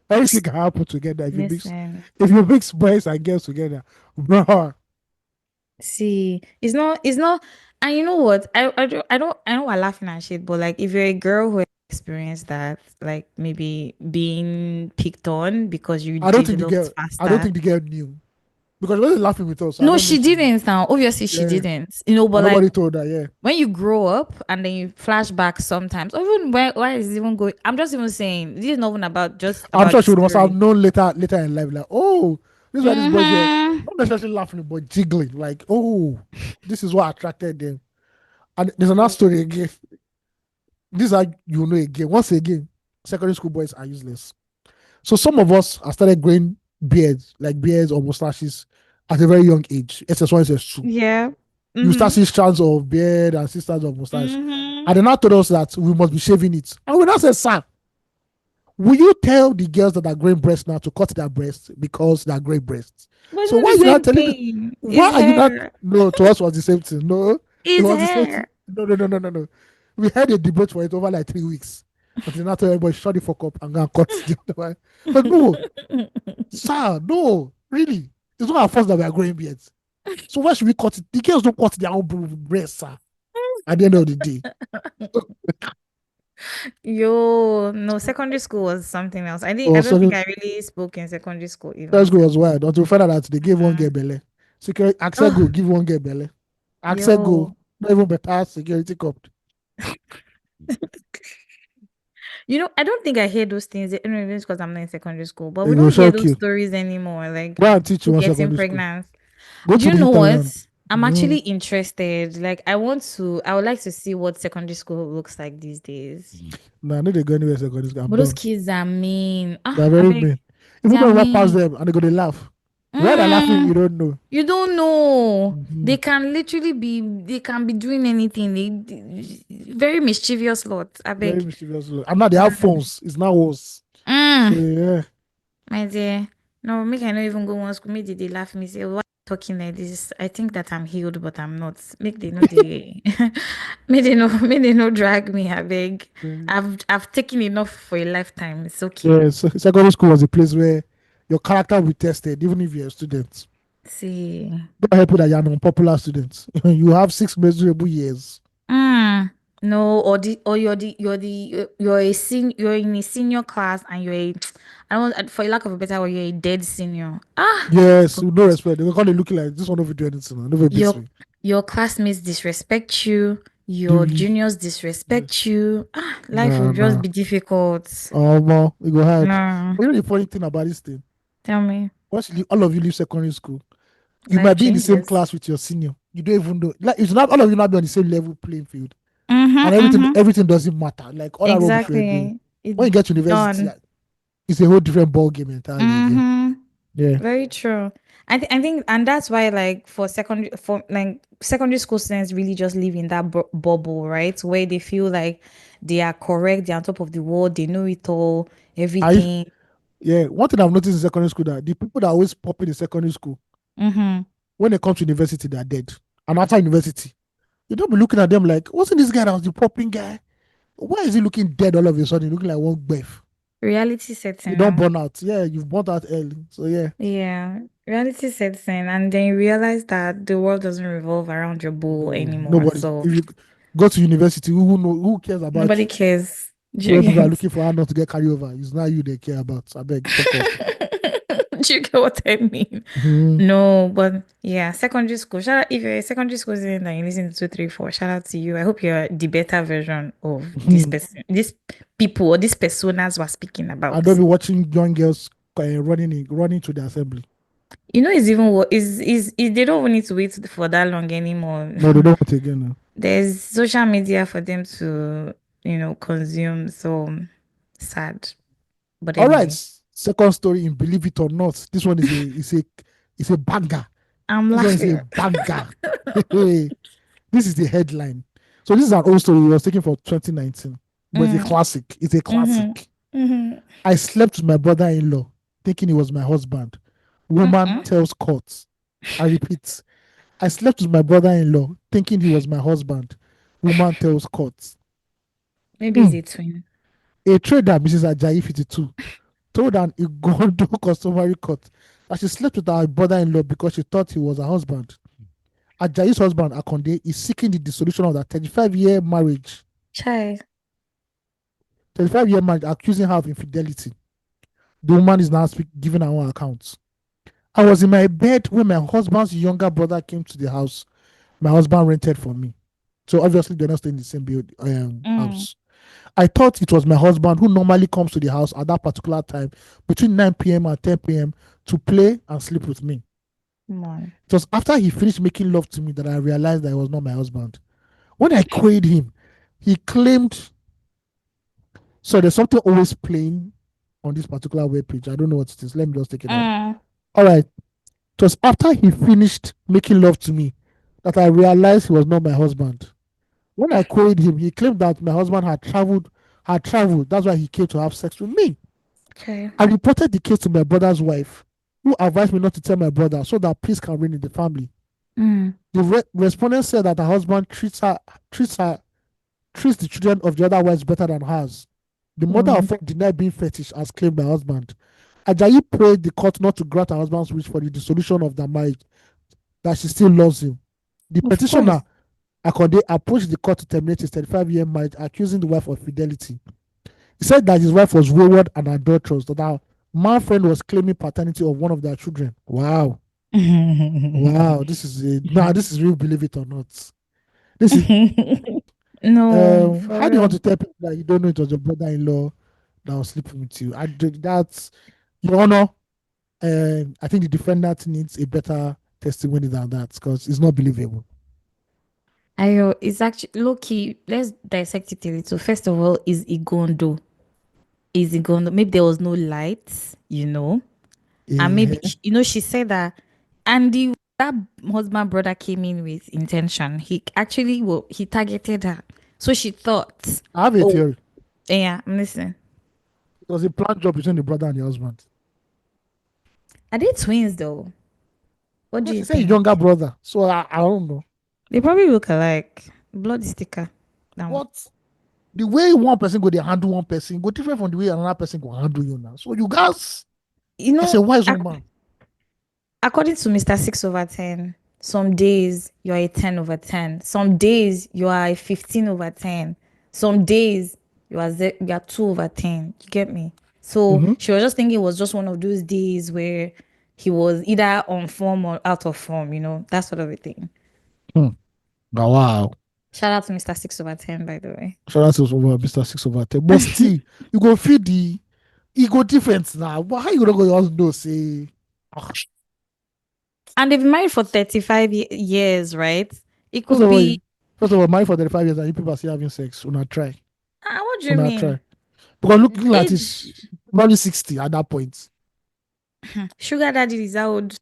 everything can happen together Listen. if you mix boys and girls together, bro. See, it's not, and you know what? I know we're laughing at shit, but like if you're a girl who experienced that, like maybe being picked on because you I don't think the developed girl, I don't faster. think the girl knew. Because she wasn't laughing with us, so I No, don't know she if she knew. didn't now. Obviously she Yeah. didn't. You know, but And like nobody told her, yeah. when you grow up and then you flash back sometimes, or even where is it even going? I'm just even saying this is not even about just I'm about sure the she would must have story. known later in life, like, oh, this is why these boys were Mm-hmm. not necessarily laughing, but jiggling. Like, oh, this is what attracted them. And there's another story again. These are you know again. Once again, secondary school boys are useless. So some of us have started growing beards, like beards or mustaches, at a very young age. SS1, SS2. Yeah. You start Mm-hmm. seeing strands of beard and see strands of mustache. Mm-hmm. And they now told us that we must be shaving it. And we now said, sir, will you tell the girls that are growing breasts now to cut their breasts because they are growing breasts? But it's So not why the are you not same telling them? thing. It's Why are you not? hair. No, to us was the same thing. No, it It's was the same thing. hair. No, no, no, no, no, no. We had a debate for it over like 3 weeks. Until now, tell everybody shut the fuck up and go and cut the other one. But no, sir, no, really. It's not our fault that we are growing beards. So why should we cut it? The girls don't cut their own breasts, sir. At the end of the day. Yo, no, secondary school was something else. I Or don't think second, I really spoke in secondary school first even. school was wild. Until we found out that they gave one girl Mm. belly. Security access go Oh, give one girl belly. Access go yo. not even better security cop. You know, I don't think I hear those things anyway because I'm not in secondary school, but we It go don't hear shock those you. stories anymore. Like Go and teach you people one getting secondary school. pregnant. Go Do to you the know what? hinterland. I'm Mm. actually interested. Like, I would like to see what secondary school looks like these days. Nah, I know they go anywhere secondary school. I'm But those done. kids are mean. They're Ah, I very beg, mean. they Even are though you pass mean. them and they go to laugh. Where they're laughing, you Mm, don't know. you don't know. Mm-hmm. They can literally be. They can be doing anything. Very mischievous lots. I Very beg. mischievous. And now they have Mm. phones. It's now worse. So Mm. yeah. My dear, no, make I not even go one school. Make they laugh me say, "Why you talking like this?" I think that I'm healed, but I'm not. Make they know they, make they no drag me. I beg. Mm. I've taken enough for a lifetime. It's okay. Yeah, so secondary school was a place where your character will be tested, even if you're a student. See, Don't help you that you're an unpopular student. You have 6 miserable years. mm, no, or you're a you're in a senior class and you're a, I don't want, for lack of a better word, you're a dead senior. Ah, Yes, with no respect. They can't looking like this one over do anything. Never beats your me. your classmates disrespect you, your Give juniors you disrespect you. Ah, life will nah just nah. be difficult. No, it go hard. No, But you know the funny thing about this thing? tell me, All of you leave secondary school, you life might be in the same changes. class with your senior. You don't even know. Like it's not all of you not be on the same level playing field. and Mm-hmm. everything doesn't matter. Like all that rubbish we're doing. Exactly. It's When you get to university, done. it's a whole different ball game entirely again. Mm-hmm. Yeah. Very true. I think, and that's why, like, for like secondary school students really just live in that bu bubble, right? Where they feel like they are correct, they're on top of the world, they know it all, I everything. Yeah. One thing I've noticed in secondary school that the people that always pop in secondary school, Mm-hmm. when they come to university, they're dead. And after university, you don't be looking at them like, wasn't this guy that was the popping guy? Why is he looking dead all of a sudden? Looking like one biff. Reality You setting don't now. burn out. Yeah, you've burnt out early. So yeah. Yeah, reality sets in, and then you realize that the world doesn't revolve around your bull No, anymore. nobody. So If you go to university, who cares about nobody you? cares. Do When you people are get? looking for how not to get carried over, it's not you they care about. I beg, fuck off. Do you get what I mean? Mhm. No, but yeah, secondary school. Shout out if you're a secondary school student and you listen to 234, shout out to you. I hope you're the better version of this Mhm. person, these people or these personas we're speaking I about. don't be watching young girls running to the assembly. You know, it's even what is they don't even need to wait for that long anymore. No, they don't want it again now. There's social media for them to, consume. So sad. But All right. anyway, Second story in Believe It or Not. This one is a banger. I'm This one is a laughing. banger. This is the headline. So this is an old story. It was taken from 2019, but it's a Mm, classic. It's a mm-hmm, classic. mm-hmm, I slept with my brother-in-law, thinking he was my husband. Woman mm-mm. tells court. I repeat, I slept with my brother-in-law, thinking he was my husband. Woman tells court. Maybe Hmm. it's a twin. A trader, Mrs. Ajayi 52, told an Igondo customary court that she slept with her brother-in-law because she thought he was her husband. Ajayi's husband, Akonde, is seeking the dissolution of their 35-year marriage. Child. 35-year marriage, accusing her of infidelity. The woman is now giving her own account. I was in my bed when my husband's younger brother came to the house my husband rented for me. So obviously they're not staying in the same Mm, house. I thought it was my husband who normally comes to the house at that particular time between 9 p.m. and 10 p.m. to play and sleep with me. come on. It was after he finished making love to me that I realized that he was not my husband. When I queried him, he claimed, so there's something always playing on this particular web page. I don't know what it is. Let me just take it out. Mm, All right. It was after he finished making love to me that I realized he was not my husband. When I queried him, he claimed that my husband had traveled. That's why he came to have sex with me. okay. I reported the case to my brother's wife, who advised me not to tell my brother so that peace can reign in the family. Mm, The respondent said that her husband treats her, treats the children of the other wives better than hers. The mother of mm, four denied being fetish as claimed by her husband. Ajayi prayed the court not to grant her husband's wish for the dissolution of their marriage, that she still loves him. The of course. petitioner, Akode, approached the court to terminate his 35-year marriage, accusing the wife of fidelity. He said that his wife was wayward and adulterous, that her man friend was claiming paternity of one of their children. Wow. Wow. This is real, believe it or not. This is, No, for how do you want real. to tell people that you don't know it was your brother in law that was sleeping with you? That's, Your Honor, I think the defendant needs a better testimony than that because it's not believable. It's actually low key. Let's dissect it a little. First of all, is Igondo? Is Igondo? Maybe there was no lights, and maybe Eh, she said that, and that husband brother came in with intention. He actually he targeted her, so she thought, I have a oh theory. yeah, I'm listening. It was a planned job between the brother and the husband. Are they twins though? What do Yes, you he said his think? younger brother. So I don't know. They probably look alike. Blood is thicker. Now, What? The way one person go they handle one person go different from the way another person go handle you now. So you guys, you as know, a wise woman, according to Mr. 6/10, some days you are a 10/10. Some days you are a 15/10. Some days you are 2/10. You get me? So mm-hmm. she was just thinking it was just one of those days where he was either on form or out of form, that sort of a thing. Wow. Shout out to Mr. 6/10, by the way. Shout out to Mr. 6/10. But still, you go feed the ego difference now. But how you gonna go just know say ah, And they've been married for 35 years, right? It first could of all, be. First of all, married for 35 years and you people are still having sex. Una try. What do you Una mean? try. Because looking at it, Age probably 60 at that point. sugar daddy is old.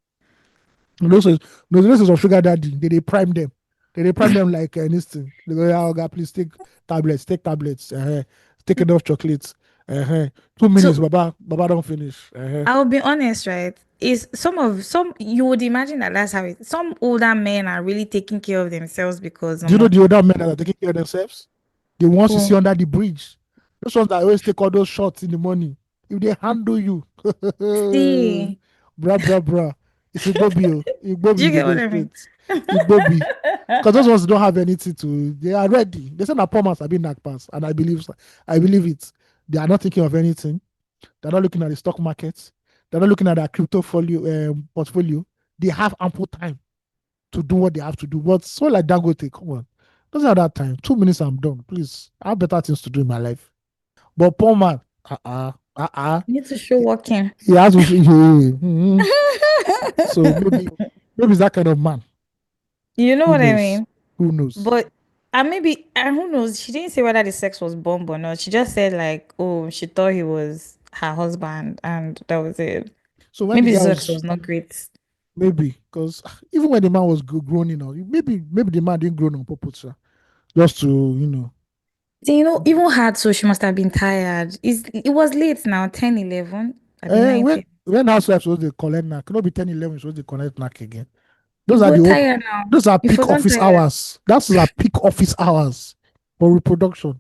Those is those of sugar daddy, they prime them. They prime them like anything. They go, yeah, okay, please take tablets, take enough chocolates. 2 minutes, So Baba don't finish. I'll be honest, right? Is some you would imagine that that's how it. Some older men are really taking care of themselves because Do you know the older men that are taking care of themselves? The ones you see who under the bridge. Those ones that always take all those shots in the morning. If they handle you, see. bruh. It's Igbobi. Do Igbobi, you they get go what I mean? straight. Igbobi. Because those ones don't have anything to, they are ready. They say that poor man's have been knocked past, and I believe it. They are not thinking of anything. They're not looking at the stock market. They're not looking at their crypto portfolio. They have ample time to do what they have to do. But so like Dangote, come on. Doesn't have that time. 2 minutes, I'm done. Please. I have better things to do in my life. But poor man, Need to show working. he has to so maybe it's that kind of man. You know Who what I knows? mean? Who knows? But and maybe and who knows? She didn't say whether the sex was bomb or not. She just said like, oh, she thought he was her husband, and that was it. So when the Maybe the guy sex was was not great. maybe because even when the man was groaning out, maybe the man didn't groan on purpose, sha. Just to So, even hard, so she must have been tired. It was late now, 10, 11. I've been when 19. housewives was they collect knack, cannot be 10, 11 so they collect knack again. Those You are go the old, tired now. those are If you peak don't office tired, hours. That's our peak office hours for reproduction.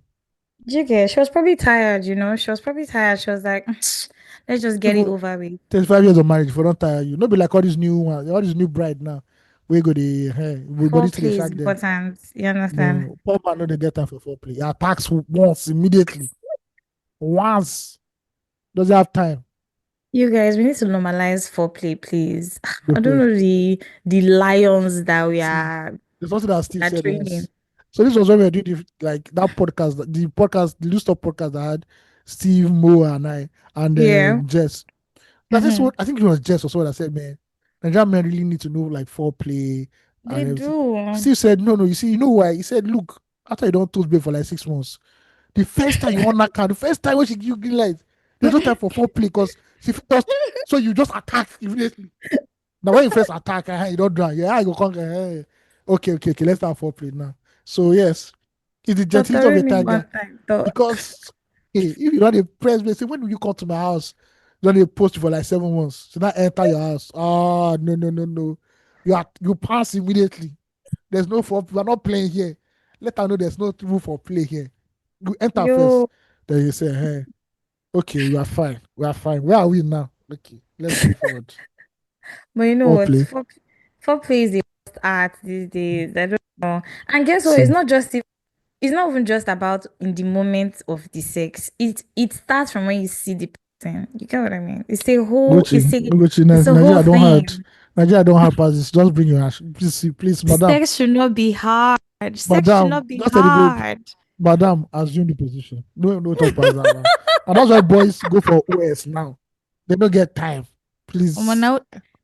Jigga, she was probably tired, She was probably tired. She was like, let's just get it Even over with. 35 years of marriage, if you don't tire you. Not be like all these new ones, all these new bride now. We go the we body to the Foreplay is shack them. important. You understand? No, poor man no they get time for foreplay. He attacks once immediately. Once. Doesn't have time. You guys, we need to normalize foreplay, please. I don't Okay. know the lions that we See, are there's something that Steve said training. once. So this was when we were doing like that podcast, the Loose Talk podcast that had Steve, Mo, and I, and Yeah. Jess. That's just Hmm. what I think it was Jess or so that said, man, Nigerian men really need to know like foreplay They and everything. do. Steve said, no, you see, you know why? He said, look, after you don't toast babe for like 6 months, the first time you want that car, the first time when she give you green light, there's no time for foreplay because she just so you just attack immediately. Now when you first attack, you don't dry. Yeah, I go conquer. Okay, let's start foreplay now. So yes, it's the But gentility of a already tiger one time thought. because hey, if you don't a press me, say when will you come to my house? You don't post you for like 7 months. So now enter your house. Ah, no. You pass immediately. There's no for we're not playing here. Let her know there's no room for play here. You enter first. Yo, Then you say, hey, okay, we are fine. We are fine. Where are we now? Okay, let's go forward. but you know All what? play. Foreplay is the best art these days. I don't know. And guess what? See, It's not even just about in the moment of the sex. It starts from when you see the person. You get what I mean? Gucci, It's a whole Nigeria don't hard. thing. Nigeria don't hard pass this. Just bring your ash. Please, madam. Sex should not be hard. Sex should Madam, not be just tell the babe, hard. madam, assume the position. No talk past that now. And that's why boys go for OS now. They don't get time. Please. Now,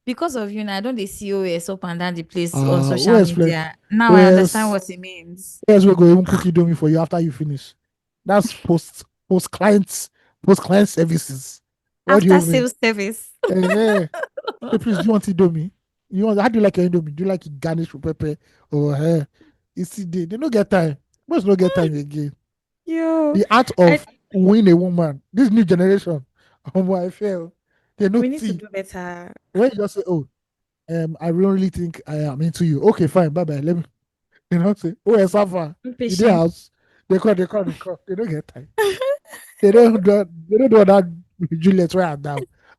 because of you now, I don't they see OS up and down the place on social OS play. media. Now I understand OS what it means. OS will go even cookie doing for you after you finish. That's post client services. What do After you mean? sales service. Eh, Hey, please, do you want Indomie? How do you like your Indomie? Do you like it garnished with pepper or You see, they don't get time. Boys don't get time again. Yo, The art I of winning a woman. This new generation. Oh my, I feel they know we need to tea. do better. When you just say, "Oh, I really think I am into you." Okay, fine, bye bye. Let me, say, "Oh, yes, Safa, in their Impatient. house." They call. They don't get time. They don't do that Juliet right now.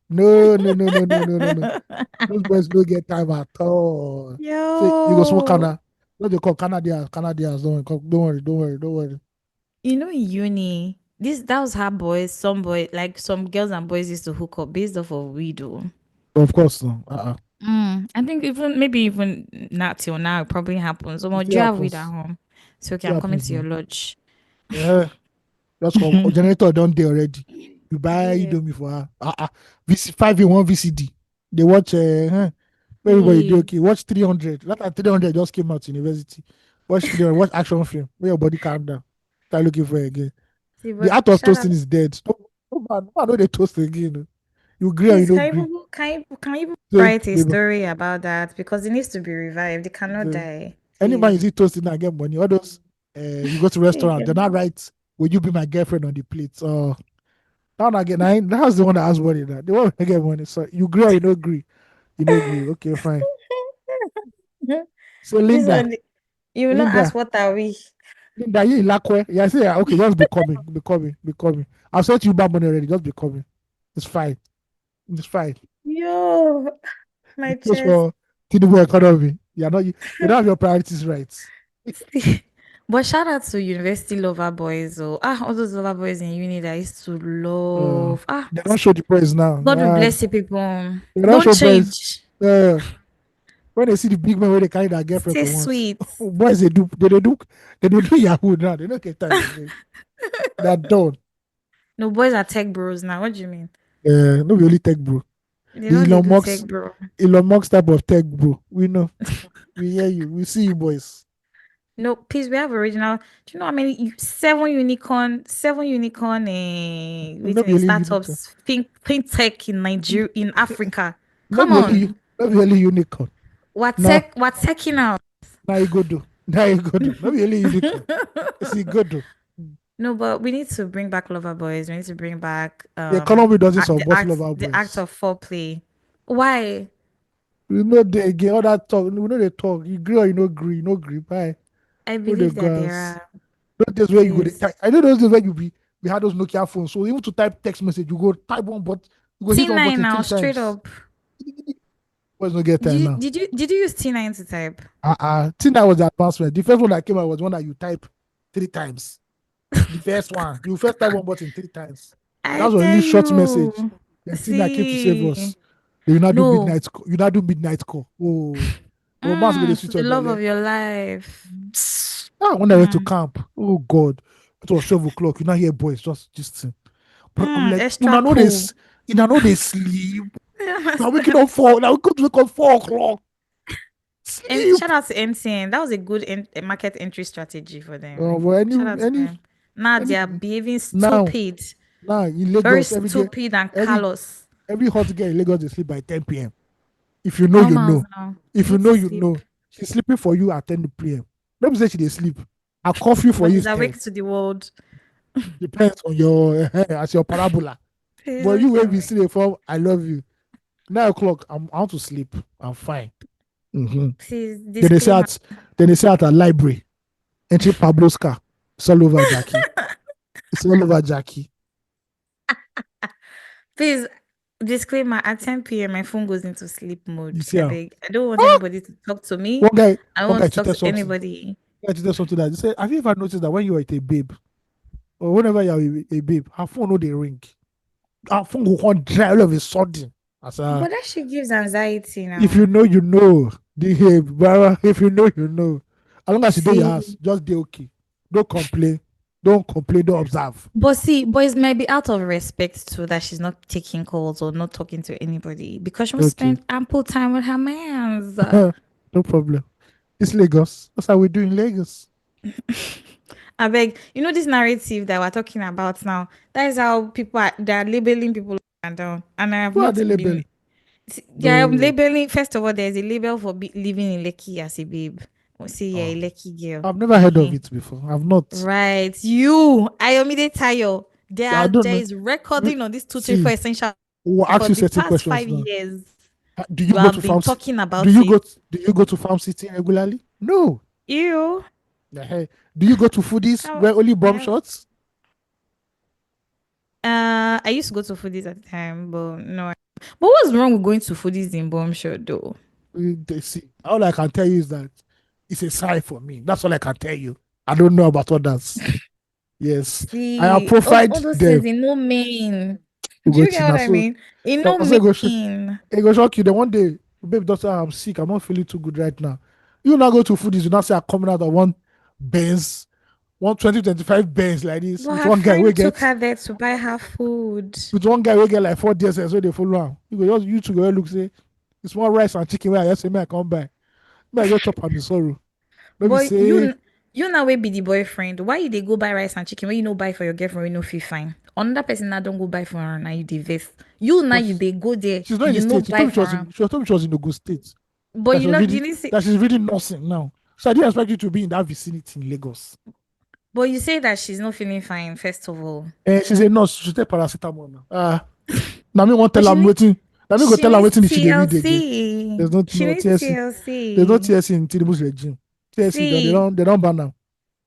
No. Those boys don't get time at all. Say you go smoke Yo, Canada. What they call Canadians. Don't worry. in uni, that was how boys, some boy, like some girls and boys used to hook up based off of weed. Oh. Of course, no. I think maybe even not till now, it probably happens. So, It do still you have weed at happens. home? So, It okay, still I'm coming happens to your now. lodge. Yeah, just come. Generator done there already. You buy Yeah. Indomie for her. VC 5 in 1 VCD. They watch. Everybody do See, okay. Watch 300. That at 300 just came out university. Watch video, watch action film. Make your body calm down. Start looking for it again. See, The but art of shout toasting out, is dead. No man, no they toast again. You agree or you please, don't agree? can you So, write a baby, story about that because it needs to be revived. It cannot so, die, any man is please. it toasting and get money. All those you go to There you restaurant, they're not go. right. Will you be my girlfriend on the plate? Now again, that's the one that has money now. The one that get money. So you agree or you don't agree? You don't agree. Okay, fine. So This Linda, one, you will not ask Linda, what are we? Linda, you lakwe. Yeah, I say yeah, okay, just be coming, be coming, be coming. I've sent you back money already. Just be coming. It's fine. It's fine. Yo, You my post chest. for Tinubu economy. You're not you don't have your priorities right. But shout out to university lover boys. Oh, all those lover boys in uni that I used to Uh, love. they don't show the price now. God will bless you, people. They don't Don't show price. change. Uh, when they see the big man where they carry their girlfriend Stay for once, sweet. boys they do Yahoo now. They don't get time again. They're done. No, boys are tech bros now. What do you mean? No be only tech bro. They The know they do tech, bro. Elon Musk type of tech bro. We know. We hear you. We see you boys. No, please, we have original. Do you know how many seven unicorn No waiting be in only unicorn. startups, fintech in Nigeria, in Africa. No Come be only on. no be only unicorn. Now We're teching out. now you go do. Now you go do. No be only unicorn. It's you go do. No, but we need to bring back lover boys. We need to bring back The economy doesn't support love our the act boys. of foreplay. Why? We know they get all that talk. We know they talk. You agree or you no agree. You no agree. Bye. I Who the believe that there grass? are Those days where you go, please. I know those days where we had those Nokia phones. So even to type text message, you go type one but you go hit one T9 button now, three straight times. up. Boys don't get time now. Did you use T9 to type? Think that was the advancement. The first one that came out was one that you type three times. The first one, you first type one button three times. That I was a tell really short message. you. Then thing that came to save See. us. Then you now do No. midnight. You now do midnight call. Oh, romance go the To switch the your love belly. of your life. When I went to Mm. camp, oh God, it was 12 o'clock. You now hear boys just thing. But I'm like, Extra cool. know they sleep. Now waking up four. Now we go to wake up 4 o'clock. And Sleep. shout out to MTN. That was a good market entry strategy for them. But Shout out to them. Now they any are behaving now stupid. in Very Lagos stupid and every callous. every hot girl in Lagos they sleep by 10 p.m. If you know, you Normals know. now. If you Need know, to you sleep. know. She's sleeping for you at 10 p.m. Let me say she dey sleep. Her coffee for But you she's is 10. awake to the world. Depends on your as your parabola. Please But you look when at we me. see the form, I love you. 9 o'clock, I want to sleep. I'm fine. Mm-hmm. Please, Then they say disclaimer. at a library, entry Pablo's car. It's all over Jackie. It's all over Jackie. Please, disclaimer. At 10 p.m., my phone goes into sleep You mode. see I how beg. I don't want ah! anybody to talk to me. one guy I don't one want guy to talk tweeted to something. anybody. One guy tweeted something that he said, have you ever noticed that when you are with a babe or whenever you're with a babe, her phone no they ring. Her phone will come dry all of a sudden. As But that shit gives anxiety if now. you know, you know. If you know, you know. As long as you do your house, See, just be okay. Don't complain. Don't complain. Don't observe. but it might be out of respect too that she's not taking calls or not talking to anybody because she wants to Okay. spend ample time with her mans. No problem. It's Lagos. That's how we do in Lagos. I beg, this narrative that we're talking about now. That is how they are labeling people up and down. And I have Who are not they been. labeling? They are No. labeling. First of all, there's a label for living in Lekki as a babe. Say you're a Oh, Lekki girl. I've never heard of Uh-huh. it before. I've not. Right. You, Ayomide Tayo. I don't There know. is recording on this 234 See, essential we'll ask for you the certain past questions five now. years. Do you You go to have been farm? talking Do about you it. go to Farm City regularly? No. You. Do you go to foodies Oh, where only bomb I, shots? I used to go to foodies at the time, but no. But what's wrong with going to foodies in Bombshell though? They see. All I can tell you is that it's a sign for me. That's all I can tell you. I don't know about others. Yes, I have See, profiled all those things them. in no mean. We Do go you get what China. I So mean? In I no was say mean. it go shock you. Then one day, baby doctor, I'm sick. I'm not feeling too good right now. You now go to foodies. You now say I'm coming out of one Benz, 12025 Benz like this But with her one guy we friend took get her there to buy her food. like 4 DSS so they follow am. You to go look say it's more rice and chicken where I just say me I come buy. Me I just chop am in sorrow. Let me Boy, say, you now will be the boyfriend. Why you they go buy rice and chicken when you no buy for your girlfriend when you no feel fine? Another person now don't go buy for her now you the vest. You now but you they go there, she's not in the you no state. She buy told me she for was her. in. She told me she was in Ogun State. But That she you was not reading. you didn't say That she's reading nursing now. So I didn't expect you to be in that vicinity in Lagos. but you say that she's not feeling fine, first of all. And she's a nurse. She take paracetamol now. Now me want But tell her waiting. Now me go she tell her needs waiting if she dey read again. There's TLC. not She no needs TSC. There's no TLC. TSC in Tinubu's regime. TSC See, they don't ban now.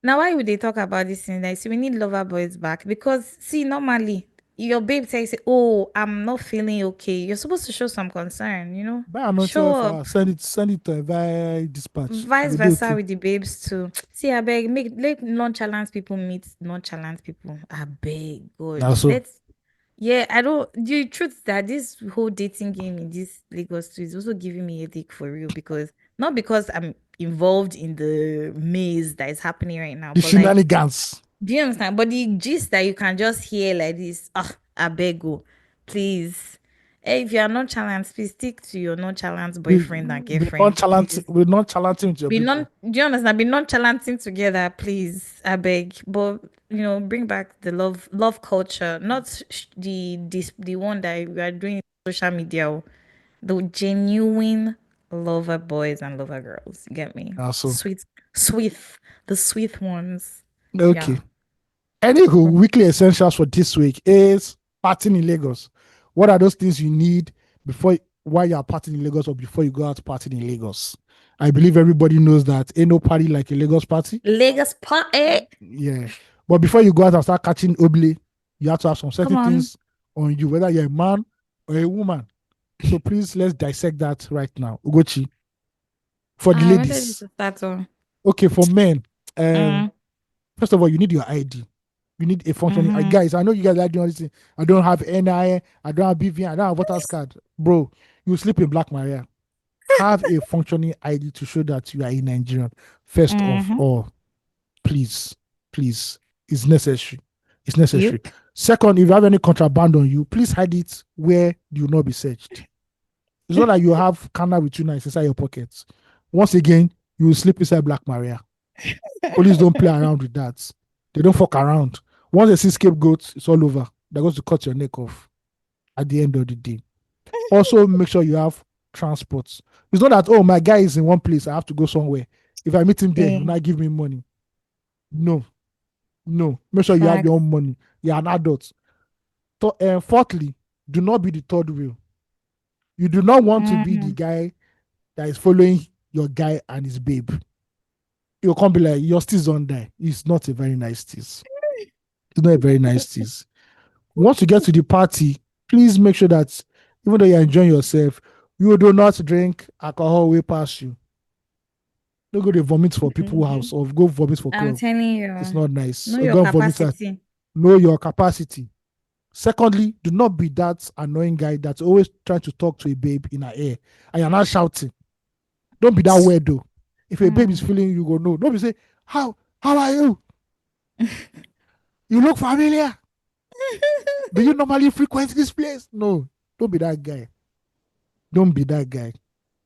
now why would they talk about this thing? Like, see, we need lover boys back because see, normally your babe says, "Oh, I'm not feeling okay." You're supposed to show some concern, you know, Buy anointing oil show for up. her. Send it via dispatch. You Vice go do versa okay. with the babes too. See, I beg, make let nonchalant people meet nonchalant people. I beg, God, Now so let's. Yeah, I don't. The truth is that this whole dating game in this Lagos too is also giving me a headache for real because not because I'm involved in the maze that is happening right now, the but like, shenanigans. do you understand? But the gist that you can just hear like this, ah, I beg, go, please. Hey, if you are nonchalant, please stick to your nonchalant boyfriend and girlfriend, please. Be nonchalant with your Be people. non, do you understand? Be nonchalanting together, please. I beg. But bring back the love culture, not the one that we are doing on social media. The genuine lover boys and lover girls. You get me? Now so Sweet, sweet, the sweet ones. okay. Yeah. Anywho, weekly essentials for this week is partying in Lagos. What are those things you need before while you are partying in Lagos or before you go out partying in Lagos? I believe everybody knows that ain't no party like a Lagos party. Lagos party. Yeah. But before you go out and start catching oble, you have to have some Come certain on. things on you, whether you're a man or a woman. So please let's dissect that right now. Ugochi, for the I wanted you ladies. to start on. Okay, for men, um, Mm, first of all, you need your ID. You need a functioning mm-hmm. guys. I know you guys like doing all this thing. I don't have NI, I don't have BVN, I don't have voters card. Bro, you sleep in Black Maria. Have a functioning ID to show that you are a Nigerian. First of Mm-hmm. all, please, please, it's necessary. It's necessary. Yep. Second, if you have any contraband on you, please hide it where you will not be searched. It's not like you have canna with you now, it's inside your pockets. Once again, you will sleep inside Black Maria. Police don't play around with that. They don't fuck around. Once they see scapegoats, it's all over. They're going to cut your neck off at the end of the day. Also, make sure you have transport. It's not that, oh, my guy is in one place, I have to go somewhere. If I meet him there, he'll Yeah. not give me money. No, no. Make sure you have your Facts. own money. You're an adult. Fourthly, do not be the third wheel. You do not want to be the Mm-hmm. guy that is following your guy and his babe. You'll come be like, your steez on there. It's not a very nice steez. It's not a very nice steez. Once you get to the party, please make sure that even though you're enjoying yourself, you do not drink alcohol way past you. Don't go to vomit for people's Mm-hmm. house or go vomit for I'm club. telling It's you, not nice. know Or your go and vomit at capacity. know your capacity. Secondly, do not be that annoying guy that's always trying to talk to a babe in her ear and you're not shouting. Don't be that weirdo. If a babe is Mm. feeling you go no. Don't be say, how are you? You look familiar. Do you normally frequent this place? No, don't be that guy. Don't be that guy.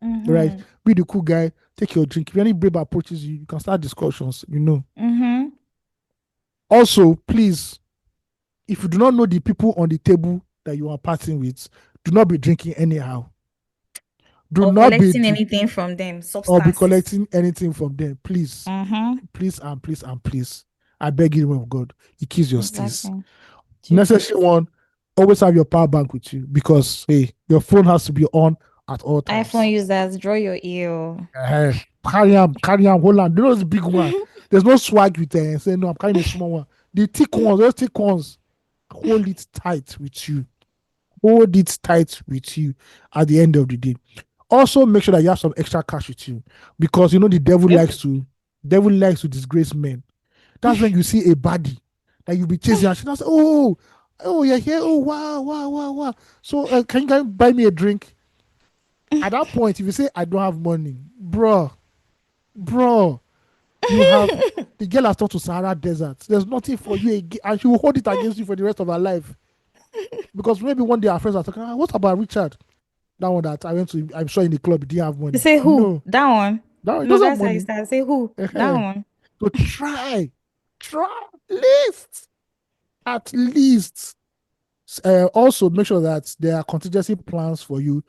Right? Mm-hmm. Be the cool guy. Take your drink. If any babe approaches you, you can start discussions. Mm-hmm. Also, please, if you do not know the people on the table that you are partying with, do not be drinking anyhow. Do Or not be collecting anything from them, or be substances. collecting anything from them. Please, Mm-hmm. please, and please, and please. I beg you, of God, you kiss your steez. Exactly. Necessary Jesus. one, always have your power bank with you because hey, your phone has to be on at all iPhone times. users, draw your ear. Uh, carry on, hold on. You know this big one. There's no swag with say no, I'm carrying a small one. The thick ones, those thick ones, hold it tight with you. Hold it tight with you at the end of the day. Also, make sure that you have some extra cash with you because you know the Yep. devil likes to disgrace men. That's when you see a body that you'll be chasing and she'll say, oh, you're here. Oh, wow, wow, wow, wow. So, can you buy me a drink? At that point, if you say, I don't have money, bro, you have, the girl has turned to Sahara Desert. There's nothing for you again, and she will hold it against you for the rest of her life. Because maybe one day our friends are talking, what about Richard? That one that I went to, I'm sure in the club, he didn't have You money. say who? No, That one. Now he No, doesn't have that's how you money. start. Say who? That Ehen. one. So try at least, at least. Also make sure that there are contingency plans for you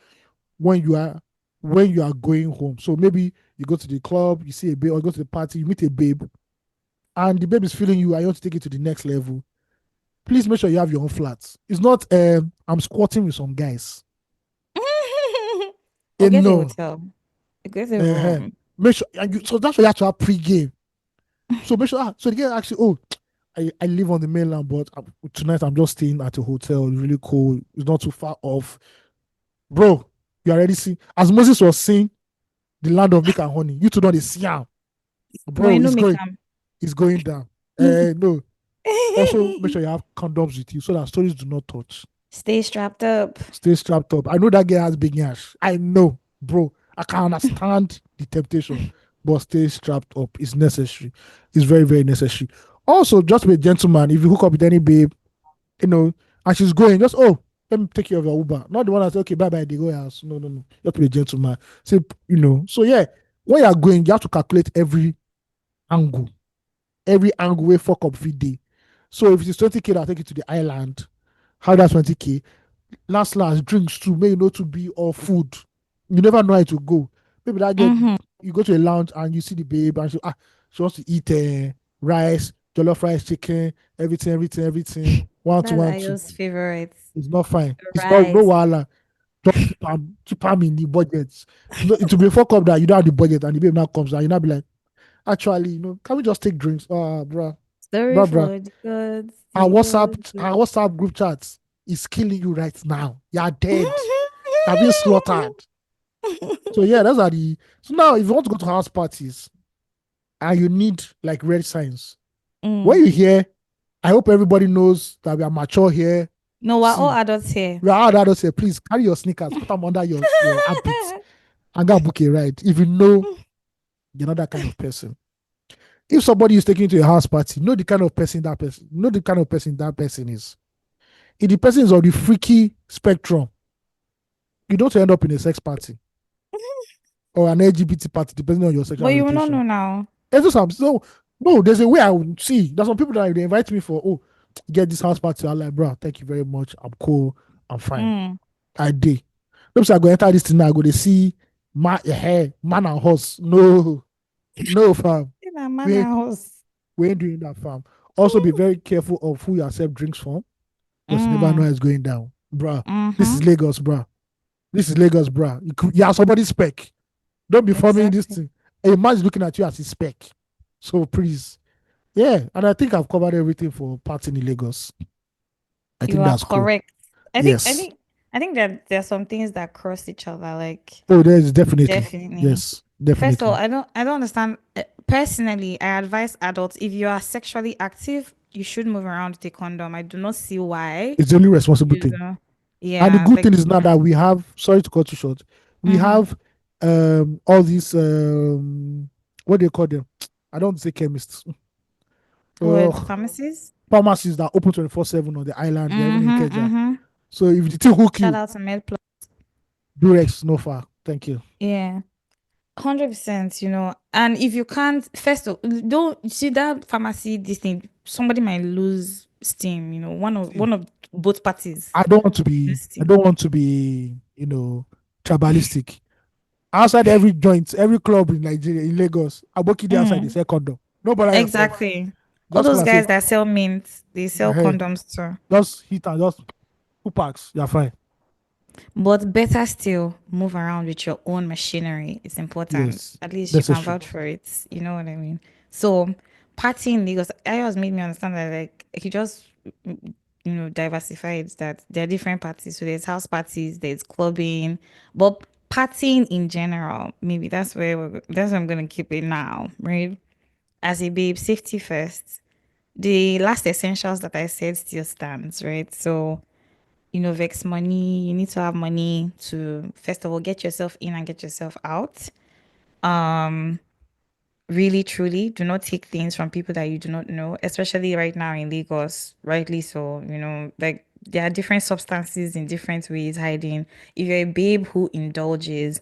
when you are going home. So maybe you go to the club, you see a babe, or you go to the party, you meet a babe, and the babe is feeling you, and you want to take it to the next level. Please make sure you have your own flats. It's not I'm squatting with some guys. Or get a No. hotel. Get a Uh-huh. room. Make sure, and so that's why you have to have pre-game. So make sure, so the guy actually, oh, I live on the mainland, but tonight I'm just staying at a hotel. It's really cool. It's not too far off. Bro, you already see. As Moses was saying, the land of milk and honey, you two know the Siam. But Bro, you know me come. it's going down. No. Also, make sure you have condoms with you so that stories do not touch. Stay strapped up. Stay strapped up. I know that girl has big ass. I know, bro. I can understand the temptation, but stay strapped up. It's necessary. It's very, very necessary. Also, just be a gentleman. If you hook up with any babe, and she's going, just let me take care of your Uber. Not the one that's okay, bye bye, they go house. No, no, no. You have to be a gentleman. Say, So yeah, when you are going, you have to calculate angle, every angle where fuck up feed day. So if it's 20K, I'll take you to the island. How that's 20K? Last drinks too, may to be or food. You never know how to go. Maybe that get Mm-hmm. you go to a lounge and you see the babe and she wants to eat rice, jollof rice, chicken, everything. One, two, That's one, two. Ayo's favorite. It's not fine. It's not no Rice. wahala. Just keep 'em in the budget. It will be a fuck up that you don't have the budget and the babe now comes and you now be like, actually, can we just take drinks? Bruh, Sorry bruh. for the gods, Our the gods. WhatsApp group chat is killing you right now. You're dead. You're being slaughtered. So yeah, that's are the. So now, if you want to go to house parties and you need like red signs, when Mm. you hear, I hope everybody knows that we are mature here. No, we're all See, adults here. we are adults here. Please carry your sneakers, put them under your armpits, and go book a ride. If you know you're not that kind of person. If somebody is taking you to a house party, know the kind of person that person is. If the person is on the freaky spectrum, you don't end up in a sex party or an LGBT party, depending on your sexual But you will not orientation. know now. It's just so no, there's a way I would see. There's some people that they invite me for, get this house party. I'm like, bro, thank you very much. I'm cool. I'm fine. Mm. I did. Don't say I go enter this thing now. I go to see man and horse. No, no, fam. In a man We ain't, house. we ain't doing that, fam. Also, be very careful of who you accept drinks from because you never know Mm. how it's going down, bruh. This Mm-hmm. is Lagos, bruh. This is Lagos, bruh. You are somebody's spec. Don't be forming this Exactly. thing. A man is looking at you as his spec. So please. Yeah. And I think I've covered everything for parts in Lagos. I You think are that's cool. correct. I think I Yes. think I think that there are some things that cross each other. Like Oh, there's definitely. definitely. Yes. First of all, Definitely. I don't understand. Personally, I advise adults if you are sexually active, you should move around with a condom. I do not see why It's the only responsible you thing. know. And the Yeah, good like thing is now that we have, sorry to cut you short, we mm-hmm. have all these what do you call them? I don't say chemists. With Uh, pharmacies. pharmacies that open 24/7 on the island, they're even in Mm-hmm. Keja. Mm-hmm. So if the thing hook Shout you, out to MedPlus. Durex no far. Thank you. Yeah. 100%, and if you can't, first of don't you see that pharmacy, this thing, somebody might lose steam, See, one of both parties I don't want to be lose I steam. don't want to be, tribalistic. Outside every joint, every club in Nigeria, in Lagos, Aboki dey outside, they Mm, sell condom. Don't bother yourself. exactly. All Just come those and say, guys that sell mint, they sell hey, condoms too. just hit and just 2 packs, you're fine. But better still, move around with your own machinery. It's important. Yes, At least you can necessary. vouch for it. You know what I mean? So, partying in Lagos, I always made me understand that, like, if you just, diversify it, that there are different parties. So, there's house parties, there's clubbing, but partying in general, maybe that's where I'm going to keep it now, right? As a babe, safety first. The last essentials that I said still stands, right? So, vex money. You need to have money to, first of all, get yourself in and get yourself out. Um, really, truly, do not take things from people that you do not know, especially right now in Lagos, rightly so. Like there are different substances in different ways hiding. If you're a babe who indulges,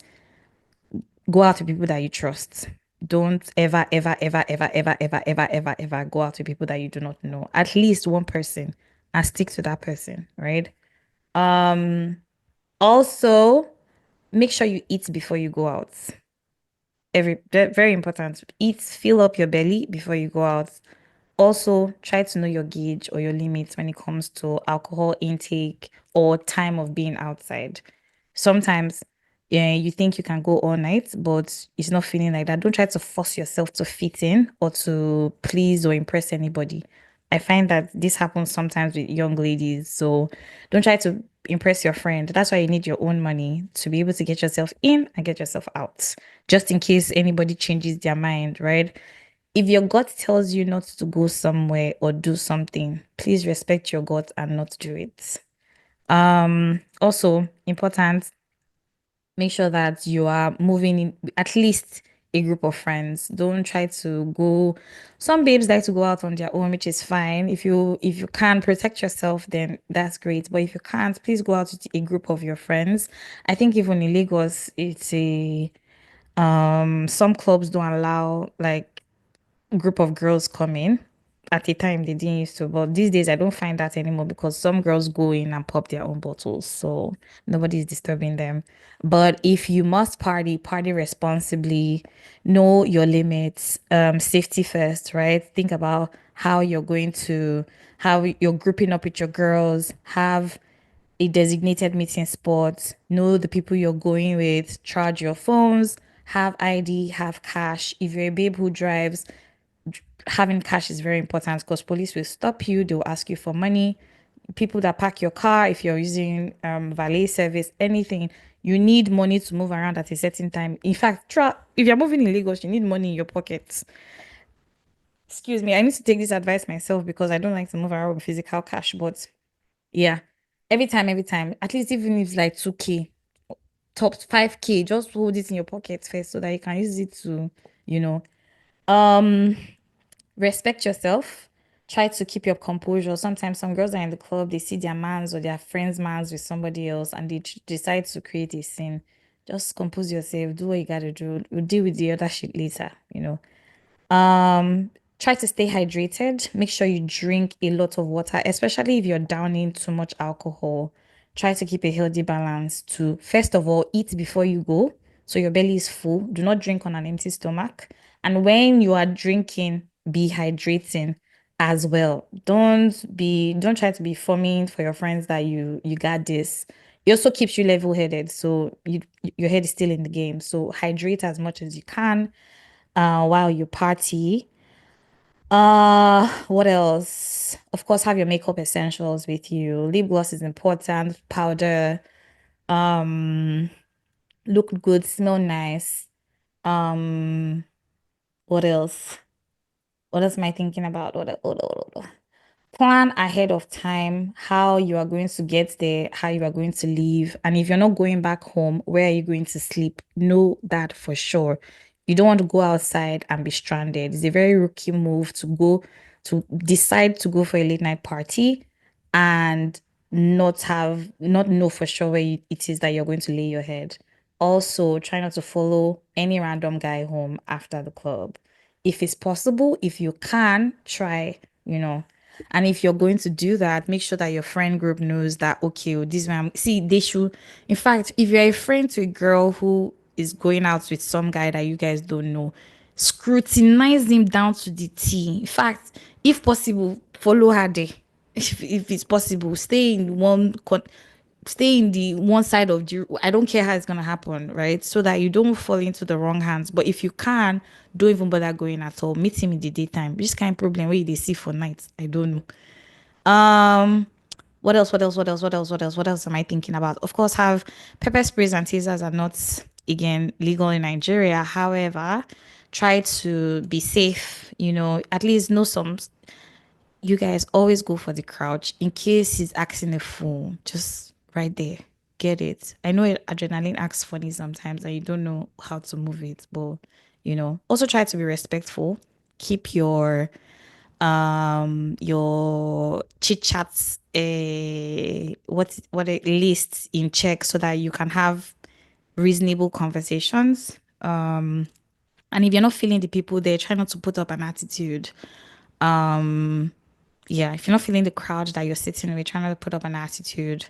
Go out with people that you trust. Don't ever, ever, ever, ever, ever, ever, ever, ever, ever go out with people that you do not know. At least one person and stick to that person, right? Um, Also, make sure you eat before you go out. Very important. Eat, fill up your belly before you go out. Also, try to know your gauge or your limits when it comes to alcohol intake or time of being outside. Sometimes, yeah, you think you can go all night, but it's not feeling like that. Don't try to force yourself to fit in or to please or impress anybody. I find that this happens sometimes with young ladies. So don't try to impress your friend. That's why you need your own money to be able to get yourself in and get yourself out, just in case anybody changes their mind, right? If your gut tells you not to go somewhere or do something, please respect your gut and not do it. Also important, make sure that you are moving in at least a group of friends. Don't try to go. Some babes like to go out on their own, which is fine. If you can protect yourself, then that's great. But if you can't, please go out with a group of your friends. I think even in Lagos, it's a some clubs don't allow like group of girls come in. At the time they didn't used to, but these days I don't find that anymore because some girls go in and pop their own bottles, so nobody's disturbing them. But if you must party, party responsibly, know your limits, safety first, right? Think about how you're grouping up with your girls, have a designated meeting spot, know the people you're going with, charge your phones, have ID, have cash. If you're a babe who drives, having cash is very important because police will stop you, they'll ask you for money. People that park your car, if you're using valet service, anything, you need money to move around at a certain time. In fact, if you're moving in Lagos, you need money in your pockets. Excuse me, I need to take this advice myself because I don't like to move around with physical cash. But yeah, every time, at least even if it's like 2K, top 5K, just hold it in your pocket first so that you can use it to, you know, um respect yourself. Try to keep your composure. Sometimes some girls are in the club, they see their mans or their friends' mans with somebody else and they decide to create a scene. Just compose yourself, do what you gotta do. We'll deal with the other shit later. Try to stay hydrated. Make sure you drink a lot of water, especially if you're downing too much alcohol. Try to keep a healthy balance to, first of all, eat before you go. So your belly is full. Do not drink on an empty stomach. And when you are drinking, be hydrating as well. Don't try to be forming for your friends that you got this. It also keeps you level-headed. So your head is still in the game. So hydrate as much as you can while you party. What else? Of course, have your makeup essentials with you. Lip gloss is important, powder, look good, smell nice. Um, what else? What else am I thinking about? What? Plan ahead of time how you are going to get there, how you are going to leave. And if you're not going back home, where are you going to sleep? Know that for sure. You don't want to go outside and be stranded. It's a very rookie move to decide to go for a late night party and not know for sure where it is that you're going to lay your head. Also, try not to follow any random guy home after the club. If it's possible, if you can, try. And if you're going to do that, make sure that your friend group knows that, okay, oh, this man, see, they should, in fact, if you're a friend to a girl who is going out with some guy that you guys don't know, scrutinize him down to the T. In fact, if possible, follow her there. If it's possible, stay in the one side of the, I don't care how it's gonna happen, right? So that you don't fall into the wrong hands. But if you can, don't even bother going at all. Meet him in the daytime. This kind of problem where they see for nights. I don't know. What else? What else? What else? What else? What else? What else am I thinking about? Of course, have pepper sprays and tasers are not again legal in Nigeria. However, try to be safe. At least know some. You guys always go for the crouch in case he's asking a fool. Just right there, get it. I know adrenaline acts funny sometimes, and you don't know how to move it, but also try to be respectful. Keep your chit chats what a list in check so that you can have reasonable conversations. And if you're not feeling the people there, try not to put up an attitude. Um, yeah, if you're not feeling the crowd that you're sitting with, try not to put up an attitude.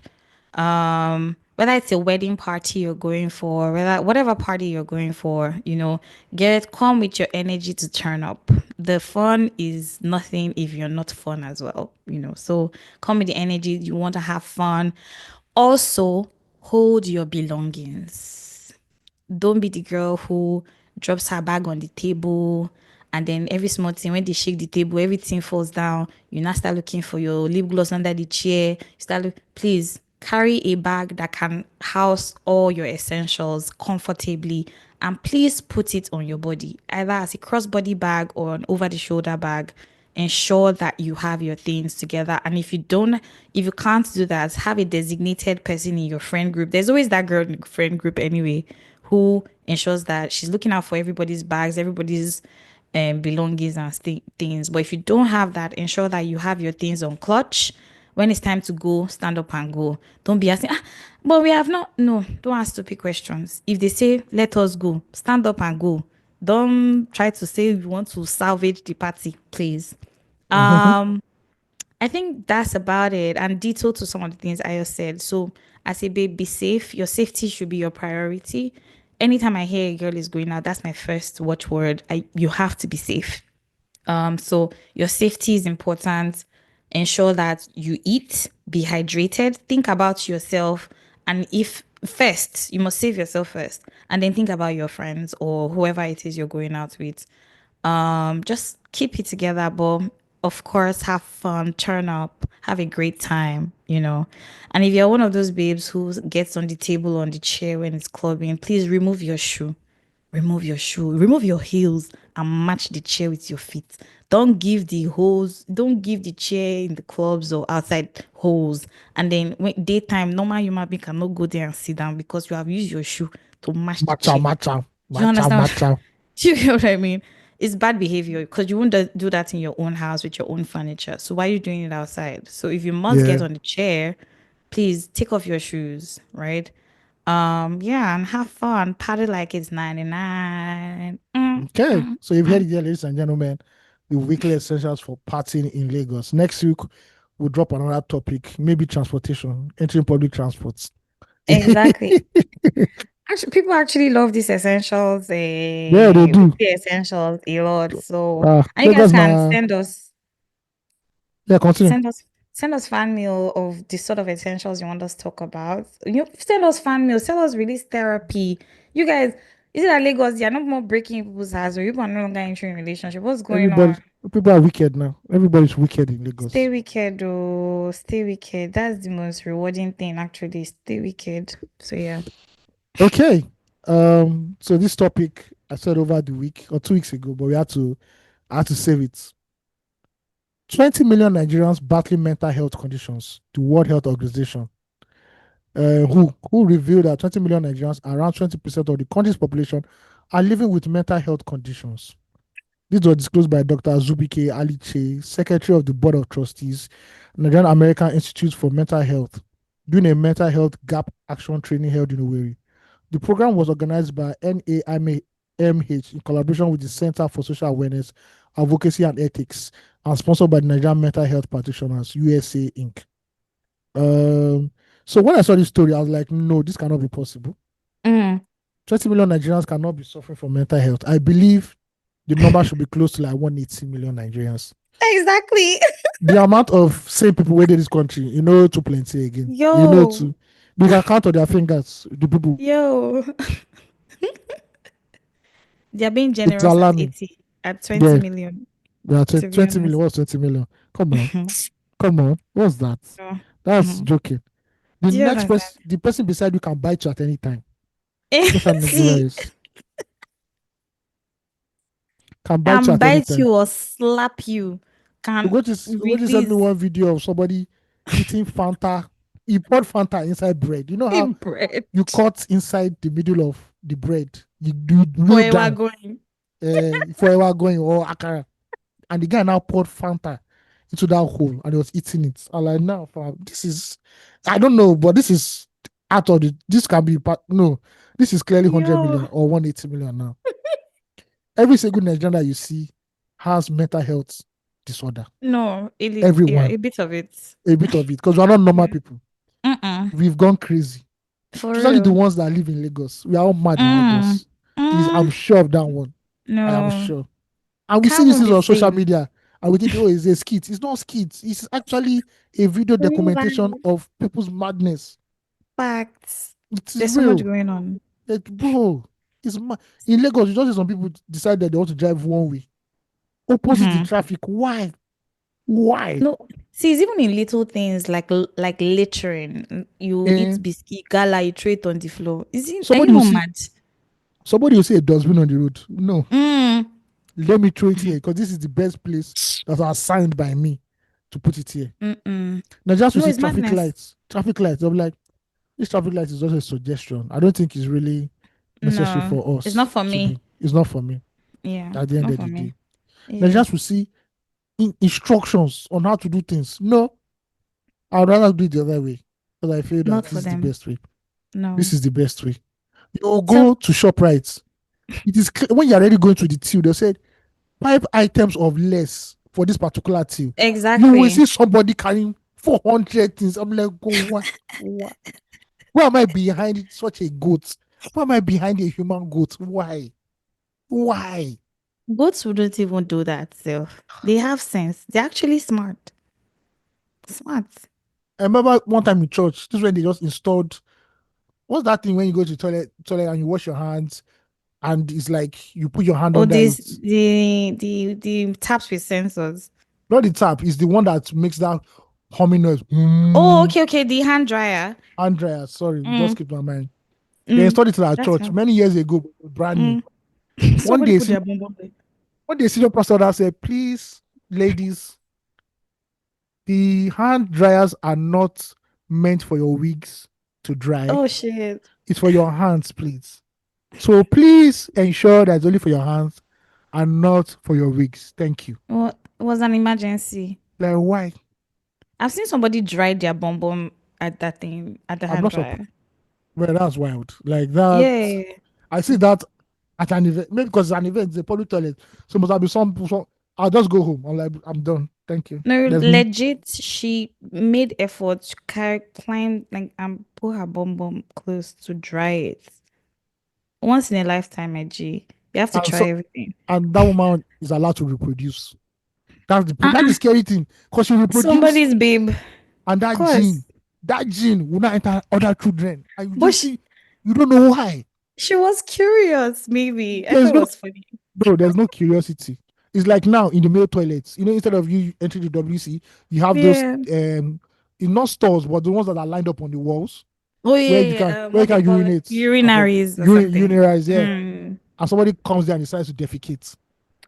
Whether it's a wedding party you're going for, whether whatever party you're going for, get come with your energy to turn up. The fun is nothing if you're not fun as well. So come with the energy, you want to have fun. Also, hold your belongings. Don't be the girl who drops her bag on the table and then every small thing, when they shake the table, everything falls down. You now start looking for your lip gloss under the chair. Please carry a bag that can house all your essentials comfortably, and please put it on your body, either as a crossbody bag or an over the shoulder bag. Ensure that you have your things together. And if you can't do that, have a designated person in your friend group. There's always that girl in the friend group anyway who ensures that she's looking out for everybody's bags, everybody's belongings and things. But if you don't have that, ensure that you have your things on clutch. When it's time to go, stand up and go. Don't be asking, but we have not. No, don't ask stupid questions. If they say, let us go, stand up and go. Don't try to say you want to salvage the party, please. Mhm. I think that's about it. And detail to some of the things I just said. So, as a babe, be safe. Your safety should be your priority. Anytime I hear a girl is going out, that's my first watchword. You have to be safe. So your safety is important. Ensure that you eat, be hydrated, think about yourself, and if first, you must save yourself first, and then think about your friends or whoever it is you're going out with. Just keep it together, but of course, have fun, turn up, have a great time. And if you're one of those babes who gets on the table on the chair when it's clubbing, please remove your shoe. Remove your shoe, remove your heels, and match the chair with your feet. Don't give the chair in the clubs or outside holes. And then when daytime, normal human being cannot go there and sit down because you have used your shoe to match the Matcha, chair. matcha, Do you matcha, understand? matcha. Do you get what I mean? It's bad behavior because you won't do that in your own house with your own furniture. So why are you doing it outside? So if you must get Yeah. on the chair, please take off your shoes, right? Yeah, and have fun. Party like it's 99. Okay. So you've heard it here, ladies and gentlemen, the weekly essentials for partying in Lagos. Next week, we'll drop another topic, maybe transportation, entering public transports. Exactly. Actually, people actually love these essentials, Yeah, they do. weekly essentials a lot. So, and you guys Lagos can now. send us Yeah, continue. Send us send us fan mail of the sort of essentials you want us to talk about. Send us fan mail, send us release therapy. You guys, is it that Lagos? You're not more breaking people's hearts, or you are no longer entering relationship. What's going Everybody, on? people are wicked now. Everybody's wicked in Lagos. Stay wicked, oh, stay wicked. That's the most rewarding thing, actually. Stay wicked. So yeah. Okay. So this topic I said over the week or 2 weeks ago, but I had to save it. 20 million Nigerians battling mental health conditions. The World Health Organization, who revealed that 20 million Nigerians, around 20% of the country's population, are living with mental health conditions. This was disclosed by Dr. Zubike Aliche, Secretary of the Board of Trustees, Nigerian American Institute for Mental Health, during a mental health gap action training held in Owerri. The program was organized by NAMH in collaboration with the Center for Social Awareness, Advocacy and Ethics, and sponsored by the Nigerian Mental Health Practitioners, USA Inc. Um, so when I saw this story, I was like, no, this cannot be possible. Mm. 20 million Nigerians cannot be suffering from mental health. I believe the number should be close to like 180 million Nigerians. Exactly. The amount of same people within this country, too plenty again. Yo, Too. We can count on their fingers, the people. yo. They're being It's generous at alarming. 80, at 20 Yeah, million, there are to be 20 million. honest. What's 20 million? Come on. Come on. What's that? So, That's mhm. joking. Do you understand? The person beside you can bite you at any time. That's how Nigeria See, is. Can bite you can at any bite time. you or slap you, can Ugochi sent me release one video of somebody eating Fanta. He poured Fanta inside bread. You know how in bread you cut inside the middle of the bread? You do real forever down going. forever going or akara. And the guy now poured Fanta into that hole and he was eating it. I'm like, now, fam, this is, I don't know, but this is, out of this can be part. No, this is clearly 100 Yo, million or 180 million now. Every single Nigerian that you see has mental health disorder. no, yeah, Everyone, a bit of it. a bit of it, because we're not normal Yeah. people. Mm-mm. We've gone crazy. For Especially the real. ones that live in Lagos. We are all mad in Mm. Lagos. Is I'm Mm. sure of that one. I am No, sure. And we see can't this even is be on social same. media, and we think, oh, it's a skit. It's not skit. It's actually a video Real documentation life of people's madness. facts. It is There's so much real. going on. Bro, it's in Lagos. You just see some people decide that they want to drive one way, opposite the Hmm. traffic. Why? Why? No, see, it's even in little things like littering. You eat And biscuit, gala, you throw it on the floor. Are you somebody will not see mad? somebody will see a dustbin on the road. No, Mm. let me throw it here because this is the best place that was assigned by me to put it here. Mm-mm. Now just to No, see it's madness. traffic lights. I'm like, this traffic light is just a suggestion. I don't think it's really necessary No, for it's not us for to me. be. It's not for me Yeah, at the end not of for the me. day. Now Yeah, just to see instructions on how to do things. No, I'd rather do it the other way because I feel that not this for is the them. best way. No. This is the best way. You So go to ShopRite. It is when you're already going to the till, they said 5 items of less for this particular till. You will exactly. see somebody carrying 400 things. I'm like, go what? What? Why am I behind such a goat? Why am I behind a human goat? Why? Why? Goats wouldn't even do that self. They have sense. They're actually smart. Smart. I remember one time in church, this is when they just installed, what's that thing when you go to the toilet and you wash your hands and it's like you put your hand Oh, under this it. the taps with sensors. Not the tap, it's the one that makes that humming noise. Oh, okay, okay. The hand dryer. Hand dryer, sorry, just Mm, keep my mind. They mm, installed it in our that's church fine. many years ago, brand new. Mm. One Somebody day, put their bum bum there. one day, senior pastor that said, please, ladies, the hand dryers are not meant for your wigs to dry. Oh shit. It's for your hands, please. So please ensure that it's only for your hands and not for your wigs. Thank you. What was an emergency? Like, why? I've seen somebody dry their bum bum at that thing at the I'm hand not surprised. dryer. Well, that's wild. Like that. Yeah. I see that at an event. Maybe because it's an event, it's a public toilet. So must have been some. I'll just go home. I'm like, I'm done. Thank you. No, There's legit, she made effort to climb like and put her bum bum close to dry it. Once in a lifetime, G. You have to and try so everything. and that woman is allowed to reproduce. That's the Uh-uh. scary thing. Because she reproduce Somebody's babe. and Of course. that gene will not enter other children. And But you don't know why. she was curious, maybe. I thought There's it no was funny. Bro, there's no curiosity. It's like now in the male toilets, instead of you entering the WC, you have those Yeah. in not stores, but the ones that are lined up on the walls Oh where yeah, you can yeah. where you What they can call it? urinate about Urinaries or something. urinarize, yeah. Mm. And somebody comes there and decides to defecate.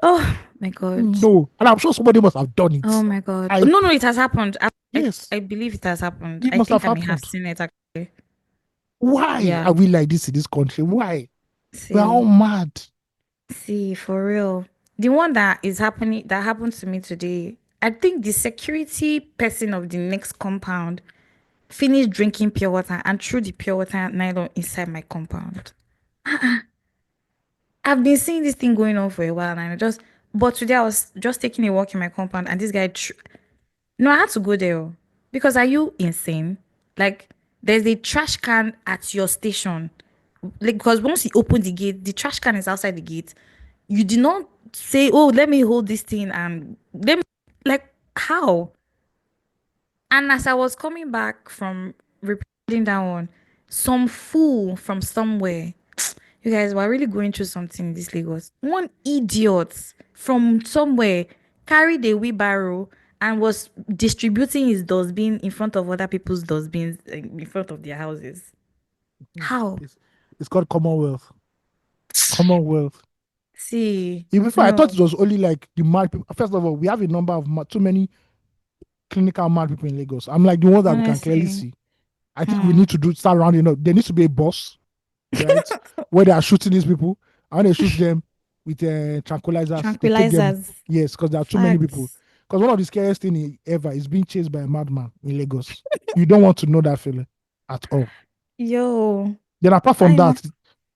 Oh my god. No. And I'm sure somebody must have done Oh it. my god. I No, no, it has happened. Yes, I believe it has happened. it I must have think I may have happened. seen it actually. Why Yeah. are we like this in this country? Why? We are all See. mad. See, for real. The one that happened to me today, I think the security person of the next compound finished drinking pure water and threw the pure water nylon inside my compound. I've been seeing this thing going on for a while and but today I was just taking a walk in my compound and this guy, no, I had to go there because are you insane? Like, there's a trash can at your station. Like, because once you open the gate, the trash can is outside the gate. You did not say, "Oh, let me hold this thing," and let me, like, how? And as I was coming back from repeating that one, some fool from somewhere, you guys were really going through something in this Lagos. One idiot from somewhere carried a wheelbarrow and was distributing his dustbin in front of other people's dustbins in front of their houses. Hmm. How? It's called Commonwealth. Commonwealth. See, Even before I thought no, it was only like the mad people. First of all, we have a number of too many clinical mad people in Lagos. I'm like the ones that we can clearly honestly. see. I think we Hmm. need to start rounding up. There needs to be a boss, right? Where they are shooting these people. And when they shoot them with tranquilizers, they take them. Tranquilizers. Yes, because there are too many people. Facts. Because one of the scariest thing ever is being chased by a madman in Lagos. You don't want to know that feeling at all. Yo, Then apart from I know. that,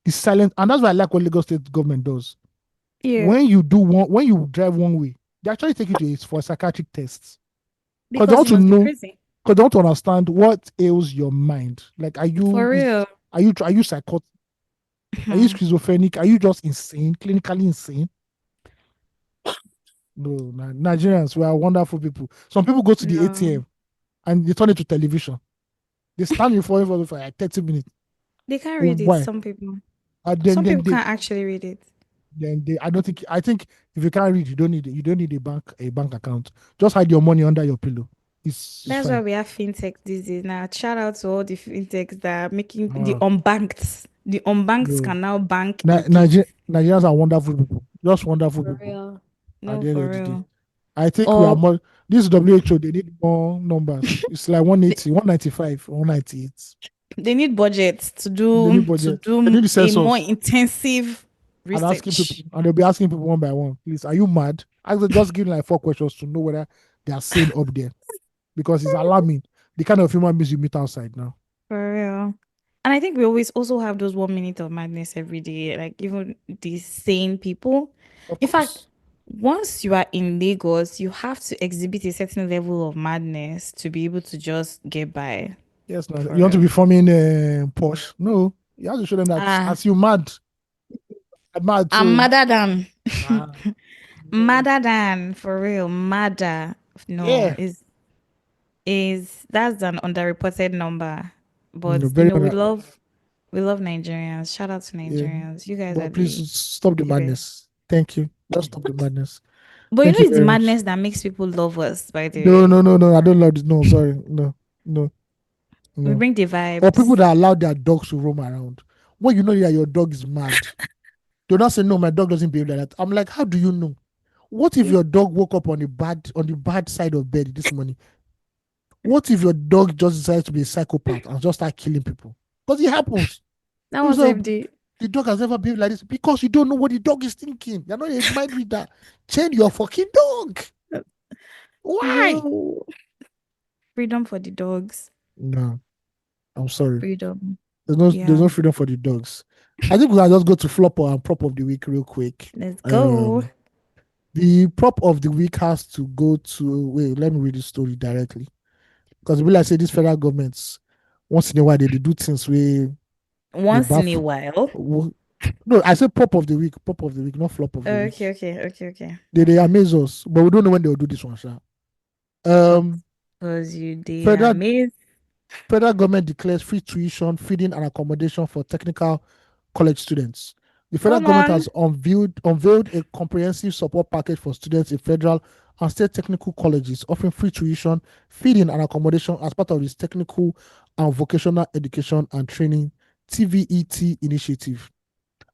it's silent, and that's why I like what Lagos State government does. Yeah, When you drive one way, they actually take you to it for psychiatric tests because they because want you to must be know, crazy. because they want to understand what ails your mind. Like, For real. are you psychotic? Are you schizophrenic? Are you just insane, clinically insane? No, Nigerians, we are wonderful people. Some people go to the No, ATM and they turn it to television. They stand in front of it for like 30 minutes. they can't read it. Why? Some people. And Some people can't actually read it. I don't think, I think if you can't read, you don't need a bank account. Just hide your money under your pillow. It's That's why fine. we have fintech these days now. Shout out to all the fintechs that are making the Uh, unbanked. The unbanked no. can now bank in peace. Nigerians are wonderful people. Just wonderful For people real. at No, the end for of the day. real. I think we are Or more, this WHO, they need more numbers. It's like they, 180, 195, 198. they need budgets They need to budget. They do need the a more census intensive and asking people, research. and they'll be asking people one by one, please, are you mad? Ask them, just give like 4 questions to know whether they are sane up there because it's alarming the kind of human beings you meet outside now. For real. And I think we always also have those 1 minute of madness every day, like even these sane people. Of In fact, course. once you are in Lagos, you have to exhibit a certain level of madness to be able to just get by. Yes, no. For You want to be real. forming Porsche? No. You have to show them that Ah, as you mad, I'm mad I'm too. madder than Ah, no. madder than for real. Madder. No, Yeah. is that's an underreported number. But No, very we love Nigerians. Shout out to yeah. Nigerians. You guys are But please stop the the best. madness. Thank you. Just stop the madness. But you know, Thank you it's the very much. madness that makes people love us, by the No, way. no, no, no. I don't love this. No, sorry. No, no, We no. bring the Or people vibes. that allow their dogs to roam around. When you know that your dog is mad, do not say no, my dog doesn't behave like that. I'm like, how do you know? What if It, your dog woke up on the bad side of bed this morning? What if your dog just decides to be a psychopath and just start killing people? Because it happens. that You was say empty. the dog has never behaved like this because you don't know what the dog is thinking. You're not a mind reader. Change your fucking dog. Why? Yo, freedom for the dogs. No, I'm sorry. Freedom. There's Yeah. no freedom for the dogs. I think we can just go to flop and prop of the week real quick. Let's go. Um, the prop of the week has to go to wait. Let me read the story directly because will I say these federal governments once in a while they do things where they Once in a baff. while. No, I said prop of the week, not flop of the week. Okay. They amaze us, but we don't know when they'll do this one, sha. Of Um, course you did. federal Amazing. federal government declares free tuition, feeding, and accommodation for technical college students. The federal Come government on. has unveiled a comprehensive support package for students in federal and state technical colleges, offering free tuition, feeding, and accommodation as part of its technical and vocational education and training (TVET) initiative.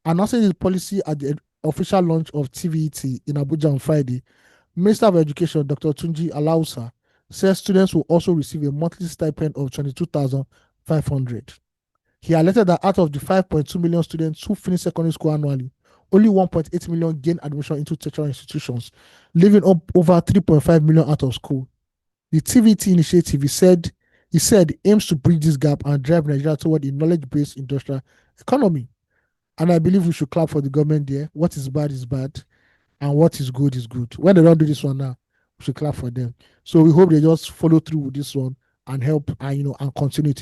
Announcing the policy at the official launch of TVET in Abuja on Friday, Minister of Education Dr. Tunji Alausa says students will also receive a monthly stipend of 22,500. He alerted that out of the 5.2 million students who finish secondary school annually, only 1.8 million gain admission into tertiary institutions, leaving up over 3.5 million out of school. The TVT initiative, he said, aims to bridge this gap and drive Nigeria toward a knowledge-based industrial economy. And I believe we should clap for the government there. What is bad, and what is good. When they don't do this one now, we should clap for them. So we hope they just follow through with this one and help and and continue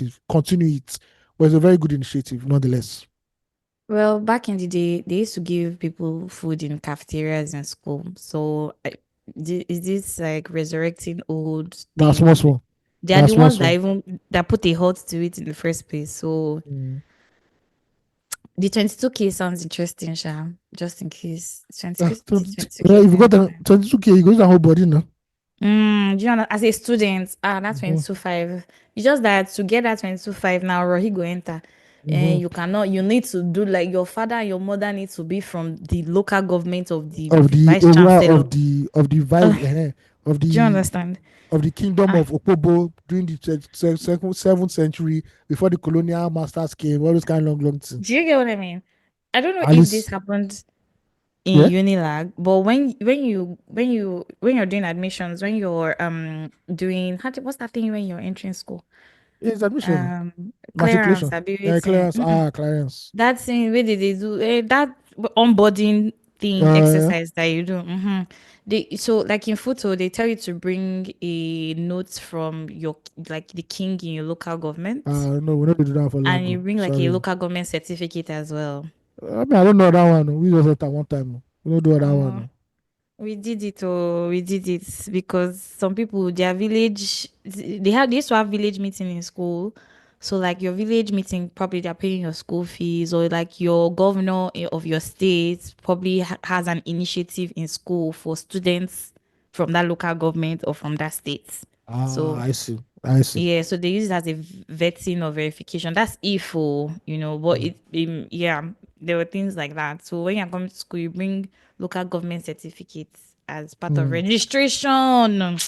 it. But it's a very good initiative, nonetheless. Well, back in the day, they used to give people food in cafeterias in school. So, is this like resurrecting old That's small things? small. They are That's the small ones small. that put a halt to it in the first place. So, Mm. the 22K sounds interesting, Sha. Just in case. Ah, 22, the if 22K you got sounds a fine. 22K, you go use the whole body now. Do you know, as a student, that Mm-hmm. 22.5. It's just that to get that 22.5 now, Rohi go enter. Mm-hmm. And you need to do like your father and your mother need to be from the local government of the Of the vice overall chancellor. of the Ugh, vice do you understand? of the kingdom Ah, of Opobo during the 7th century before the colonial masters came, all those kind of long things. do you get what I mean? I don't know At if this least, happened in yeah. Unilag, but when you're doing admissions, when you're doing what's that thing when you're entering school? It's admission. Clearance, Matriculation. I be waiting. Clearance. Ah, clearance. That thing, where did they do that onboarding thing Uh, exercise that you do? So like in photo, they tell you to bring a note from your like the king in your local government, no, we don't do that for and you Lago. bring like a Sorry. local government certificate as well. I mean, I don't know that one. We just had that one time. We don't do that one. Um, we did it, oh, we did it because some people, their village, they used to have village meeting in school. So like your village meeting, probably they're paying your school fees, or like your governor of your state probably has an initiative in school for students from that local government or from that state. Ah, So I see. I see. yeah, so they use it as a vetting or verification. That's if, oh, but Mm. yeah, there were things like that. So when you're coming to school, you bring local government certificates as part of Mm. registration.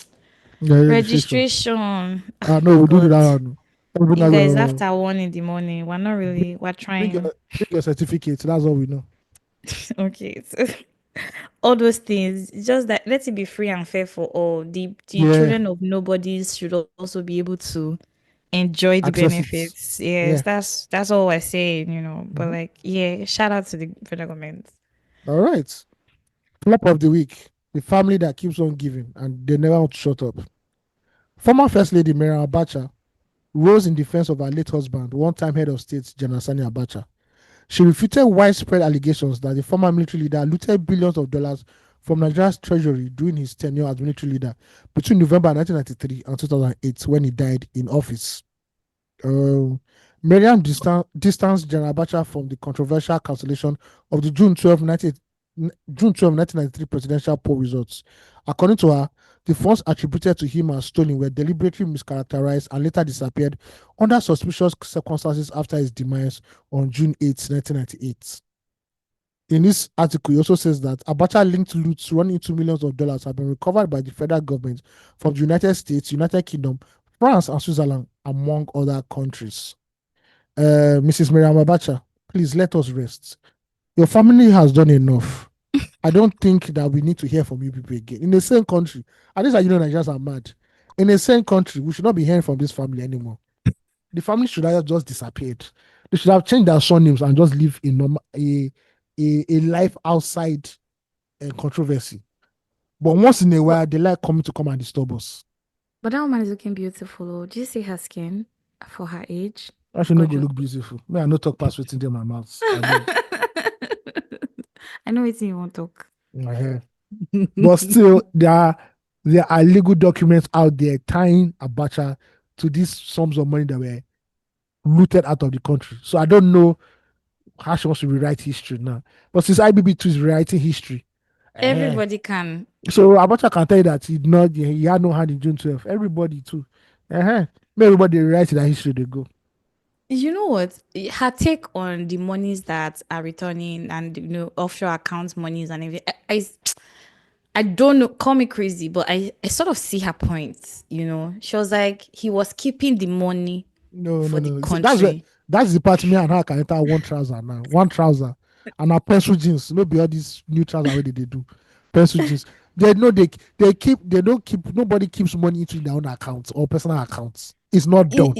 Yeah, registration. Registration. Ah, Ah, no, we do God, that one. Every you now guys, and after 1 in the morning, we're not bring, really, we're bring trying. your certificate. That's all we know. Okay, so all those things, just that let it be free and fair for all. The Yeah, children of nobodies should also be able to enjoy the access it. benefits. Yes, Yeah. that's all I say, But Mhm. like, yeah, shout out to the federal government. All right. Flop of the week. The family that keeps on giving and they never want to shut up. Former First Lady Miriam Abacha rose in defense of her late husband, one-time head of state General Sani Abacha. She refuted widespread allegations that the former military leader looted billions of dollars from Nigeria's treasury during his tenure as military leader between November 1993 and 2008 when he died in office. Uh, Miriam distanced General Abacha from the controversial cancellation of the June 12, 1993 presidential poll results. According to her, the funds attributed to him as stolen were deliberately mischaracterized and later disappeared under suspicious circumstances after his demise on June 8, 1998. In this article, he also says that Abacha linked loots running into millions of dollars have been recovered by the federal government from the United States, United Kingdom, France, and Switzerland, among other countries. Mrs. Miriam Abacha, please let us rest. Your family has done enough. I don't think that we need to hear from you people again. In the same country, at least you know Nigerians are mad. In the same country, we should not be hearing from this family anymore. The family should have just disappeared. They should have changed their surnames and just live in a life outside controversy. But once in a But while, they like coming to come and disturb us. but that woman is looking beautiful. Oh. Did you see her skin for her age? I should not go Gorgeous. look beautiful. May I not talk past what's in my mouth. I beg. I know it's you want to talk. My hair. But still, there are legal documents out there tying Abacha to these sums of money that were looted out of the country. So I don't know how she wants to rewrite history now. But since IBB2 is rewriting history, eh, Everybody can. so Abacha can tell you that he had no hand in June 12th. Everybody too. May everybody rewrite that history they go. You know what? Her take on the monies that are returning and offshore accounts monies and everything. I don't know, call me crazy, but I sort of see her point. She was like, he was keeping the money No, no, for the no. See, country. that's the part me and her can enter one trouser now. One trouser. And our pencil jeans. Maybe all these new trousers already they do. Pencil jeans. They know they don't keep nobody keeps money into their own accounts or personal accounts. It's not done.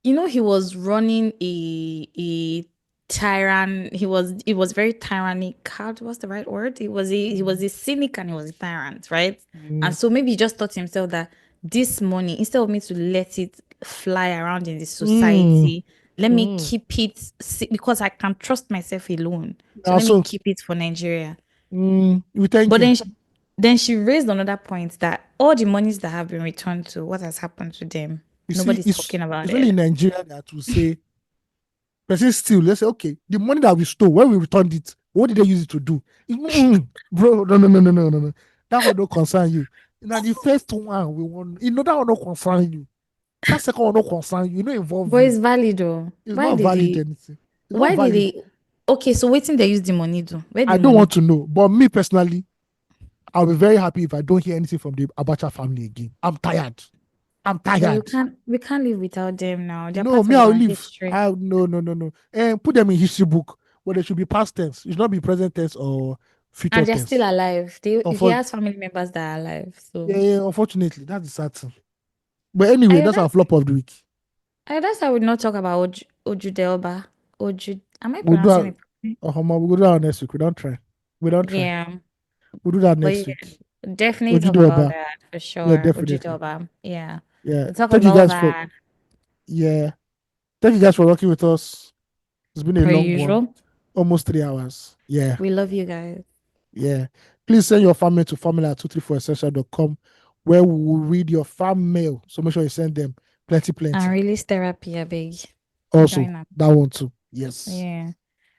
He was running a tyrant. It was very tyrannic. What's the right word? He was a cynic and he was a tyrant, right? And Mm, so maybe he just thought to himself that this money, instead of me to let it fly around in the mm, society, let me mm. keep it because I can trust myself alone. So let me Also, keep it for Nigeria. we thank But you. then she raised another point that all the monies that have been returned to, what has happened to them? You see, Nobody's talking about it's only in it. Nigeria that will say, person still, let's say, okay, the money that we stole, when we returned it, what did they use it to do? Bro, no, no, no, no, no, no, no. That one don't concern you. Now, the first one we want, that one don't concern you. That second one don't concern you. It don't involve But you. it's valid though. It's Why not did valid they anything. It's not why did valid. they okay, so waiting they use the money do? Where did I the don't money want to go? know. But me personally, I'll be very happy if I don't hear anything from the Abacha family again. I'm tired. I'm But tired. we can't live without them now. They're No, part me, of I'll our leave. history. No, no, no, no. And put them in history book, but they should be past tense. It should not be present tense or future And they're still tense. alive. He Unfor- has family members that are alive. yeah, So yeah, unfortunately, that's the sad thing. But anyway, I that's our that's flop of the week. That's how we not talk about Ojudelba. Am I We'll do pronouncing that. it correctly? Oh, we'll do that next week. We don't try. We don't try. Yeah. We'll do that But next yeah, week. definitely talk about Ojudoba. that for Yeah, sure. definitely. Ojudelba. Yeah. Yeah. We'll talk Thank you about guys for that yeah. Thank you guys for working with us. It's been a per long one. usual. Almost 3 hours. Yeah. We love you guys. Yeah. Please send your fan mail to family@234essential.com where we will read your fan mail. So make sure you send them plenty, And plenty. release therapy, I beg. Also, Join us. that one too. Yes. Yeah.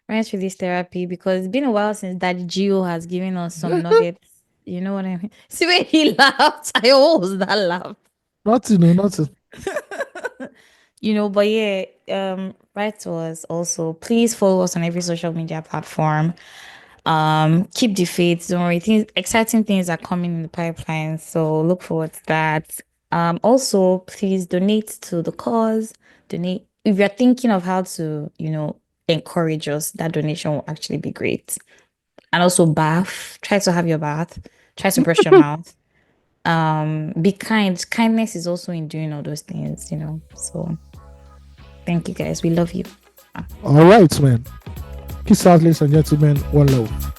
Rest release therapy because it's been a while since Daddy Gio has given us some nuggets. You know what I mean? See when he laughed. I almost that laugh. Nothing, no, nothing. But yeah, write to us also. Please follow us on every social media platform. Keep the faith. Don't worry. Exciting things are coming in the pipeline. So look forward to that. Also, please donate to the cause. Donate if you're thinking of how to, encourage us, that donation will actually be great. And also bath. Try to have your bath. Try to brush your mouth. Be kind. Kindness is also in doing all those things. So thank you guys. We love you. All right, man. Peace out, ladies and gentlemen. One love.